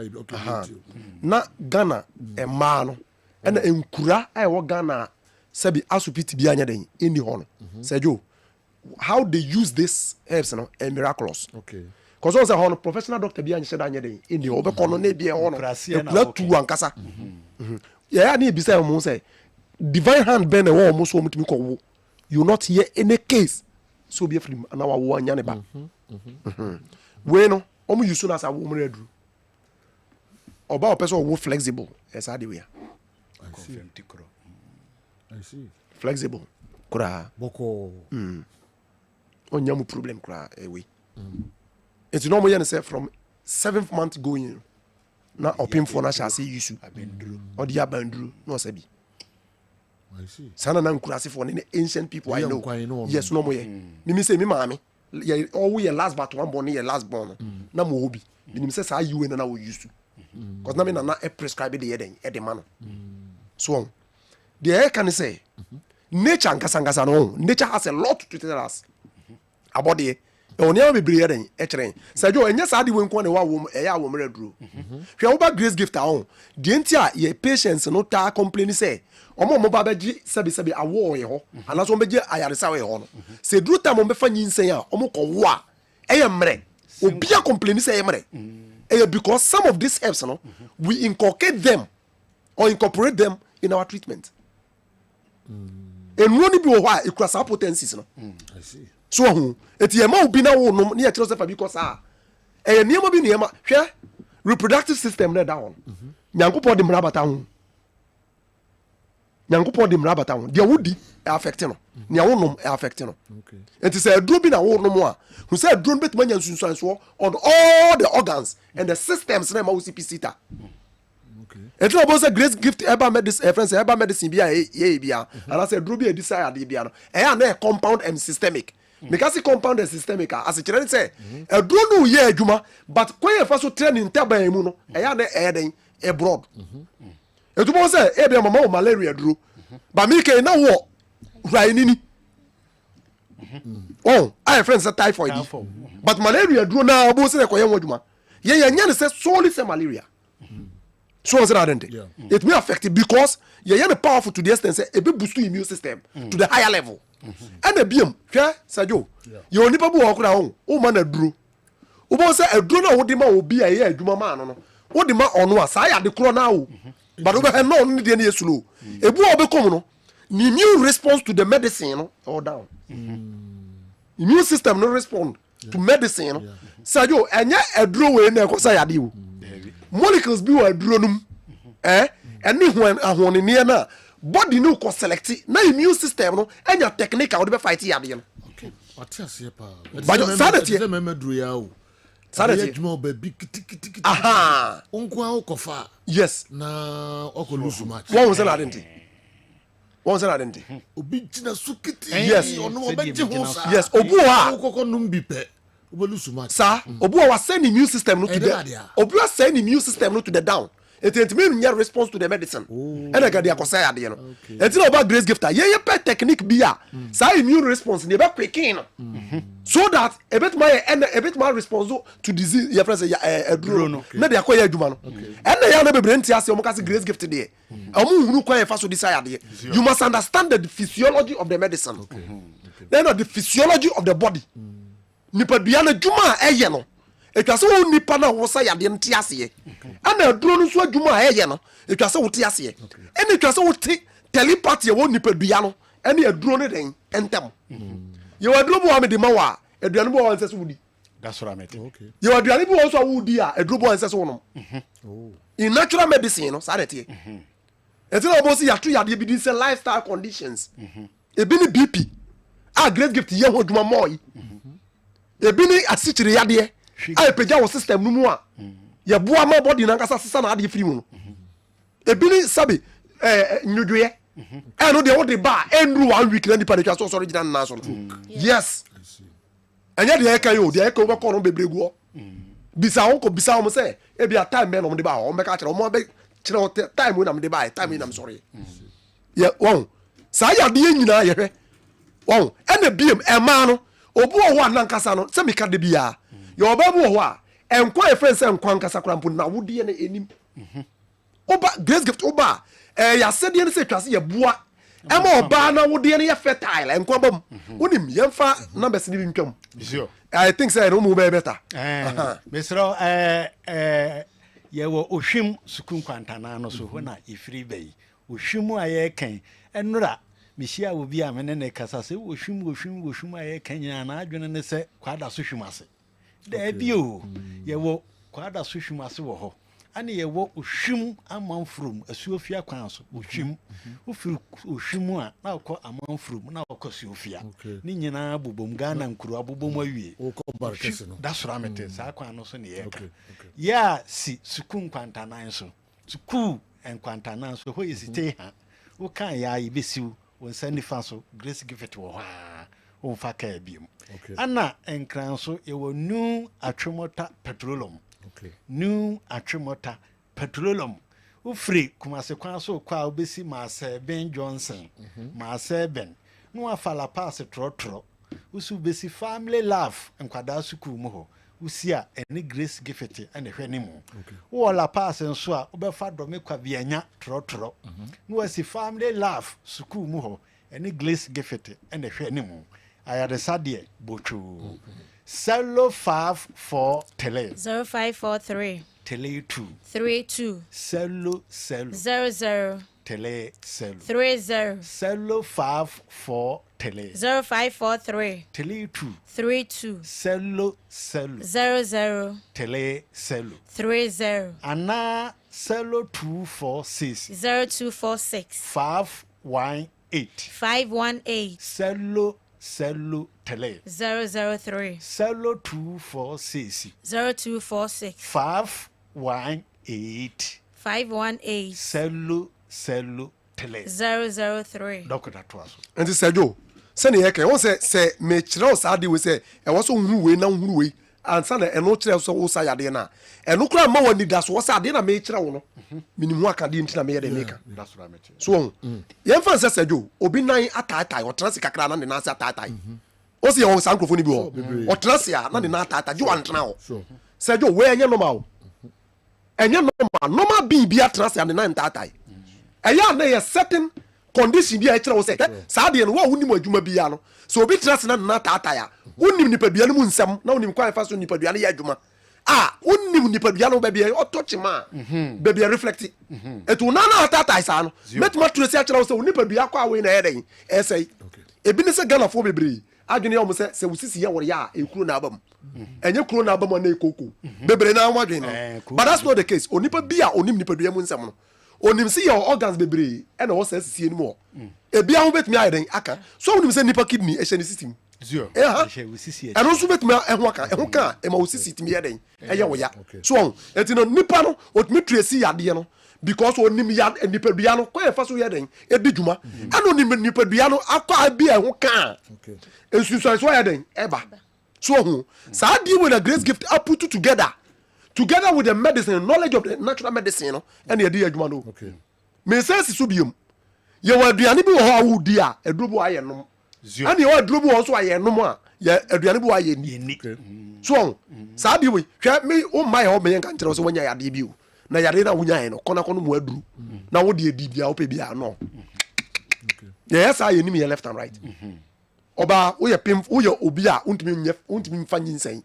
na Ghana e ma no na enkura ai wo Ghana sabi asupiti bi anya den eni ho no Sergio how they use this herbs no a miraculous because on say ho no professional doctor bi anya shada anya den eni ho be kono na bi e ho no e tu ankasa ya ni bi say mo say divine hand bend a almost so mutimi ko you not hear any case so be film na wa wo anya ne ba we no omu yusu na sa wo mre aduru oba o person wo flexible as ade we confirm tikro I see flexible kura boko onya mu problem kura we it's normal you say from 7th month going na opim for na sha say yusu odi abandru no sabi I see. Sana na nkurase for the ancient people I know. Yes, no more. Me say me mama. Yeah, all we last but one born, last born. Na mo obi. Me say say you na we used to. Cause na me na prescribe the eden e the man. So the air can say nature nkasa no. Nature has a lot to tell us about the onye be bri eden e kire. Say jo enya sa de we nko na wa wo e ya wo mre duro. Hwe wo ba grace gift a on. De ntia ye patience no ta complain say omo ba beji sebi awo ye ho anaso omo beji ayaresa we ho no se duru time omo fa nyinsen a omo ko wo a eye mre obi a complain say mre because some of these herbs no we inculcate them or incorporate them in our treatment enwo ni bi wo ho a ekurasa potencies no I see so hu eti e ma obi na wo no ne ya kire say fa because niema bi niema hwe reproductive system na da ho nyankopɔ de mra bata ho nyankopɔ de mra bata ho de wodi e affect no ne wonom e affect no okay enti say aduro bi na wonom a hu say aduro betima nya nsunsuanso on all the organs and the systems na ma wo CPC okay enti obo say grace gift herbal medicine friends herbal medicine bi a ye bi a and say aduro bi e desire bi a no e ya na compound and systemic because compound and systemic as kire say aduro no ye adwuma but kwen fa so training taban mu no e ya na e den e broad etubo say e be mama o malaria duro ba mi ke na wo right nini oh I friends say typhoid but malaria duro na obo se ko yen wadwuma ye nya ne say solely say malaria so was that it may affect it because ye yen powerful to the extent say e be boost immune system to the higher level and e biem hwe sajo ye oni pa bu wo kura ho o ma na duro obo say aduro na wo de ma obi a ye adwuma ma no wo de ma ono a sa ya de kro na wo but obo he no ni de na yesulo ebu obe kom no the immune response to the medicine no all down immune system no respond to medicine no sajo enya aduro we na ko sa ya de wo molecules bi wa aduro num eni ho ahone ne na body no ko select na immune system no enya technique a wo be fight ya de no okay what else here pa but sanity me meduro ya o sanity adwuma ba bi kitikiti aha onko a kofa yes na oko lose match one was not identity one was not identity obi tina sukiti yes ono obeje ho sa yes obu a okoko num bi pe obo lose match sa obu a was send immune system no to the obu a send immune system no to the down it mean your response to the medicine and I got the akosa ya de no it's not about grace gifter ye pe technique bi a sa immune response ne be quicken so that a bit my response to disease your friend say aduro na de akoya adwuma no and ya na bebre ntia se o mo ka grace gift de omo hunu kwa ye fa so desire de you must understand the physiology of the medicine then the physiology of the body nipa bia na dwuma a eye no etwa se wo nipa na wo sa yade nti ase ana aduro no so adwuma a eye no etwa se wo ti ase ene etwa se wo ti telepathy wo nipa bia no ene aduro ne den entem ye waduro bo amede ma wa aduane bo won se so wudi that's what I meant okay ye aduane bo won so wudi a aduro bo won se so wonom in natural medicine no sa detie eti na bo si ya to yade bi din say lifestyle conditions ebi ni BP a great gift ye ho adwuma moyi ebi ni asichire yade ai peja wo system no mu a ye boa ma body na nkasa sesa na ade free mu no ebini sabe nyudwe no de wo de ba enru 1 week na nipa de twa so so original na so yes anya de eka yo de eka wo ko no bebregu bisa won ko bisa wo se e bia time me no de ba wo me ka kire wo be kire time we na me de ba time we na me sorry ye won sa ya de nyina ye hwe won ena biem ema no obu wo wa na nkasa no se me ka de bia yo babu ho a enkwa e friend say enkwa nkasa krampo na wodie na enim oba grace gift oba ya sede ne se twase ye boa ema oba na wodie na ye fertile enkwa bam wonim ye mfa numbers ni bi ntwam sure I think say no mu be better mesro ye wo ohwim sukun kwantana no so ho na ifiri bai ohwim a ye kan enura mehia wo bi a me ne kasa se ohwim a ye kan nyina na adwene ne se kwada so hwimase da bio ye wo kwada so hwimase wo ho ane ye wo ohwim amanfrom asuofia kwan so ohwim ofiri ohwim a na akọ amanfrom na akọ suofia ni nyina bobom Ghana nkuru abobom awie that's what I mean sa kwan no so ne ye ya si sukun kwantanan so sukuu enkwantanan so ho yesite ha wo kan ya ibesiu won sani fa so grace give it wo ha won fa ka biem ana enkran so ye wo new atwemota petroleum new atwemota petroleum ufri kumase kwan so kwa obesi Maase Ben Johnson Maase Ben no afala pass trotro usu besi family love enkwada sukuu mu ho usia eni grace gifete ene hwani mu wo la pass nso a obefa dome kwa bianya trotro no wasi family love sukuu mu ho eni grace gifete ene hwani mu ayade sadie bochu Cello 54 tele 0543 tele 2 32 cello 00 tele cello 30 cello 54 tele 0543 tele 2 32 cello 00 tele cello 30 ana cello 246 0246 518 cello tele 003 cello 246 0246 518 cello tele 003 Dr. Twaso enti sejo se ne yeke won se me kire o sa de we se e wo so hu we na hu we ansa na ɛno kyerɛ so wo sa yade na ɛno kura ma wani da so wo sa ade na me kyerɛ wo no minimu aka de ntina me yɛ de meka so wo yɛn fa sɛ sɛjo obi nan ataatai ɔtena se kakra na ne nan se ataatai o se yɛ san krofoni bi wo ɔtena se a na ne nan ataatai ji wan tena wo sɛjo we enye normal enye normal bi atena se a ne nan ataatai ɛyɛ na yɛ certain condition bi a kyerɛ wo sɛ saa de no wo wonim adwuma bi ya no so obi tena se na ne nan ataatai a wonim nipadua no mu nsɛm na wonim kwan fa so nipadua no yɛ adwuma wonim nipadua no baabi ɔtɔkye ma baabi reflect etu na ataatai saa no metuma turo se akyerɛ wo sɛ nipadua kɔ awe na yɛ den ɛsɛi ebi ne sɛ Ghana fo bebree adwene yɛ wo sɛ wo sisi yɛ wɔre ya ekuro na abam enye kuro na abam na ekoko bebree na ho adwene no but that's not the case onipa bi a onim nipadua mu nsɛm no onim se yɛ organs bebree ɛna wɔ sɛ sisi nim wɔ ebi a ho betumi ayɛ den aka so onim sɛ nipa kidney ɛhyɛ ne system ɛno nso betumi ɛho aka ɛho ka ɛma wo sisi tumi yɛ den ɛyɛ wo ya so eti no nipa no otumi trace yadeɛ no because onim ya nipadua no kɔ ɛfa so yɛ den edi dwuma ɛna onim nipadua no akɔ abi ɛho ka ensunsuan so yɛ den ɛba so ho saa deal with a grace gift are put together with the medicine knowledge of the natural medicine no ɛna yɛde yɛ adwuma no me sense so biom yɛ wɔ aduane bi wɔ hɔ a wodi a aduro bi ayɛ nom ɛna yɛ wɔ aduro bi wɔ so ayɛ nom a yɛ aduane bi wɔ ayɛ ni so saa deal we hwɛ me o mai hɔ me yɛn kan kyerɛ so wɔnya yade bi o na yade na wonya yɛ no kɔna kɔno mu aduru na wo de edi bia wo pe bia no yɛ saa yɛ nim yɛ left and right oba wo yɛ pim wo yɛ obi a untimi mfa nyinsɛn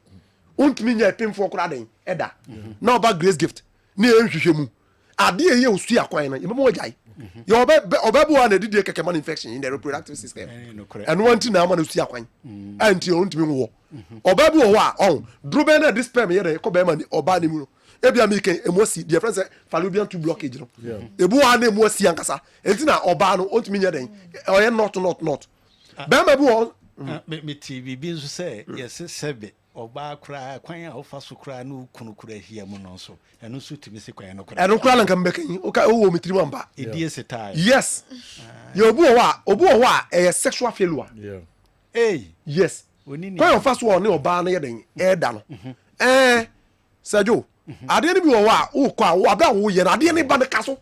untimi nya pim fo kora den ɛda na oba grace gift ne nhwehwɛ mu ade yɛ osu akwan na yɛbɛmo wagyae yɛ oba bu na didi keke man infection in the reproductive system and want na ama na osu akwan anti untimi wo oba bu ho a drobe na this sperm yɛ de ko be ma oba ne mu no ebia me ken emosi the friend say fallopian tube blockage no ebu wa na emosi ankasa enti na oba no untimi nya den ɔyɛ not bɛma bi wɔ me TV bi nso sɛ yɛse sɛbe ɔbaa koraa kwan a wofa so koraa no kunu kura hia mu no nso ɛno nso tumi se kwan no koraa ɛno koraa na nka mbɛkan woka wo metiri mamba ɛdie setaa yes yɛ obi wɔ hɔ a ɛyɛ sexual failure yes kwan ɔfa so wɔ ne ɔbaa no yɛ den ɛda no sɛdwo adeɛ no bi wɔ hɔ a wokɔ a wabɛ a woyɛ no adeɛ no ba no ka so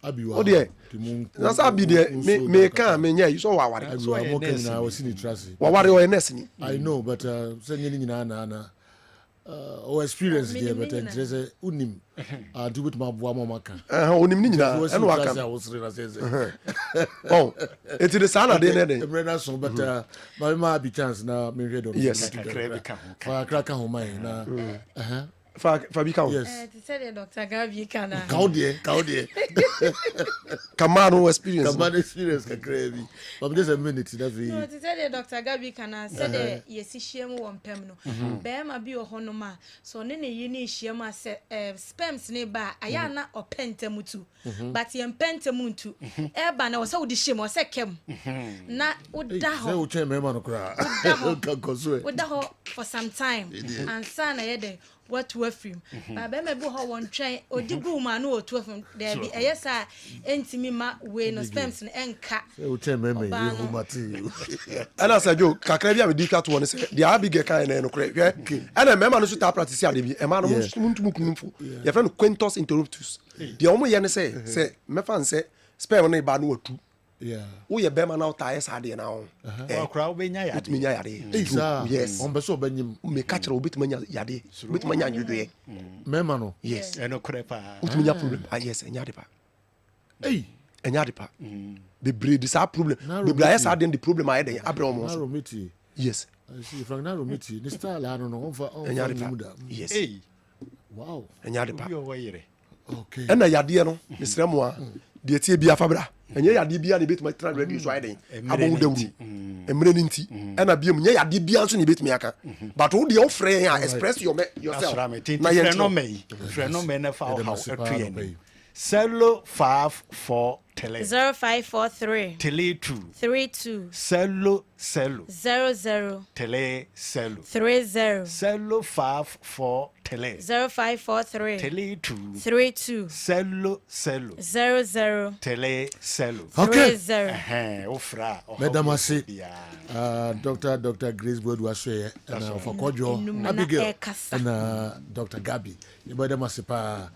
wodeɛ nasa bi de me kan me nya yi so wa ware so mo kan na wo sini trust wa ware o nurse ni I know but say nyini nyina na o experience there but say unim do with my boa mama kan onim ni nyina e no aka oh it is sana de ne e na so but ma bi chance na me hwe do yes fa kraka ho mai na Fabi Kao. Yes. Dr. Gabi Kana. Kaude. Kamano experience. Kakrebi. But just a minute. That's it. No, to tell you, Dr. Gabi Kana said, yes, she am one pemno. Bema be a honoma. So, Nene, you need shema said, spams nearby. Ayana or pentamutu. But yam pentamuntu. Ebana was so the shame or second. Not would daho. Would daho for some time. And son, I what to film but be me bo ho won twen odigu ma no otu film there be eyesa entimi ma we no spams no enka o tell me you mati ana sajo kakra bia me dika to won say dia abige kan na no kre hwe ana mema no so ta practice ade bi e ma no muntu kunumfu ye friend quintus interruptus dia omo ye ne say me fan say sperm no ba no otu wo ye bema na uta yes ade na wo okra wo benya yade bitmenya yade yes on beso banyim me ka kire wo bitmenya yade bitmenya nyodoye mema no yes eno kre pa bitmenya problem yes enya de pa enya de pa the breed is a problem the breed is the problem I dey abre omo so yes I see from na romiti the style I don't know enya de pa yes wow enya de pa okay ena yade no mesrɛ mo a de tie bia fabra enye yade bia ne betuma tra radio so ayden abon dawru emre ni nti ena bia mu nye yade bia nso ne betuma aka but wo de wo frɛ ya express yourself na ye no me na fa how atuen 0543 tele 0543 tele 2 32 cello 00 tele cello 30 cello 54 tele 0543 tele 2 32 cello 00 tele cello Okay. 30 ofra Madam Ase, Dr. Grace Boyd was here, and for Kojo, Abigail, and Dr. Gabi. You better masipa.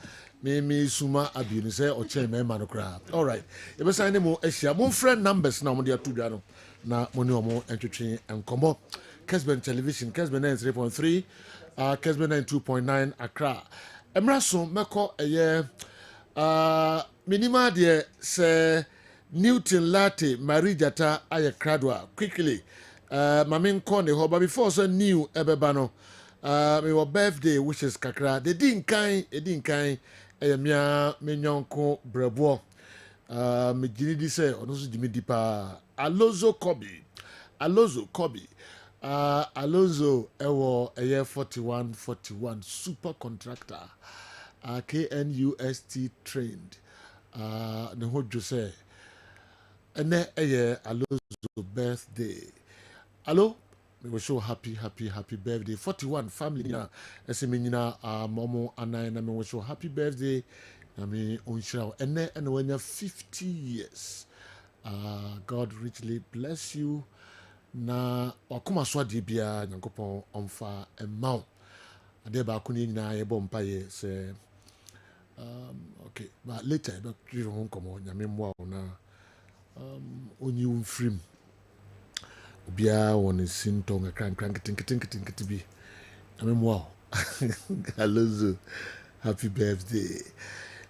Me suma abuse or chain me manocra. All right. You must sign more Asia. Mon friend numbers now, Mondia Tudano. Na money or more entertaining and combo. Kessben television, Kessben 3.3, Kessben 2.9 Accra. Emraso Meko a year. Minima dear say Newton Latte, Marie Jata, Aya Cradwa, quickly. Mamin Conde, but before so new Ebebano. My birthday wishes kakra. They didn't kind, mia menyonko brebo. Me jini di se, onosu jimi dipa. Alonso Kobe. Alonso ewo eye 41 super contractor. KNUST trained. Ne hojo se. Ene eye Alonso birthday. Hello? We were so happy birthday. 41 family na esemenina momo anai na me were so happy birthday. I mean unshao ene when you're 50 years. God richly bless you. Na wakuma swadi bia nyankopon omfa emau. Ade ba kuni nyina ye bom paye se okay, but later but you hon komo nyame mwa na onyi umfrim. Bia won sintong a crank to be. I mean, wow. Alonso, happy birthday.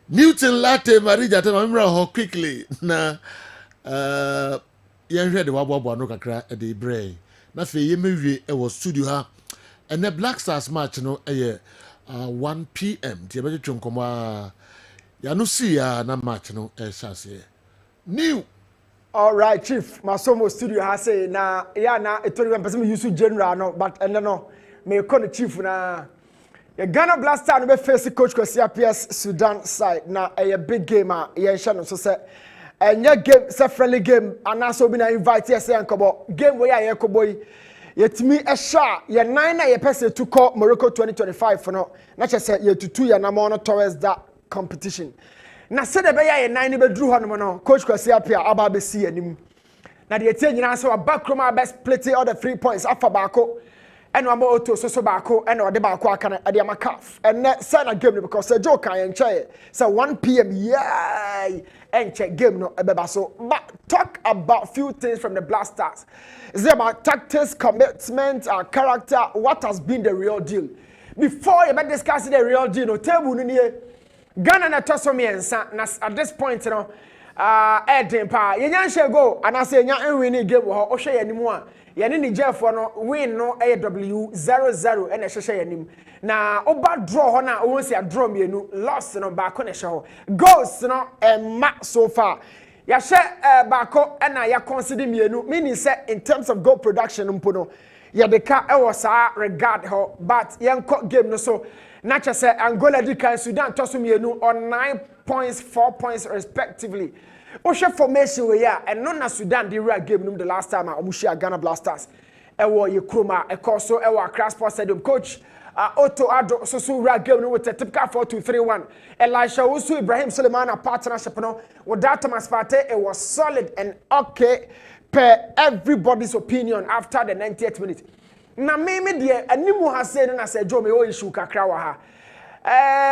Newton Latte, Marija, I remember how quickly. Na, you read the Wabwa no kakra at the brain. Na fe yemi it was studio ha. And the Black Stars match, no, 1 p.m. Tiabeji chunkoma. Ya no see ya na match no, shase. New. All right, Chief. Masomo studio has say na ya na etoni person use general no, but no me call the chief na the Ghana Blaster no be face coach Kwesi PS Sudan side na a big game a ye hye no so say enya game say friendly game and so be na invite yes enkobo game we ya enkobo yi yetimi e sha ye 9 na ye person to call Morocco 2025 for no na che say ye tutu ya na mo no towards that competition. Na se de be ya ye 9 be dru hono no coach Kwesi Apia aba be si anim na de tie nyina so backroom best split all the 3 points afa baako and amo auto so baako and o de baako aka na de amakaf and say na game because say Joe kan enche say 1 p.m. yay enche game no ebeba so. But talk about few things from the Blasters. Is it about tactics, commitment, character? What has been the real deal? Before you discuss the real deal, no table ni Ghana na toso miensa na at this point no Edin pa yenya nhye go anase yenya win game ho o hwe yanim a yene ni Jeffo no win no AW 0-0 ene hye yanim na oba draw ho na o won se draw mienu loss no ba ko ne hye ho goals no ma so far ya hye ba ko na ya consider mienu meaning say in terms of goal production mpo no ya de ka e wo sa regard ho but yenko game no so Nacha say Angola dika Sudan toso mienu on 9 points, 4 points respectively. Osha formation we ya and no na Sudan the real game num the last time omushia Ghana Blasters. Ewo ye kroma e koso ewo Accra Sports Stadium coach Otto Ado so real game no with a typical 4-2-3-1. Elisha Usu Ibrahim Suleiman partnership no with that Thomas Partey it was solid and okay per everybody's opinion after the 90th minute. Na meme de animu ha say na say jo me o issue kakra wa ha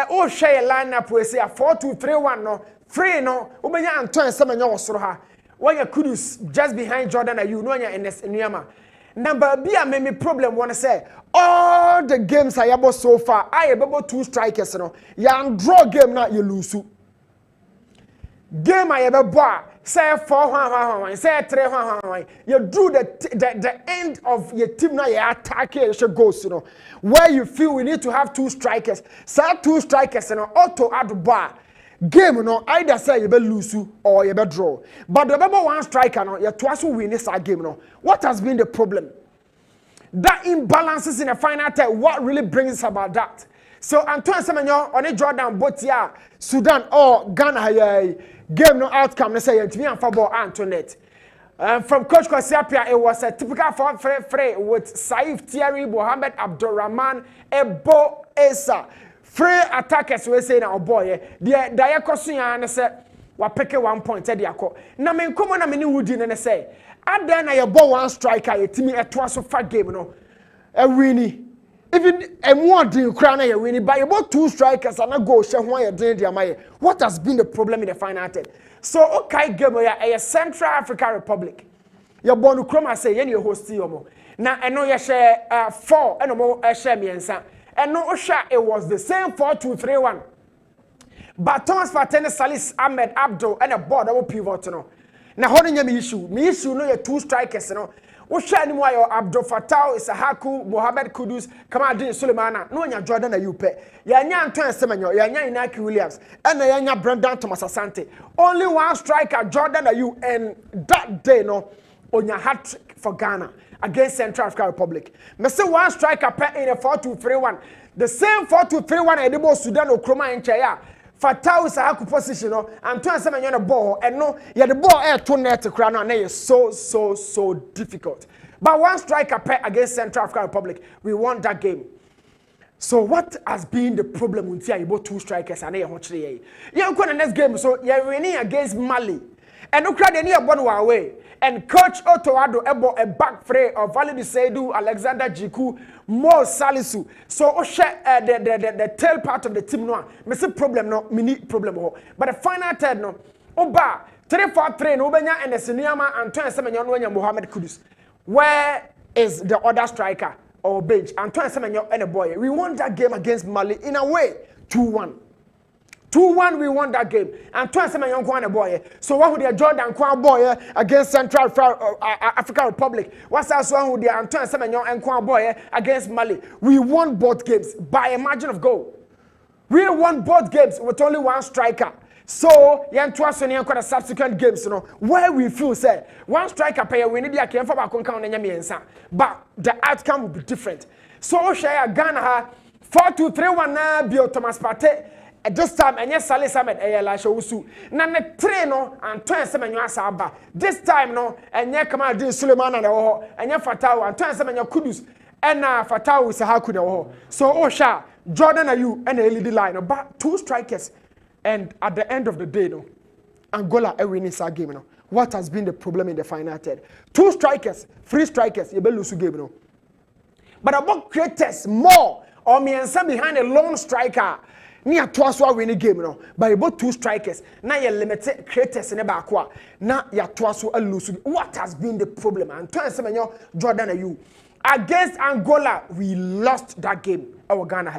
o hwe lineup we say 4-2-3-1 no free no ubenya Anton semenya wosoro ha wanya Kudus just behind Jordan Ayew no anya NS Nneama number be a meme problem wanna say all the games I have so far I able 2 strikers no ya draw game na you lose game I ever boy say 4 say 3 you do the end of your team now you attack your goals you know where you feel we need to have 2 strikers say 2 strikers you know auto add bar game you know either say you be lose or you be draw but the number 1 striker no you twice win this game you know what has been the problem that imbalances in the final time what really brings about that so Antoine Semenyo on a Jordan Botia Sudan or Ghana game no outcome no say yentimi amfa ball Antoinette. From Coach Kwasiapia, it was a typical free with Saif Thierry, Mohamed Abdurrahman, Ebo Esa. Free attackers we say na boy. The Dayakosuya and say wa pick 1 point e diako. Na me nkomo na me ni wudi ne say. Ada na your ball one striker yetimi etwa so fa game no. E wini. Even a more deal crown a winning by about 2 strikers and a goal share why a what has been the problem in the final third? So okay game a Central African Republic. Your born to chroma say any host yomo. Now I know you share 4 and more share me and no share it was the same 4-2-3-1. But Thomas Fatene Salis Ahmed Abdul and a board of pivot no. Now holding me issue no your 2 strikers no. Oshani mo ayo Abdul Fattah Isahaku Mohamed Kudus Kamadin Sulemana no nya Jordan Ayupe ya nya Antoine Semenyo ya nya Inaki Williams and ya nya Brendan Thomas Asante only one striker Jordan Ayu and that day no onya hat-trick for Ghana against Central African Republic me say one striker per in a 4-2-3-1 the same 4-2-3-1 edibo Sudan Okroma enche ya Fattah Isahaku position no Antoine Semenyo the ball and no ya the ball air to net kra no na is so difficult. But one striker pair against Central African Republic, we won that game. So what has been the problem with you about 2 strikers and you go the next game so you're winning against Mali. And Ukraine near one away. And Coach Otto Addo ebo a back fray of Valerie Seidu, Alexander Jiku, Mo Salisu. So the tail part of the team no. Me say problem no, mini problem ho. But the final third no. Oba 3-4-3 no benya and the Seniama Antoine Semenyo no nya Mohamed Kudus. Where is the other striker or bench? Antoine Semenyo and a boy. We won that game against Mali in a way 2-1. 2-1 we won that game. Antoine Semenyo and a boy. So what would the Jordan Kwan boy against Central African Republic? What's that one with the Antoine Semenyo and Kwan boy against Mali? We won both games by a margin of goal. We won both games with only one striker. So, yan twas on the subsequent games, you know, where we feel say one striker player we need to for back on but the outcome will be different. So, share Ghana 4-2-3-1 na bio Thomas Partey at this time and yes Salis Ahmed Eyelasha Usu. Na ne treno Antoine Semenyo Asaba. This time no and ye Kamadin Suleiman and ye Fattah Antoine Semenyo Kudus and Fattah Isahaku na so Osha Jordan Ayu and a LED line but 2 strikers. And at the end of the day, no, Angola a winning that game. No, what has been the problem in the final third? 2 strikers, 3 strikers, you lose the game. No, but about creators more or me and some behind a lone striker. Near twice win the game. No, but about 2 strikers. Now you limited creators in the back. Now you twice lose. What has been the problem? Antoine Semenyo, Jordan Ayew against Angola, we lost that game. Our Ghana.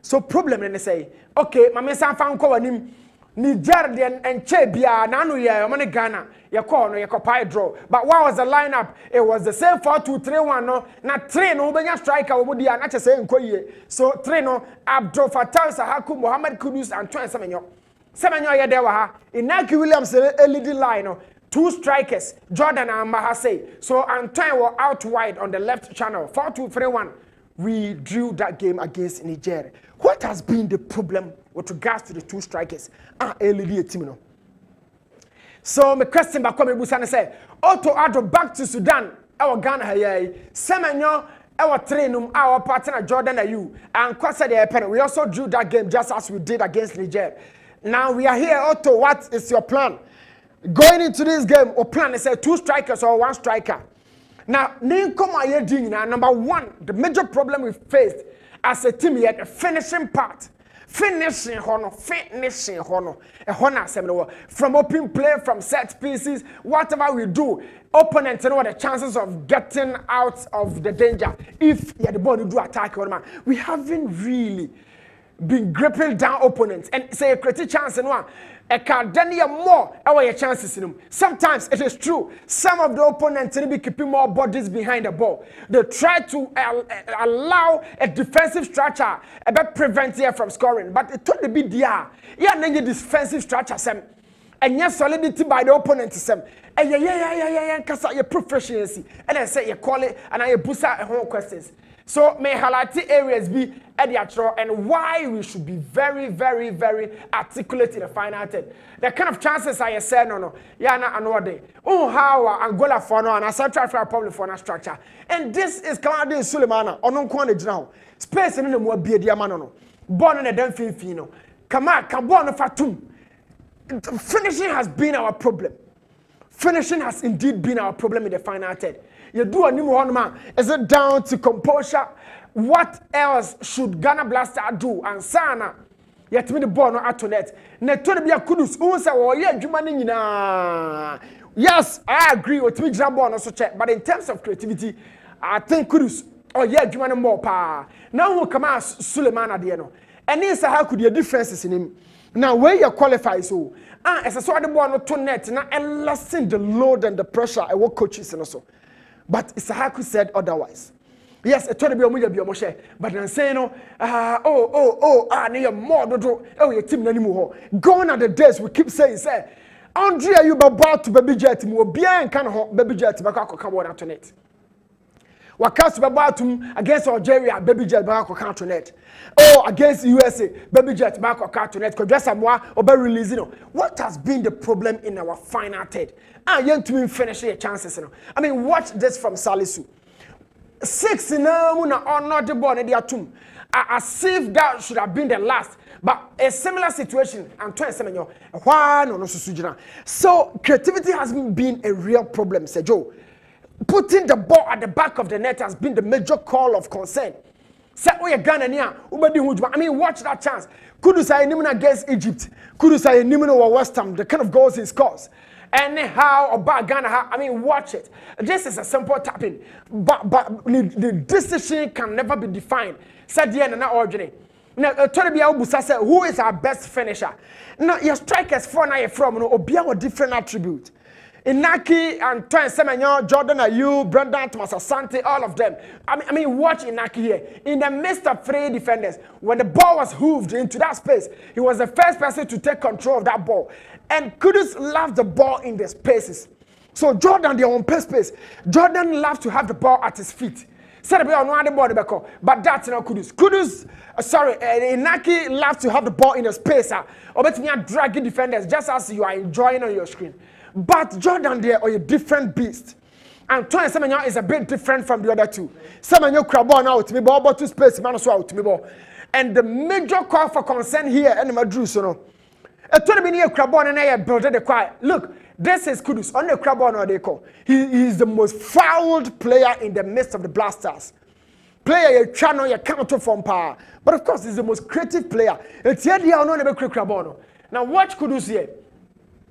So problem and they say, okay, my son found calling Nigeria and Chebia, Nanu ya money Ghana, your corner, your copy draw. But what was the lineup? It was the same 4-2-3-1, no, not 3 no, but your striker would be not just saying so 3 no, Abdul Fattah Isahaku, Mohamed Kudus, and Antoine Semenyo. Semenyo ya dewa Inaki Williams LED line, no, 2 strikers, Jordan and Mahase. So Antoine were out wide on the left channel, 4-2-3-1. We drew that game against Nigeria. What has been the problem with regards to the 2 strikers? LED team no. So my question back come Busan say, Otto Addo back to Sudan. Our Ghana Semenyo, our trainum, our partner Jordan Ayew, and Kwasa the pen. We also drew that game just as we did against Nigeria. Now we are here, Otto. What is your plan? Going into this game, our plan is 2 strikers or 1 striker. Now, number 1, the major problem we faced as a team yet the finishing part. Finishing honor. From open play, from set pieces, whatever we do, opponents know the chances of getting out of the danger. If you the ball to do attack, we haven't really been gripping down opponents and say a creative chance in one. A cardania more our chances in them. Sometimes it is true. Some of the opponents will be keeping more bodies behind the ball. They try to allow a defensive structure prevent here from scoring. But it took the big yeah, then your defensive structure. and yes solidity by the opponent sem yeah kasa your proficiency and I say you call it and I boost out home questions. So may highlight areas be at the actual and why we should be very, very, very articulate in the final third. The kind of chances I said no. Yeah, na another day. Oh, how Angola for no and a Central African Republic for no structure. And this is Canadian Sulemana on Kwane now. Space in the more be diamano. Born in a damn fino. Kama Kabon Fatum. Finishing has been our problem. Finishing has indeed been our problem in the final third. You do a new one, man. Is it down to composure? What else should Ghana Blaster do? And Sana, yet me the ball no at net. Neto be a kudus. Unsa or yeah, Jumani na. Yes, I agree with me. Jumbo also check. But in terms of creativity, I think kudus. Oh yeah, Jumani more pa. Now who come out Suleiman Adiano. And this how could your differences in him. Now where you qualify so. As I saw the ball no to net now and lessen the load and the pressure I work coaches and also. But Isahaku said otherwise. Yes, it told me a share. But I'm saying, near more, your team anymore. Gone are the days we keep saying, say, Andrea, you about to baby jet, more bien can baby jet, Bacako come on to net. Wakas Babatum against Algeria, baby jet, Bacako count net. Oh, against USA, baby jet, Bacako count net, Kodjasamoa, or by releasing. What has been the problem in our final third? Young to finish your chances. I mean, watch this from Salisu. 6 now, not the ball in the atom. As if that should have been the last. But a similar situation, Antoine Semenyo, so creativity has been a real problem, Joe. Putting the ball at the back of the net has been the major call of concern. Say, oh, you're Ghana, I mean, watch that chance. Could you say Nimina against Egypt? Could you say Nimina or West Ham, the kind of goals he scores? Anyhow about Ghana, I mean, watch it. This is a simple tapping, but the decision can never be defined. Said the end and not originally. Now, Busa, who is our best finisher? Now, your strikers for now from Obia a different attribute. Inaki, Antoine Semenyo, Jordan Ayew, Brendan Thomas Asante, all of them. I mean, watch Inaki here. In the midst of 3 defenders, when the ball was hooved into that space, he was the first person to take control of that ball. And Kudus loved the ball in the spaces. So Jordan, their own space. Jordan loved to have the ball at his feet. Said about on the ball, but that's not Kudus. Inaki loves to have the ball in the space. Or bet me dragging defenders just as you are enjoying on your screen. But Jordan there are a different beast. And Tony Semenyo is a bit different from the other two. Semenyo crabon out to me, ball to space, man so out to me ball. And the major call for concern here, and Madru so. A 20 minute crabon and I built the quiet. Look, this is Kudus on the crabon or they call. He is the most fouled player in the midst of the Blasters. Player you channel your counter from power. But of course, he's the most creative player. It's here the honor of crabon. Now watch Kudus here.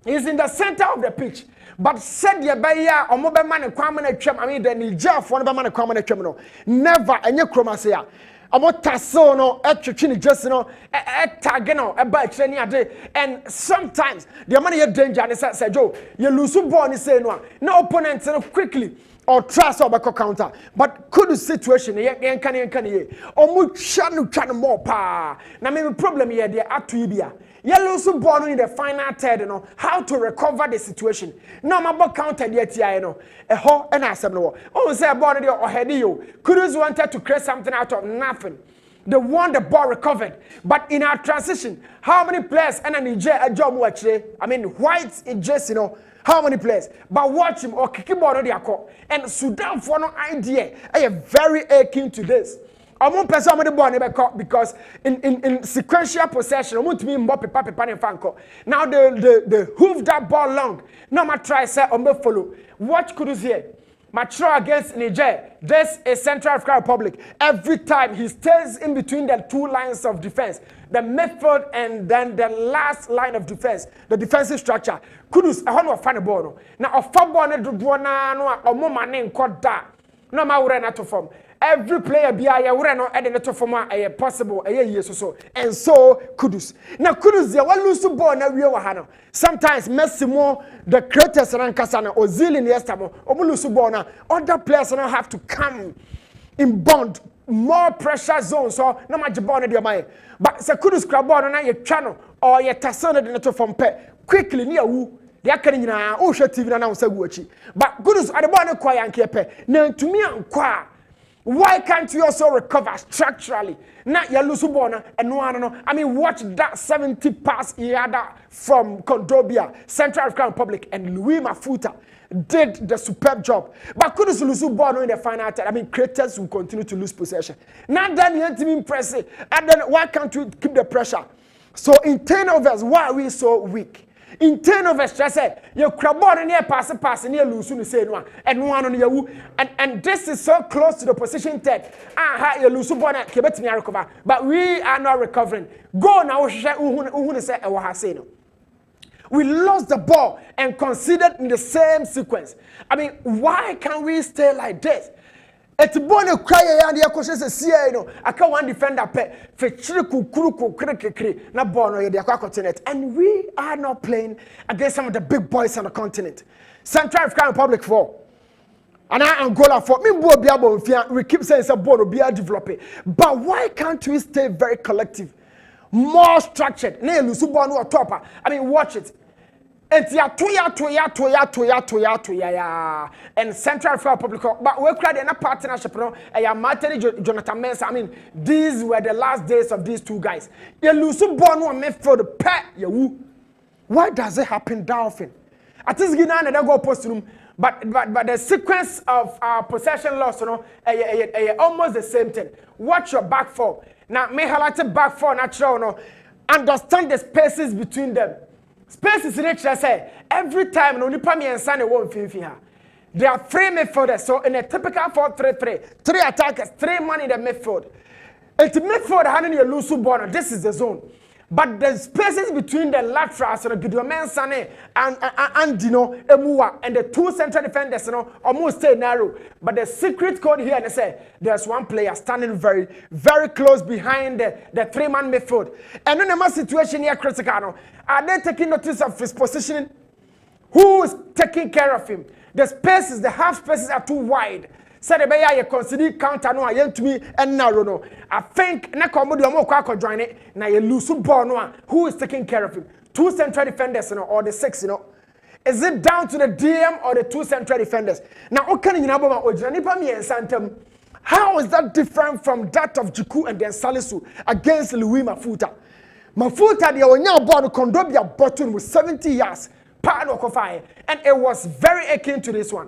He's in the center of the pitch. But said the Baya or mobile man and Kwame Chem, I mean, the Niger for one man and Kwame Chem. Never any chromasia. About Tassono, at Chini Justino, at Tagano, about any other. And sometimes the money is danger. And said, Joe, you lose some ball and say no opponents quickly or trust or back counter. But could the situation here can ye or much more pa. Now, maybe problem here, they are to Libya. Yellow some ball in the final third, how to recover the situation. No, my back counter yet, a ho and I said no. Oh, say about it or head you. Kudus wanted to create something out of nothing. They want the ball recovered. But in our transition, how many players and a job watch? I mean, whites in just, how many players? But watch him or kick him already. And Sudan for no idea. I am very aching to this. I won't pass on the ball because in sequential possession, I want to be Mbappe and Franco. Now the hoof that ball long. Now my try say on me follow. Watch Kudus here. Mature against Niger. This is Central African Republic. Every time he stays in between the 2 lines of defense, the midfield and then the last line of defense, the defensive structure. Kudus, I want to find a ball. Now a foul ball no no or more man caught that. No matter not to form. Every player be a no at the net of form a possible a year so. And so Kudus. Now Kudus they will lose the ball now we are sometimes Messi more the creators and Kasana or Zilin yesterday or lose the ball now. Other players now have to come in bond more pressure zone so no much ball in your mind. But se Kudus crab ball na your channel or your tasana the net of form quickly near who they are carrying now. Oh, shut TV now, say Gucci. But good as at the bottom, quiet and keep. Now to me, why can't you also recover structurally? Not your Lusubona and no. I mean, watch that 70 pass Iada from Condobia, Central African Republic, and Louis Mafuta did the superb job. But could Lusubona in the final third? I mean, creators will continue to lose possession. Not that you have to impress it. And then why can't we keep the pressure? So in turnovers, why are we so weak? In turnovers, just say you crab on near pass near lose the same one and one on your and this is so close to the position third. You lose one at me recover, but we are not recovering. Go now, say we lost the ball and considered in the same sequence. I mean, why can't we stay like this? It's born a cry and the question says, I can't one defender pet for Chiriku, not born or the continent. And we are not playing against some of the big boys on the continent. Central African Republic 4. And Angola 4. We keep saying it's a board will be developing. But why can't we stay very collective? More structured. I mean, watch it. And Central African Republic, but we cried in a partnership. Jonathan Mensah. I mean, these were the last days of these two guys. You lose born one Midfield pet. Why does it happen that often? At least Guinea and go post room, but the sequence of possession loss, almost the same thing. Watch your back four. Now, may highlight back four natural. Understand the spaces between them. Space is rich, I say. Every time, no nipa me and Sunny won't feel here. They are three midfielders. So in a typical 4-3-3, 3 attackers, 3 men in the midfield. It's midfield handing you lose ball. This is the zone. But the spaces between the laterals, and Dino, Emua, and the 2 central defenders, almost stay narrow. But the secret code here, they say there's one player standing very, very close behind the 3-man midfield. And in the situation here, critical. Are they taking notice of his positioning? Who is taking care of him? The spaces, the half spaces are too wide. Said the way you consider counter no ayen to me and narrow no. I think na komo de mo kwa join it na you lose ball no. Who is taking care of him? 2 central defenders or the 6, Is it down to the DM or the 2 central defenders? Now okay you know ojina nipa me ensantem. How is that different from that of Jiku and then Salisu against Louis Mafuta? Mafuta the onya ball Condobia bottom with 70 yards. Part of fire, and it was very akin to this one.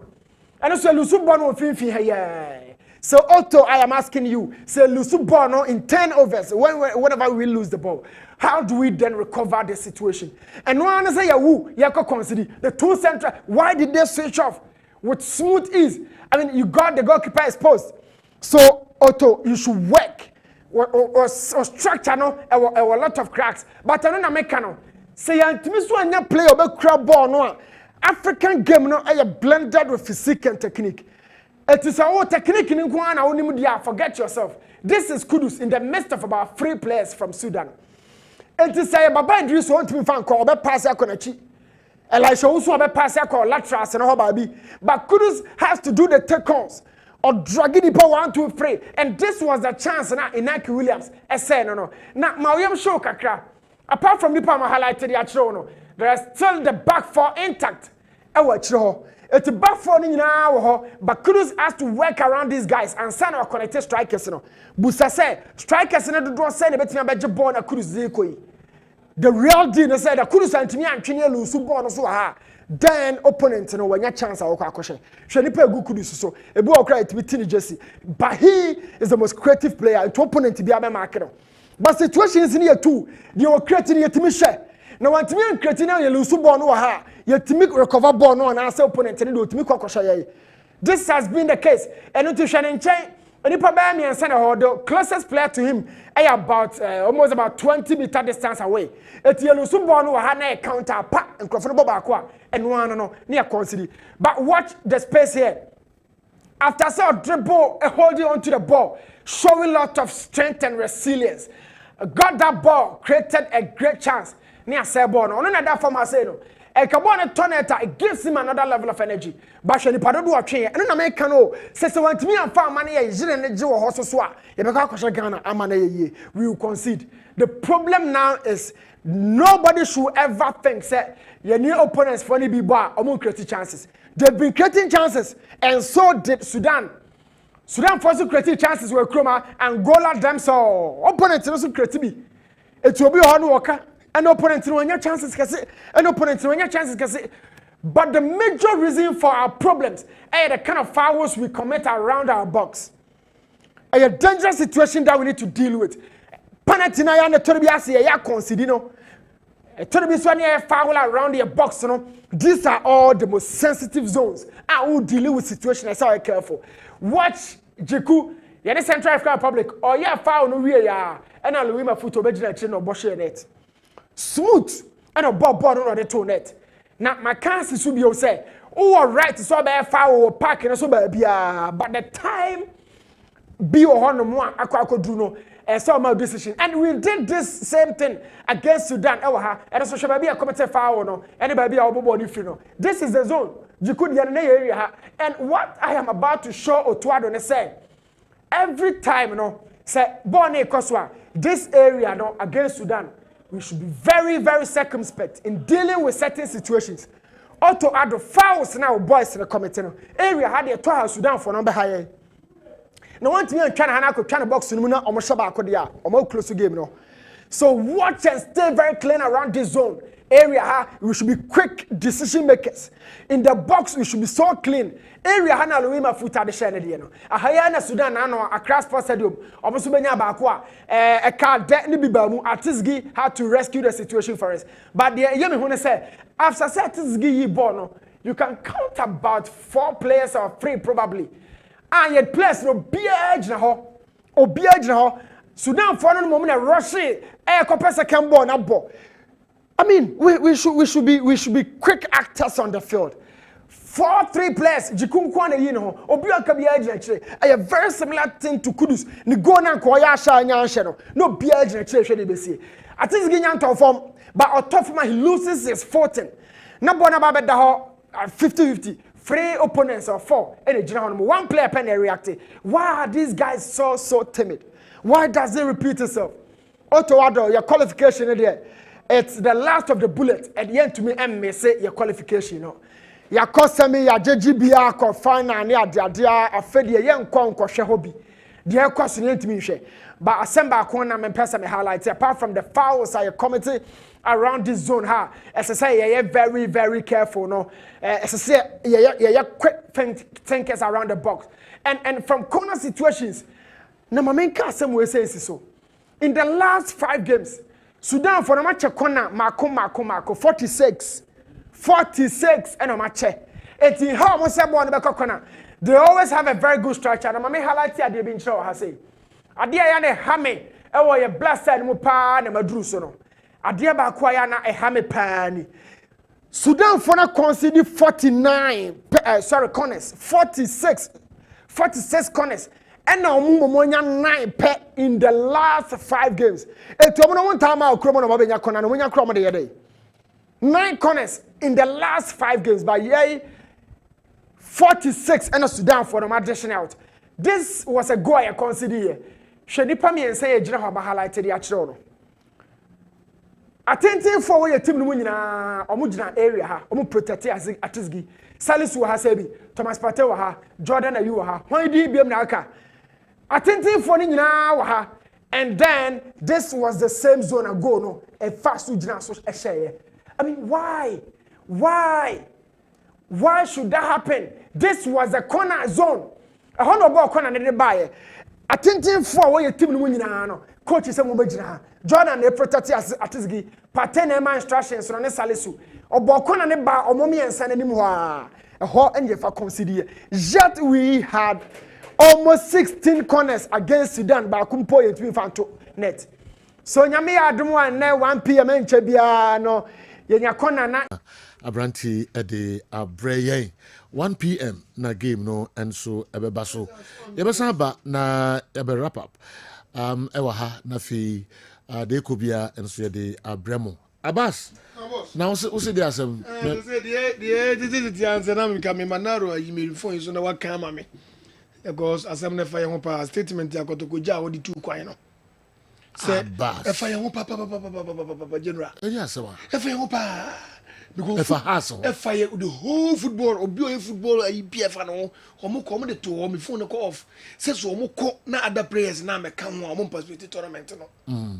And also Lusubono here. So Otto, I am asking you, say Lusubono in 10 overs, whenever we lose the ball, how do we then recover the situation? And one say you consider the 2 central. Why did they switch off with smooth ease? I mean, you got the goalkeeper exposed. So Otto, you should work or structure a lot of cracks. But I don't make say you so anya play or crab ball no African game no a blended with physique and technique. It is our technique in Kwana, forget yourself. This is Kudus in the midst of about 3 players from Sudan. It is a Baba Idris want to fan call pass Konachi. Elisha also have a pass call laterals and Hobabi. But Kudus has to do the take-ons or dragging the power 1, 2, 3. And this was the chance now in Nike Williams. I say no. Now Mariam show kakra. Apart from the Palmer highlighted the Atrono, there is still the back 4 intact. It's a back 4 now, but Kudus has to work around these guys and send our connected strikers. Busa say strikers in the door say the better be born a Kudus Zekoi. The real deal is that Kudus and Timmy and Kenya lose born so then opponent when your chance of question. Shanipa good Kudus so a boy cry to be Tini Jesse. But he is the most creative player to opponent to be a market. But situation is in here too. They were creating a team share. Now, one team creating a lose ball no ha. Your team recover ball no and answer opponent and do team kokosha. This has been the case. And to Shannon Chain, and if me and send the closest player to him about almost about 20-meter distance away. It's your lose ball no ha na counter pack and comfortable back and one no near consider. But watch the space here. After so dribble holding on to the ball, showing a lot of strength and resilience. Got that ball, created a great chance. Near Sebon, on another form, I say no. A Cabana Toneta, it gives him another level of energy. But when you do a chain, and an American says, I want me and farm money, is in a Joe Hossoswa, we will concede. The problem now is nobody should ever think say your new opponents for any be bar or creating chances. They've been creating chances, and so did Sudan. Sudan first creating chances were Kroma and Angola themselves. Opponents also creating. It will be hard worker. An opponent no any chances can say. An opponent no any chances can say. But the major reason for our problems are the kind of fouls we commit around our box. A dangerous situation that we need to deal with. Penalty na ya na tori bi ase ya consider no. Tori bi so na foul around your box no. These are all the most sensitive zones. I will deal with situations so I careful. Watch Jiku, ya the Central African Republic or ya foul no we ya. And I Louis Mafuto obejina chin no boshe net. Smooth and a bob no the to net. Now my cancer should be say, oh right so be foul or park and so be but the time be or no more akwa no some decision, and we did this same thing against Sudan. And so should be a committee foul no anybody be our body no. This is the zone. You could area. And what I am about to show Otuado ne say every time no say Bonnie Koswa this area no against Sudan we should be very very circumspect in dealing with certain situations. Auto add the fouls now boys in the committee no area had the Sudan for number higher. Now one thing can box in Muna or Shaba Kodia or more close to game no. So watch and stay very clean around this zone. Area we should be quick decision makers. In the box we should be so clean. Area hana Louima futa de shene de no. Ahaya Sudan no Accra Sports Stadium. Omoso benya ba ko a car de ni biba mu Atisgi had to rescue the situation for us. But the yemi hu say after Atisgi yi ball no you can count about 4 players or 3 probably. And yet players no biage na ho. Obiage na ho. Sudan for no moment rush e ko second ball na ball. I mean, we should be quick actors on the field. 4-3 players, Jikunkwana yino, Obia Kabiage, a very similar thing to Kudus, Nigona Koyasha Yanshano, no Biage, Besi. I think he's Ginyan to form, but on top of my he loses his 14. Nabona Babadaho 50-50. 3 opponents or 4, and a general 1 player pen reacting. Why are these guys so timid? Why does it repeat itself? Otoado, your qualification there. It's the last of the bullet at the end to me and may say your qualification, you know. Ya kosemi ya JGBA ko final ne adia afedi ye nkon ko hwe hobi. The question ntimi hwe. But assemble ko na me pesa me highlight apart from the fouls I committee around this zone ha. As I say you very very careful no. As I say you quick thinkers around the box. And from corner situations na mamenka asem we say so. In the last 5 games Sudan for a match corner Marco 46 and a match. It's in how much corner. They always have a very good structure. And I highlight here they been show has say. Adia yana hame ewo ye blasted mu pa na madru so no. Adia ba kwa ya na hame pani. Sudan for na concede 49 corners, 46 corners. And now Mumonya 9 in the last 5 games. One time out corner 9 corners in the last 5 games by yay 46 and Sudan for the addition out. This was a goal I consider here. Shedipa me and say General highlighted the actual. Attentive for your team winner Omujina area, Omu protect Atisgi, Salisu Hasebi, Thomas Patewa, Jordan Ayuha, why do you be Naka? Attentive for Nina, and then this was the same zone ago, no, a fast Ujina so a share. I mean, why? Why should that happen? This was a corner zone. A honorable corner in the buyer. Attentive for where your team winning, no. Coach is a mobile. Jordan, they protect us at his gi. Patena instructions on a salisu. Or Bokon and a bar or mommy and son anymore. A whole and if I consider. Yet we had almost 16 corners against Sudan by Kumpo and Twinfanto net. So Yami Adumwa and 1 p.m. in Chebiano. Yenya corner na. Abranti ede abreye 1 p.m. na game no and so ebeba so yebesa ba na ebe wrap up ewa ha na fi de kobia and so de abremo Abbas now we dey asem the answer na me come manaro email phone so na wa kan ma me because asem na fa ye ho pa statement ya kotoko ja wo di 2 kwan no say if I am papa general yes if I am papa because if I hassle if I the whole football or be football IPF and omo come the to omo phone call off says omo call na other players na me come omo participate tournament no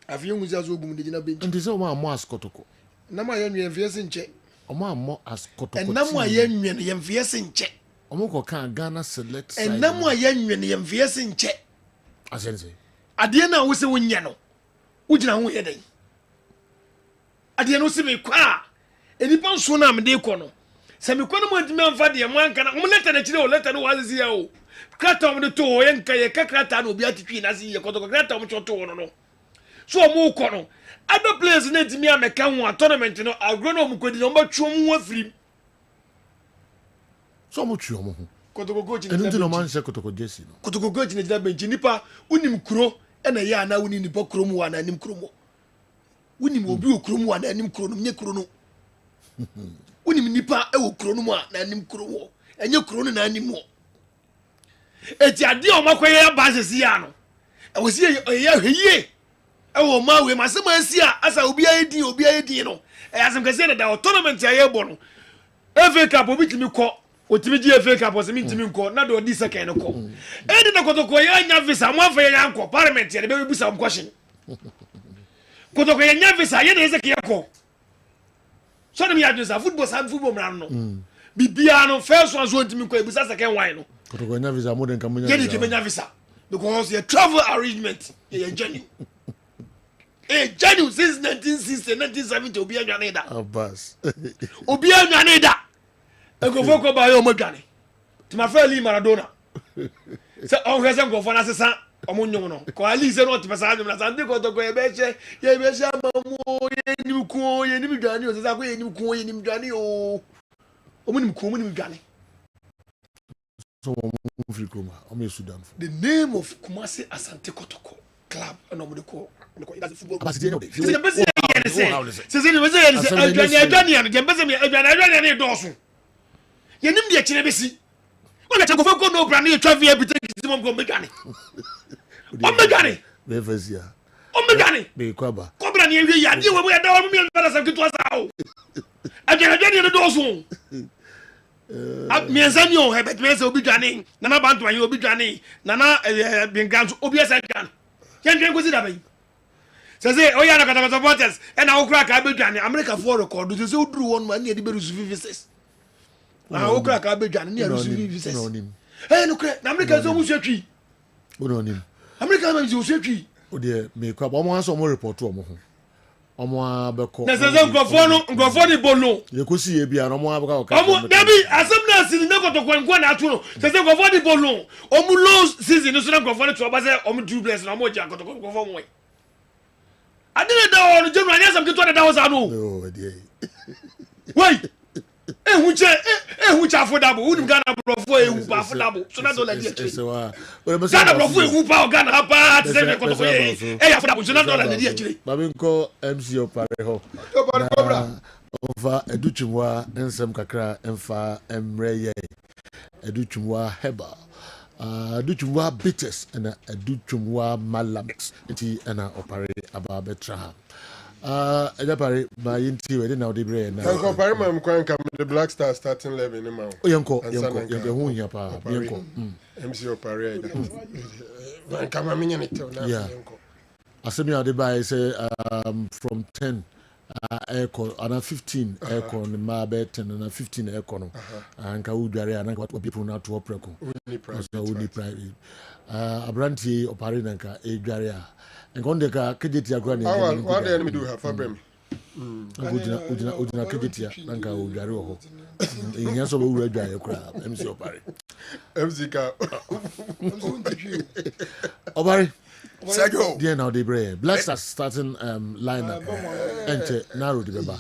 afi yun uza zo gum de na bench ndi say omo amo askotoko na ma ye nwe mfiese nche omo amo askotoko na mo ye nwe ne mfiese nche omo ko kan Ghana select side na mo ye nwe ne mfiese nche asense ade na wo se wonye no wo gina ho ye den ade no se me kwa enipa nso na me de ko no se me ko no mo ntimi amfa de mo anka na mo leta na chire o leta no wazi ya o krata mo de to o ye nka ye krata na obi atitwi na si ye ko to krata mo choto no no so mo ko no other players na ntimi ameka ho tournament no agro no mo kodi no mo twom ho afiri so mo twom ho kotoko coach ni no man se kotoko jesi no kotoko coach ni da bench nipa unim kuro na ye ana woni nipa kuro mu wa na anim kuro mu unim obi okuro mu wa na anim kuro no nye kuro no unim nipa e wo kuro no mu na anim kuro wo enye kuro no na anim wo eti ade o makoye basisi ya no e wo si ye hweye e wo ma we masema asi a asa obi ayedin no e asem kase na da tournament ya ye bo no FA Cup obi timi ko otimi di FA Cup o se mi timi ko na do di second ko e di na kotoko ya nya visa mo afa ya nko parliament ya be bisa mo question kotoko ya nya visa ye na eze ke ko so dem ya do sa football mran no bibia no first one so ntimi ko ebisa second one no kotoko nya visa mo den ka munya ye di ke nya visa because your travel arrangement ye genuine genuine since 1960 1970 obi anwane da Abbas obi anwane da egofo ko ba yo mo dwane ti ma fa li Maradona se on hwese ngofo na sesa omo nyum no ko ali se no ti pesa nyum na sande ko to ko ye be che amamu ye nim dwane o sesa ko ye nim dwane o omo nim dwane so omo free Kuma omo Sudan the name of Kumasi Asante Kotoko club and omo de ko football yenim de kire besi wala ta ko no brand ye twa via bitaki mom go megane o megane be fazia o megane be kwaba ko brand ye wi ya de we ya da wo mi bala sa kitu asa o ajana jani ne do so mi ensani o hebet me se obi dwane na na bantu an obi dwane na na binganzo obi esa dwane yen ko si da bai se o ya na kata supporters e na wo kra ka be dwane America for record se o duru won man ne de be resuve visits na wo kra ka be dwane ne resuve visits no kra na America so mu swatwi no nim America ma so swatwi o de me kwa ba mo aso mo report o mo ho omo abeko na se ngofo ni bolo ye ko si ye bia no mo abeka o ka omo dabi asem na si ni kotoko nko na atu no se ngofo ni bolo omo low season no so na ngofo ni to ba se omo dubless na omo ja kotoko ngofo mo adene da o jenu anya sam ke to da ho sa no o de wai ehu cha afodabo unim Ghana brofo ehu pa afodabo so na do la di akire Ghana brofo ehu pa Ghana pa te se kotoko ya afodabo so na do la di akire babinko MC opare ho ova educhumwa ensem kakra emfa emreye educhumwa Herbal educhumwa bitters and educhumwa malamix enti ana opare ababetra Ejapare ma yinti we dey now dey bre na. Kan compare mam kwan kam the Black Star starting 11 ni ma. Yenko hu hia pa yenko. MC opare ida. Van kam ma nyane tew na yenko. Asemi ade by say from 10 aircon and 15 aircon ma be 10 and 15 aircon no. Anka udware anka what people na to opreko. Only private. Abranti opare nanka edware a ngondeka kejeti agwa ni wa dey me do have problem udina kejeti nanka udware ho inya so be wura dwaye kra MC opare MC ka opare Sergio there now they bring Black Stars starting lineup ente narrow the beba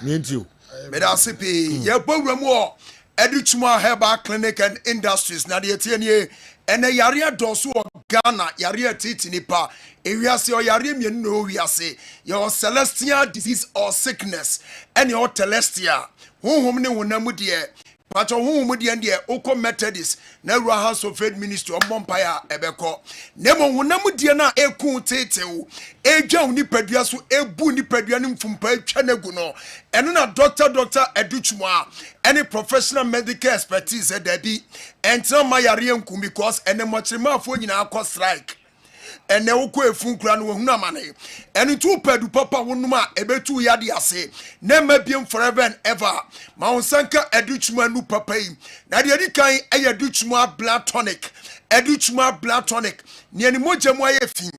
me and you me da CP ye gbowura mu o Educhuma Herbal Clinic and Industries na de tie nie ene yare adoso Ghana yare titi nipa ewiase o yare mienu no wiase your celestial disease or sickness any or celestial honhom ne wonam de but who would the end here oko Methodist na Rural House of Faith Ministry Empire ebeko nemo wonamu die na eku tetewu eja ni padua so ebu ni padua ni mfumpa atwa nagu no eno na doctor educhuma any professional medical expertise dabi entra mayare nkum because ene mochirema afo nyina akọ strike ene woko efunkura no wahunu amane ene tu padu papa wonuma ebetu yade ase na mabiem forever and ever ma onsanka educhuma nu papa yi na de edi kan eye educhuma blood tonic ni eni moja mu aye fi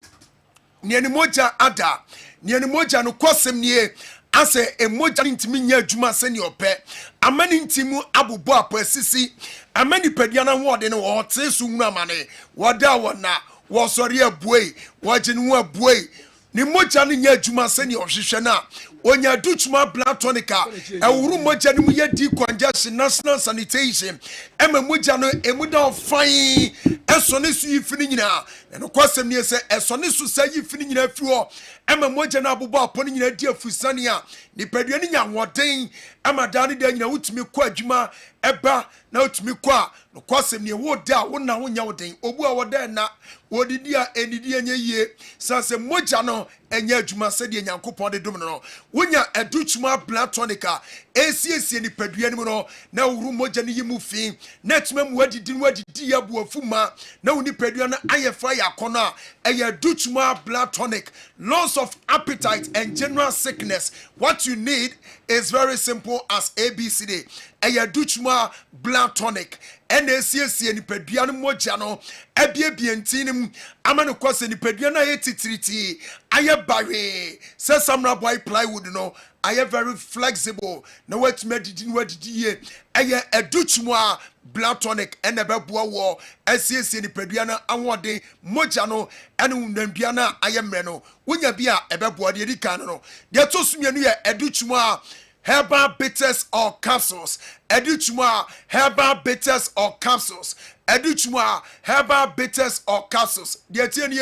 ni eni moja ada ni eni moja no kwasem nie ase emoja ntimi nya adwuma se ne ope amani ntimu abubo apasisi amani padua na wode ne wo tesu hunu amane woda wona wo sori abuei wo ginu abuei ni moja ne nya adwuma se ne ohwehwe na onya duchuma blood tonica ewuru moja ne mu ye di congestion national sanitation ema moja no emuda fine eso ne su yifini nyina no kwasem ne se eso ne su sa yifini nyina fiwo ema moja na abubo aponi nyina di afusane a ni padua ne nya woden ema da ne da nyina wutumi kwa adwuma eba na wutumi kwa no kwasem ne wo da wo na wo nya woden obu a woda na wodidi a enidi enye yie sanse moja no enye adwuma se de nyankopon de dum no wonya educhuma blood tonica esiesie ni padua ni no na wuru moja ne yimu fi na tuma mu wadidi ya buafuma na woni padua na ayefa ya kona eye educhuma blood tonic loss of appetite and general sickness. What you need is very simple as ABCD. Eye educhuma blood tonic NACC ni padua no moja no ebie ntinim amane kwase ni padua na yetitiriti aye bare se samra boy plywood no aye very flexible na what medidi ye eye educhuma blood tonic ene beboa wo asiesie ni padua na awode moja no ene undandua na aye mre no wonya bia ebeboa de edikan no de to sumienu ye educhuma Herbal bitters or capsules. Educhuma herbal bitters or capsules. Educhuma herbal bitters or capsules. Dear Tierney,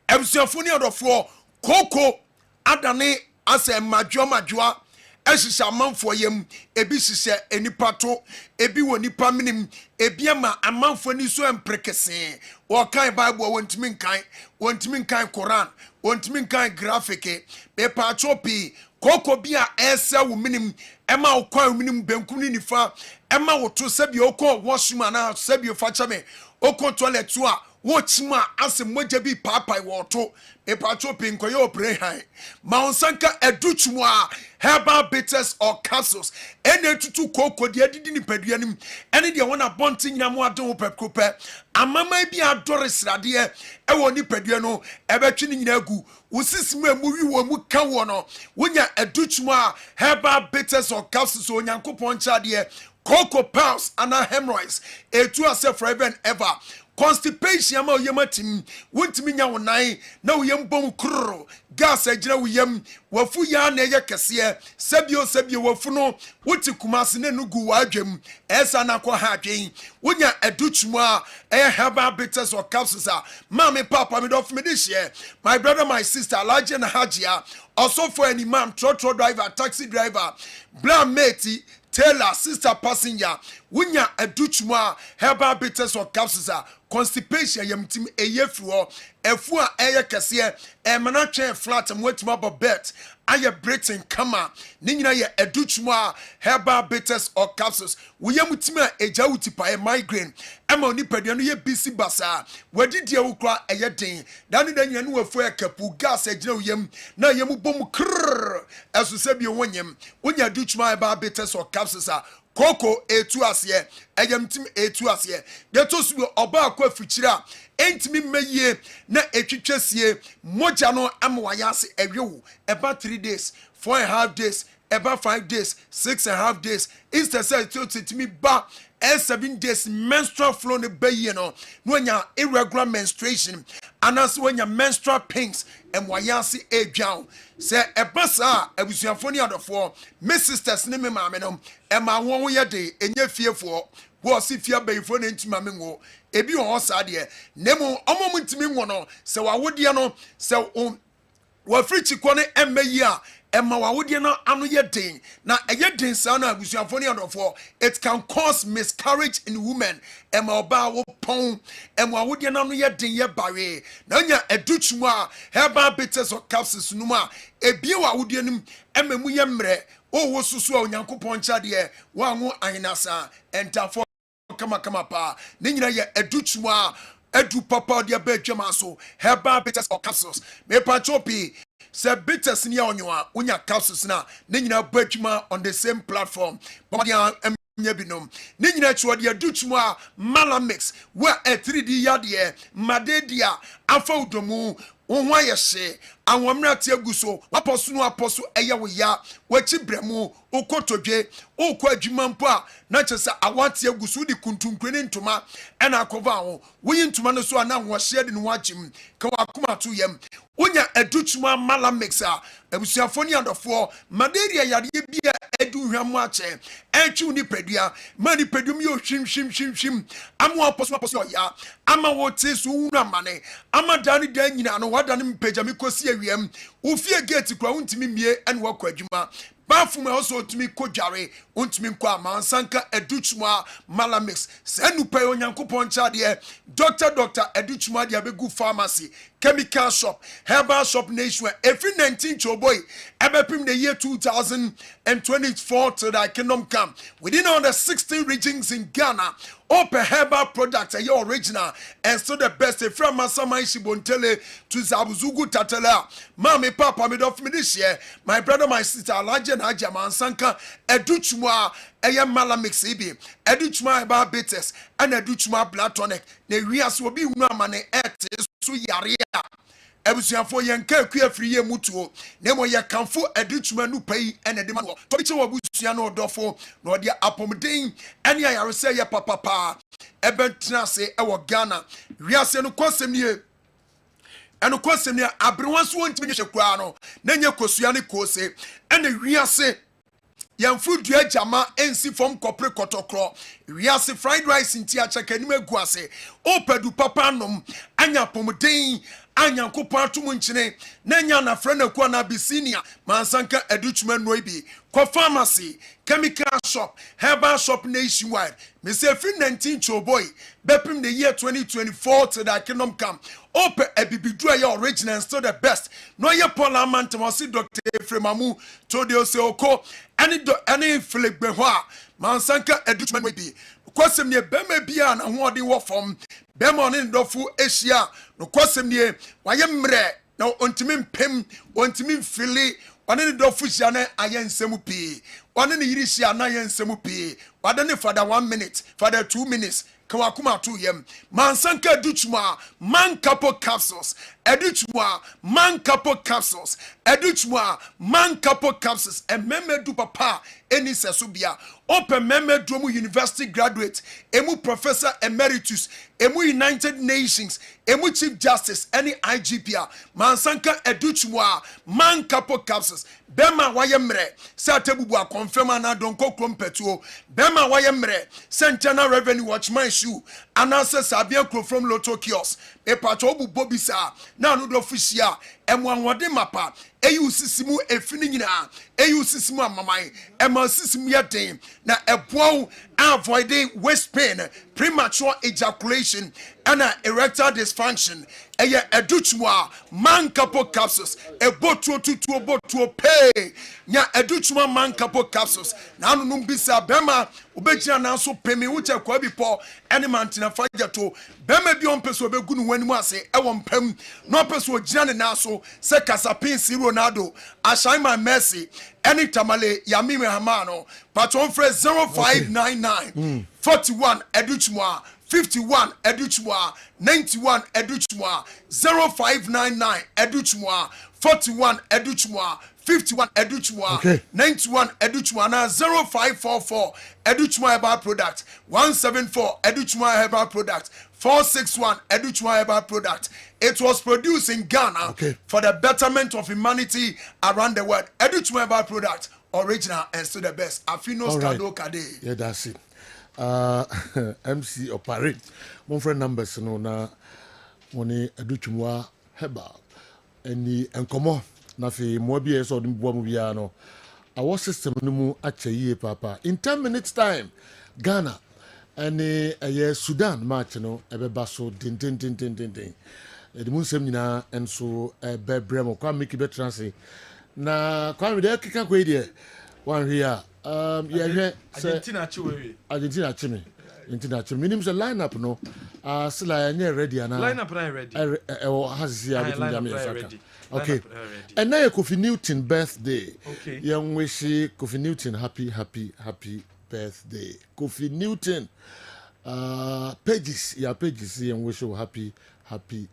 Ebsiafuni odofo Coco Adane as a majua. Eshisha man for yem, ebi shisha enipato, ebi wonipa minim, ebiama a man for niso and prekese. Or kind Bible won't mean kind Quran, won't mean kind graphic, pepa chopi. Koko bia esa wo minim ema wo kwa minim benkuni nifa ema wo to sebi okọ washroom na sebi ofacha me okọ toilet to a wo chima ase moja bi papai wo to e pacho pinkoye opre han ma onsanka educhmu a herbal bitters or capsules ene tutu koko de adidi ni padua nim ene de wona bonti nyina mo adon pepkope amama bi adore srade e wo ni padua no ebetwe ni nyina agu usisimu emuwi wo mu ka wo no wonya educhmu a herbal bitters or capsules onyankopon chade cocoa pearls and hemorrhoids etu ase forever and ever constipation ama oyematim wontimi nya wonai na oyembom kroro gas agira woyem wafu ya na ye kese sabio wafu no woti kumase ne nugu wadwam esa na kwa ha adwen wonya educhmu a herbal bitters or capsules a mama papa me dof me this year my brother my sister Alhaji na Hajia also for any imam trotro driver taxi driver blam mate Taylor sister passenger wonya educhmu a herbal bitters or capsules a constipation yamtim eyefruo efu a eye kese emana twen flat mwetima bobet aye breathing kama ni nyina ye educhmu a herbal bitters or capsules woyamutima eja utipa migraine ema oni padua no ye bisi basa wadidi awukra eye den dani da nyina no wafu ekapu gas ejina woyam na yemu bom krrr esu sebi wonyem wonya educhmu a herbal bitters or capsules a Coco etu asiye eyamtim etu asiye geto su oba akwa fichira entimi meye na etwetwesie moja no amwayase ewewu eba 3 days 4.5 days eba 5 days 6.5 days instead say to me ba 7 days menstrual flow ne baye no nya irregular menstruation anas nya menstrual pains emwayase edwan se ebasa abusuafo ni adofo me sisters ne me maame no ema won ye de enye fiefo wo si fia bayifo ne ntima me ngo ebi won sa de nemu omom ntimi ngo no se wawode no se wa frichi ko ne emmayi a ɛma wawodie no ano yɛ den na ɛyɛ den saa no abusuafo ne adɔfoɔ it can cause miscarriage in women ɛma ɔbaa wo pɔn ɛma wawodie no ano yɛ den yɛ baree na nya adutwum a herbal bitters or capsules no mu a ebie wawodie no ɛma mu yɛ mmerɛ wo susu a onyankopɔn kyadeɛ wanwo ahenasa ɛntafo kama pa ne nyina yɛ adutwum a edu papa de be dwema so herbal bitters or capsules me pachopi se bitters ni onyoa unya capsules na ne nyina badwuma on the same platform but dia nya binom ne nyina chwo de adutwum a malamix where a 3D yade madedia afa udomu wonwa ye hye anwomra te aguso waposo no aposo eye wo ya wachi bremu ukotodwe ukọ adwuma mpo a na kyesa awante aguso di kuntunkwene ntoma ena akova ho woyi ntoma no so ana wo hye de no wagyim ka wakoma to yam wonya adutwuma malamix a abusuafo ni adofo malaria yade bia edu hwam ache etwu ni pedua mani pedum yo hwim amo aposo ya ama wo te so wura mane ama dani dan nyina no wadane mpagya mikosi awiem ufie gate kwa untimi mie ene wakọ adwuma bafum also tumi kodware untimi nkwa mansanka adutwuma malamix sanupa onyankopon chade doctor adutwuma de abegu pharmacy chemical shop herbal shop nation every 19 choboy ebepim the year 2024 to the kingdom come within all the 16 regions in Ghana. Open herbal products are your original and still the best from Masama Shibontele to Zabuzugu Tatela. Mommy, Papa, me of me this year. My brother, my sister, Alaja Najaman Sanka, Educhuma, Ayam Malamix Ibi, Educhuma herbal bitters, and Educhuma blood tonic. The Rias will be one money at Suyaria. Ebusuafo yenka akua friye mutuo nemo ye kanfo adutuma nu pai ene de ma to bi che wabusua no dofo na ode apomden ene ayarese ye papapa ebentra se e wo Ghana wiase no konsem nie eno konsem nie abrewanso wontimi hye kwa no na nye kosua ne kose ene wiase yamfu dua jama ensi fom kopre kotokro wiase fried rice nti achakanim aguase opadu papa nom anya pomden anyankopon atum nkyene na nya na frɛ na kwa na bisinia mansanka adutuma noibi ko pharmacy chemical shop herbal shop nationwide me say free 19 choboy bepim the year 2024 to the kingdom come open a bibidu ya original and still the best no ye parliament mo si Dr. Efremamu to de oko any Philip Behwa mansanka adutuma noibi kwasem ne bema bia na ho ode wo fom bema ne ndofu asia no kwasem ne waye mre na ontimi mpem ontimi mfili one ne ndofu sia na ayensemu pi one ne yiri sia na ayensemu pi wada ne father 1 minute father 2 minutes kawakuma to yem mansanka adutuma man couple capsules adutuma man couple capsules adutuma man couple capsules and memedu papa eni sesobia open memedu mu university graduate emu professor emeritus emu United Nations emu chief justice any IGP mansanka adutuma man couple capsules bema waye mre sa tebubu a confirm na donko krompetuo bema waye mre Central Revenue Watchman shoe anase sabia kro from Lotto kiosk e pato bu bobisa na no do fushia emwanwode mapa eyu sisimu efini nyina eyu sisimu amamai ema sisimu yeden na eboa avoiding waist pain premature ejaculation and erectile dysfunction eye educhwa man couple capsules ebotuo tutuo botuo pay nya educhwa man couple capsules na anu numbisa bema obejina na so pemi wuche kwa bipo ene mantina fajato bema bi on peso obegu nu wanimu ase ewo mpam no peso ogina ne na so se kasapin si Ronaldo ashine my mercy any tamale yamime hamano patron fre 0599 41 educhwa 51 educhwa 91 educhwa 0599 educhwa 41 educhwa 51 educhwa 91 educhwa na 0544 educhwa herbal product 174 educhwa herbal product 461 educhwa herbal product. It was produced in Ghana for the betterment of humanity around the world. Educhwa herbal product original and still the best. Afinos Kado Kade. Yeah, that's it. MC operate mon friend numbers no na woni adutwumwa Herbal eni enkomo na fe mo bi e so de bo mu bia no our system no mu acha yie papa in 10 minutes time Ghana and Sudan match no ebeba so din the mun sem nyina enso bebrem kwa make be translate na kwa me de kika kwa ide wan hia yeah Argentina chime minim say lineup no sila nye ready ana lineup na ready has here ready okay and now Kofi Newton birthday young wish Kofi Newton happy birthday Kofi Newton pages young wish you happy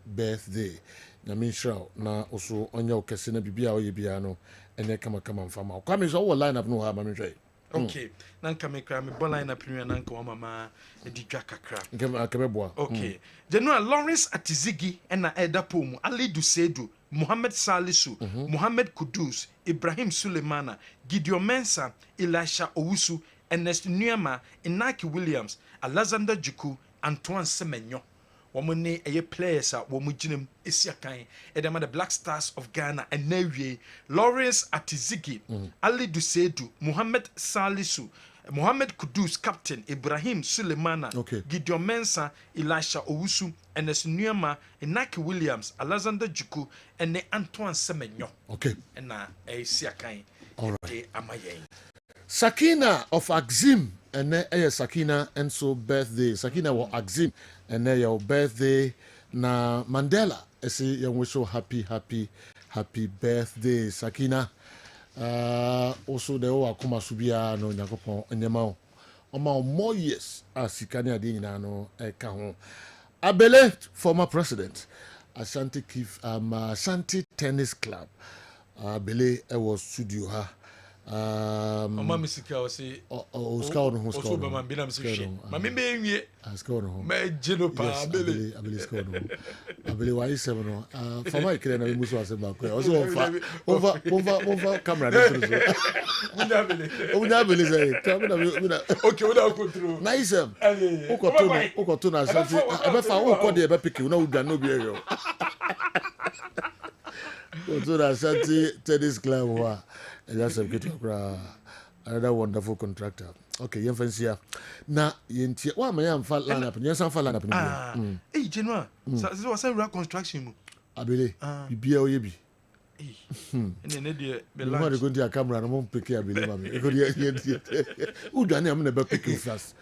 birthday na me sure na also onye okese na bibia o ye bia no ene kama mfama kwa me so wo lineup no ha ma me hwe okay nanka me kra me ball lineup ni nanka wa mama edidwa kakra nkeme boa okay General Lawrence Atizigi ena Edapomu Ali Dusedu Mohamed Salisu Mohamed Kudus Ibrahim Sulemana Gideon Mensah Elisha Owusu Ernest Nuama Inaki Williams Alexander Juku Antoine Semenyo womune eye players a womuginem esiakan edema the Black Stars of Ghana and Newie Lawrence Atizigi Ali Dusedu Mohamed Salisu Mohamed Kudus captain Ibrahim Sulemana Gideon Mensah Elisha Owusu Ernest Nuama Inaki Williams Alexander Juku and Antoine Semenyo na esiakan amayen Sakina of Axim and Sakina and so birthday Sakina wa Axim and your birthday na Mandela say young wish so happy birthday Sakina also the o akoma subia no nyakopon enyema o more years asikani ade nyina no eka ho Abele former president Ashanti Ashanti Tennis Club Abele was studio ha Mama misika o se o scout no o so be man binam se hwe mama be enwie scout no ma jeno pa Abele scout no Abele why is no for my kire na me muso ase ba ko o so over camera no so munya Abele say camera okay we da control nice o ko to na Ashanti e be fa o ko de e be pick na udwa no bi e yo o to na Ashanti Tennis Club wa that's a good another wonderful contractor. Okay, you fancy na yenti wa ma yam fa lineup ni san fa lineup ni eh Genoa so was a construction mu Abele bibia o ye bi ne de be la mo de go dia camera no mo pick Abele ma me e go dia udwane am na be pick fast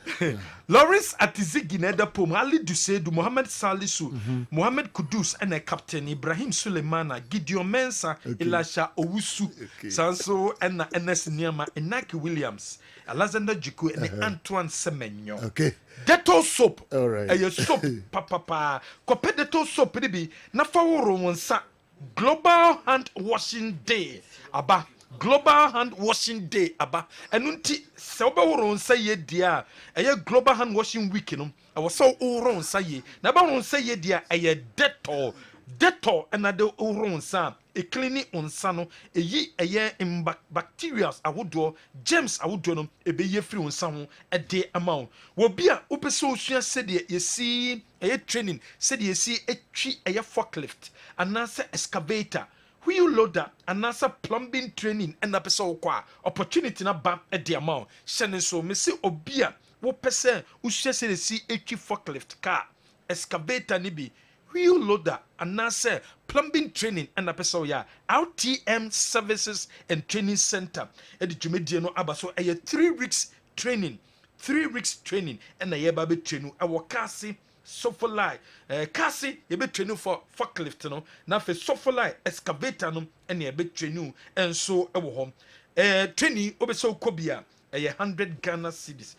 Lawrence Atizigi na Edapomu Ali Dusedu Mohamed Salisu Mohamed Kudus and captain Ibrahim Sulemana Gideon Mensah Elisha Owusu Sanso and Ernest Nuama Inaki Williams Alexander Juku and Antoine Semenyo Dettol soap soap papa kope Dettol soap ni bi na fa woro wonsa Global Hand Washing Day aba Global Hand Washing Day aba enunti se obeworo nsa ye dia eye Global Hand Washing Week no awo so woro nsa ye na ba woro nsa ye dia eye Dettol and the woro nsa e clean nsa no eyi eye bacteria awodo germs awodo no ebe ye free nsa ho e de amount wo bia upese osua se de yesi eye training se de yesi etwi eye forklift anase excavator wheel loader anasa plumbing training and na pese okwa opportunity na ba e de amount shene so me se obia wo pese usua se de si etwi forklift car excavator ni bi wheel loader anase plumbing training and na pese ya RTM services and training center e de dwumedie no abaso e 3 weeks training and na ye ba be trainu e wo kasi Sofolai kasi ye be training for forklift no na fe Sofolai excavator no and ye be training and so e wo hom training obeso kobia 100 Ghana cedis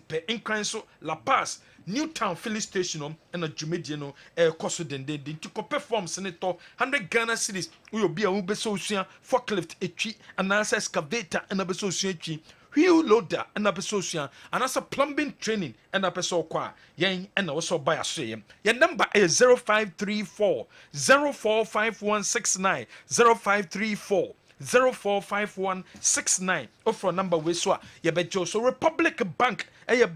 per incline so La Paz Newtown filling station no and a dwumedie no koso dende to perform senator 100 Ghana cedis we obi a wo be so sua forklift etwi and excavator and a be so sua etwi wheel loader and a pessoa and as a plumbing training and a pessoa kwa yen and also buy a say your number is 0534 045169 0534 045169 offer number we so yebejo so Republic Bank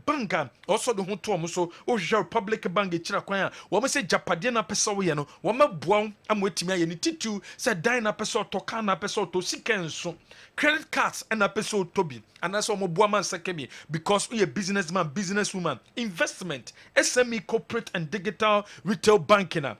bank also the ho so o Republic Bank e kira kwan a wo me say japade na pese wo ye no wo mabuan amwetimi aye ni titu say dan na pese otoka na pese to sikenso credit cards and na pese otobi and that's what mo man sekemi because we a businessman businesswoman investment SME corporate and digital retail banking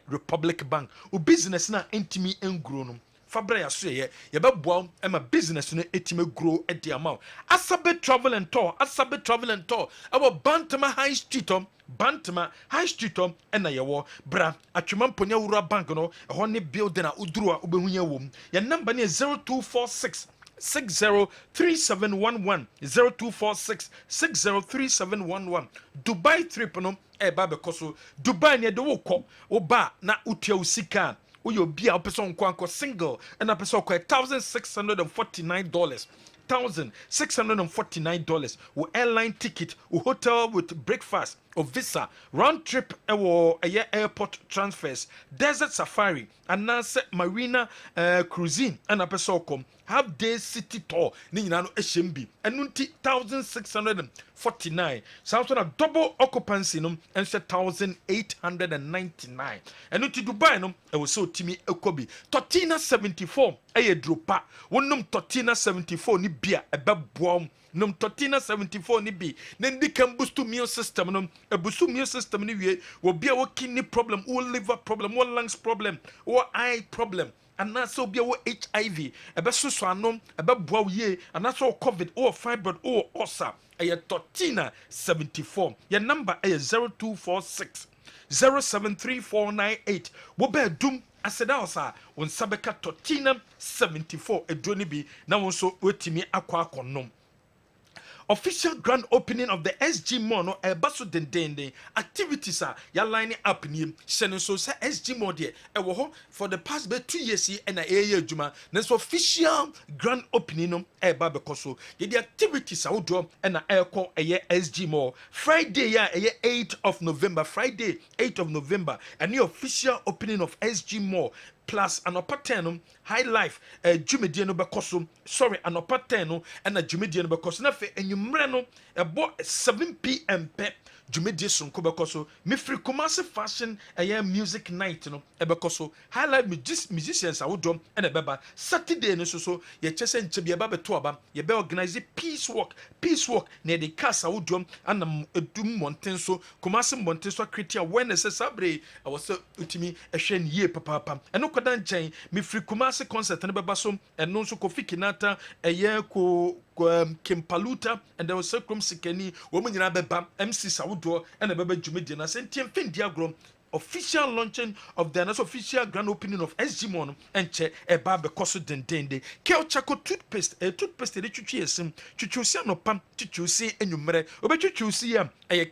Republic Bank o business na intimi engro no fabra ya so ye be boa ma business no etime grow e de amount Asabe travel and tour our Bantama High Street Bantama High Street na ye wo bra atwema mponya wura bank no e ho ne building a uduru a obehunya wom ye number ne 0246 603711 0246 603711 Dubai trip no ba be koso Dubai ne de wo kɔ wo ba na utia usika uyo bia person kwanko single and a person $1,649 $1,649 with airline ticket with hotel with breakfast or visa round trip airport transfers desert safari and now marina cruising and a person come half day city tour ni nyina no ehembi enunti $1,649 sounds on a double occupancy no and $1,899 enunti Dubai no e wo so timi ekobi Tortina 74 dropa wonum Tortina 74 ni bia ebeboam num Tortina 74 ni bi na ndi kan boost immune system no e boost immune system ni wie wo bia wo kidney problem wo liver problem wo lungs problem wo eye problem and na so bia wo HIV ebe soso anom ebe boa ye and na so COVID or fibroid or ulcer Tortina 74 your number is 0246 073498 wo be dum aseda osa won sabeka Tortina 74 edroni bi na won so wetimi akwa akonom. Official grand opening of the SG Mall no baso dendende activities ya line up ni sene so say SG Mall there for the past 2 years and a year juma na so official grand opening no ba bekoso the activities wo do and aircon SG Mall Friday ya 8th of November Friday 8th of November and the official opening of SG Mall plus an opateno high life jumedie no bekoso sorry an opateno and a jumedie no bekoso na fe enyumre no ebo 7 p.m. pe jumedie sonko bekoso me free Kumasi fashion music night no ebekoso high life musicians awodom and ebeba Saturday no so ye chese nche bia ba beto aba ye be organize peace walk na the cast awodom and edum mountain so Kumasi mountain so create awareness sabre awose utimi ehwe ye papa eno kodan chen me free Kumasi concert no beba so eno so Kofi Kinata ko Kimpaluta and there was Sekrom Sikeni woman nyina beba MC Sawodo and a beba Jumedi na sentiem fendiagrom official launching of the official grand opening of SG Mon and che eba be koso dendende Kel Chaco toothpaste toothpaste de chuchu yesim chuchu si anopam chuchu si enumere obe chuchu si am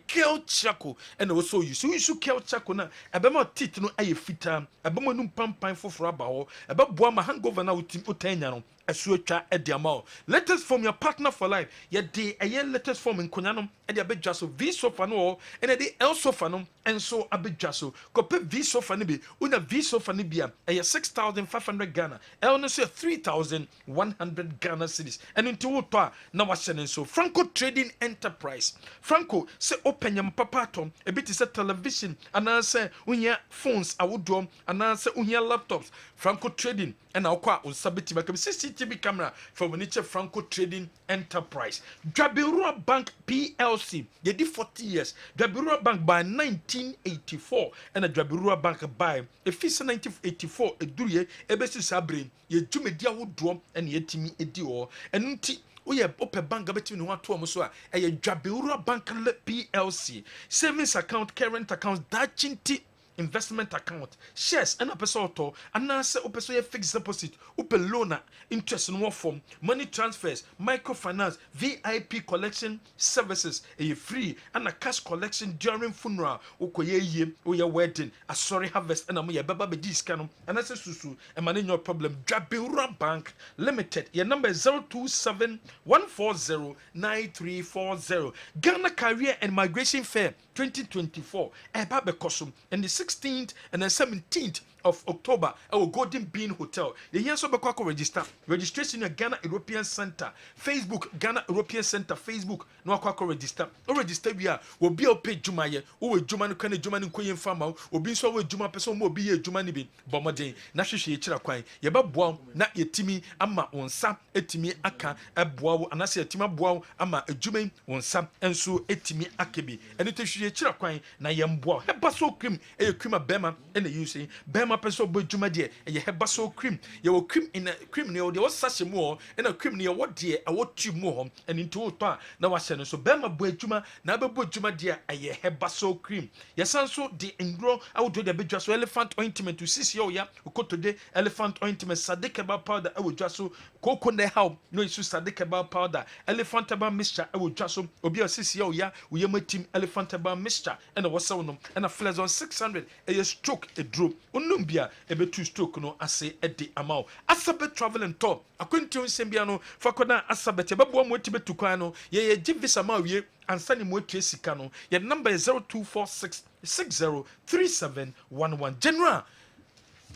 Kel Chaco and also you so Kel Chaco na ebema teeth no fita ebema num pampan foforo abawo eba boa ma hangover na utim utanya no esuetwa ediamao letters from your partner for life ye de letters from nkonyanom e de abedwa so v sofa no and de l sofa no enso abedwa so kope v sofa ne bi una v sofa ne bia 6,500 Ghana l no so 3,100 Ghana cedis and into what na wahye so Franco Trading Enterprise Franco se open yam papa tom e bit is television and say unya phones awodom and say unya laptops Franco Trading and akwa unsabeti makam CCTV camera from Niche Franco Trading Enterprise Dwabirua Bank PLC they did 40 years Dwabirua Bank by 1984 and a Dwabirua Bank by a fisa 1984 eduye ebesi sabre ye dwumedi awodom and ye timi edi o enunti we open bank between no to am so a ye Dwabirua Bank PLC savings account current account dachinti investment account shares and a person to and answer a fixed deposit open loan interest in form money transfers microfinance VIP collection services a free and a cash collection during funeral okoye ye wedding a sorry harvest and a baba be discount and that's susu and manage your problem Dwabirua Bank Limited your number is 027-140-9340 Ghana Career and Migration Fair 2024 eba bekosum and the 16th and the 17th of October our Golden Bean Hotel. The here so be register. Registration in Ghana European Center, Facebook Ghana European Center, Facebook no akwa register. O register we are will be a page jumaye. O juma no kan juma no koyen fama. Obi so we juma person mo bi ye juma ni bi. Bomoden na hwehwe kira kwan. Ye ba boa na yetimi ama onsa etimi aka eboa wo anase etimi aboa wo ama ejuma onsa enso etimi akebi. Eni te hwehwe kira kwan na ye mboa. Heba so cream e cream abema ene use. Bema person bo juma de ye heba so cream. Ye wo cream in a cream ne o de wo sashe mo ena cream ne wo de a wo tu mo ho eni nto to na wa hye no so bema bo adwuma na be bo adwuma de a ye heba so cream. Ye sanso de ngro awodo de bedwa so elephant ointment to sisi yo ya ukoto elephant ointment Sadiq Herbal powder awodwa so koko ne how no isu Sadiq Herbal powder elephant herbal mixture awodwa so obi osisi yo ya uyematim elephant herbal mixture ena wosaw no ena flexon 600 a stroke a drop onum bia e betu stroke no ase e de amount asabe travel and tour akwentu nsembia no fakoda asabe te bebo mo ti betu kwan no ye give visa ma wie ansani mo etu sika no ye number is 0246 603711 general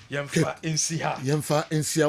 yemfa insiha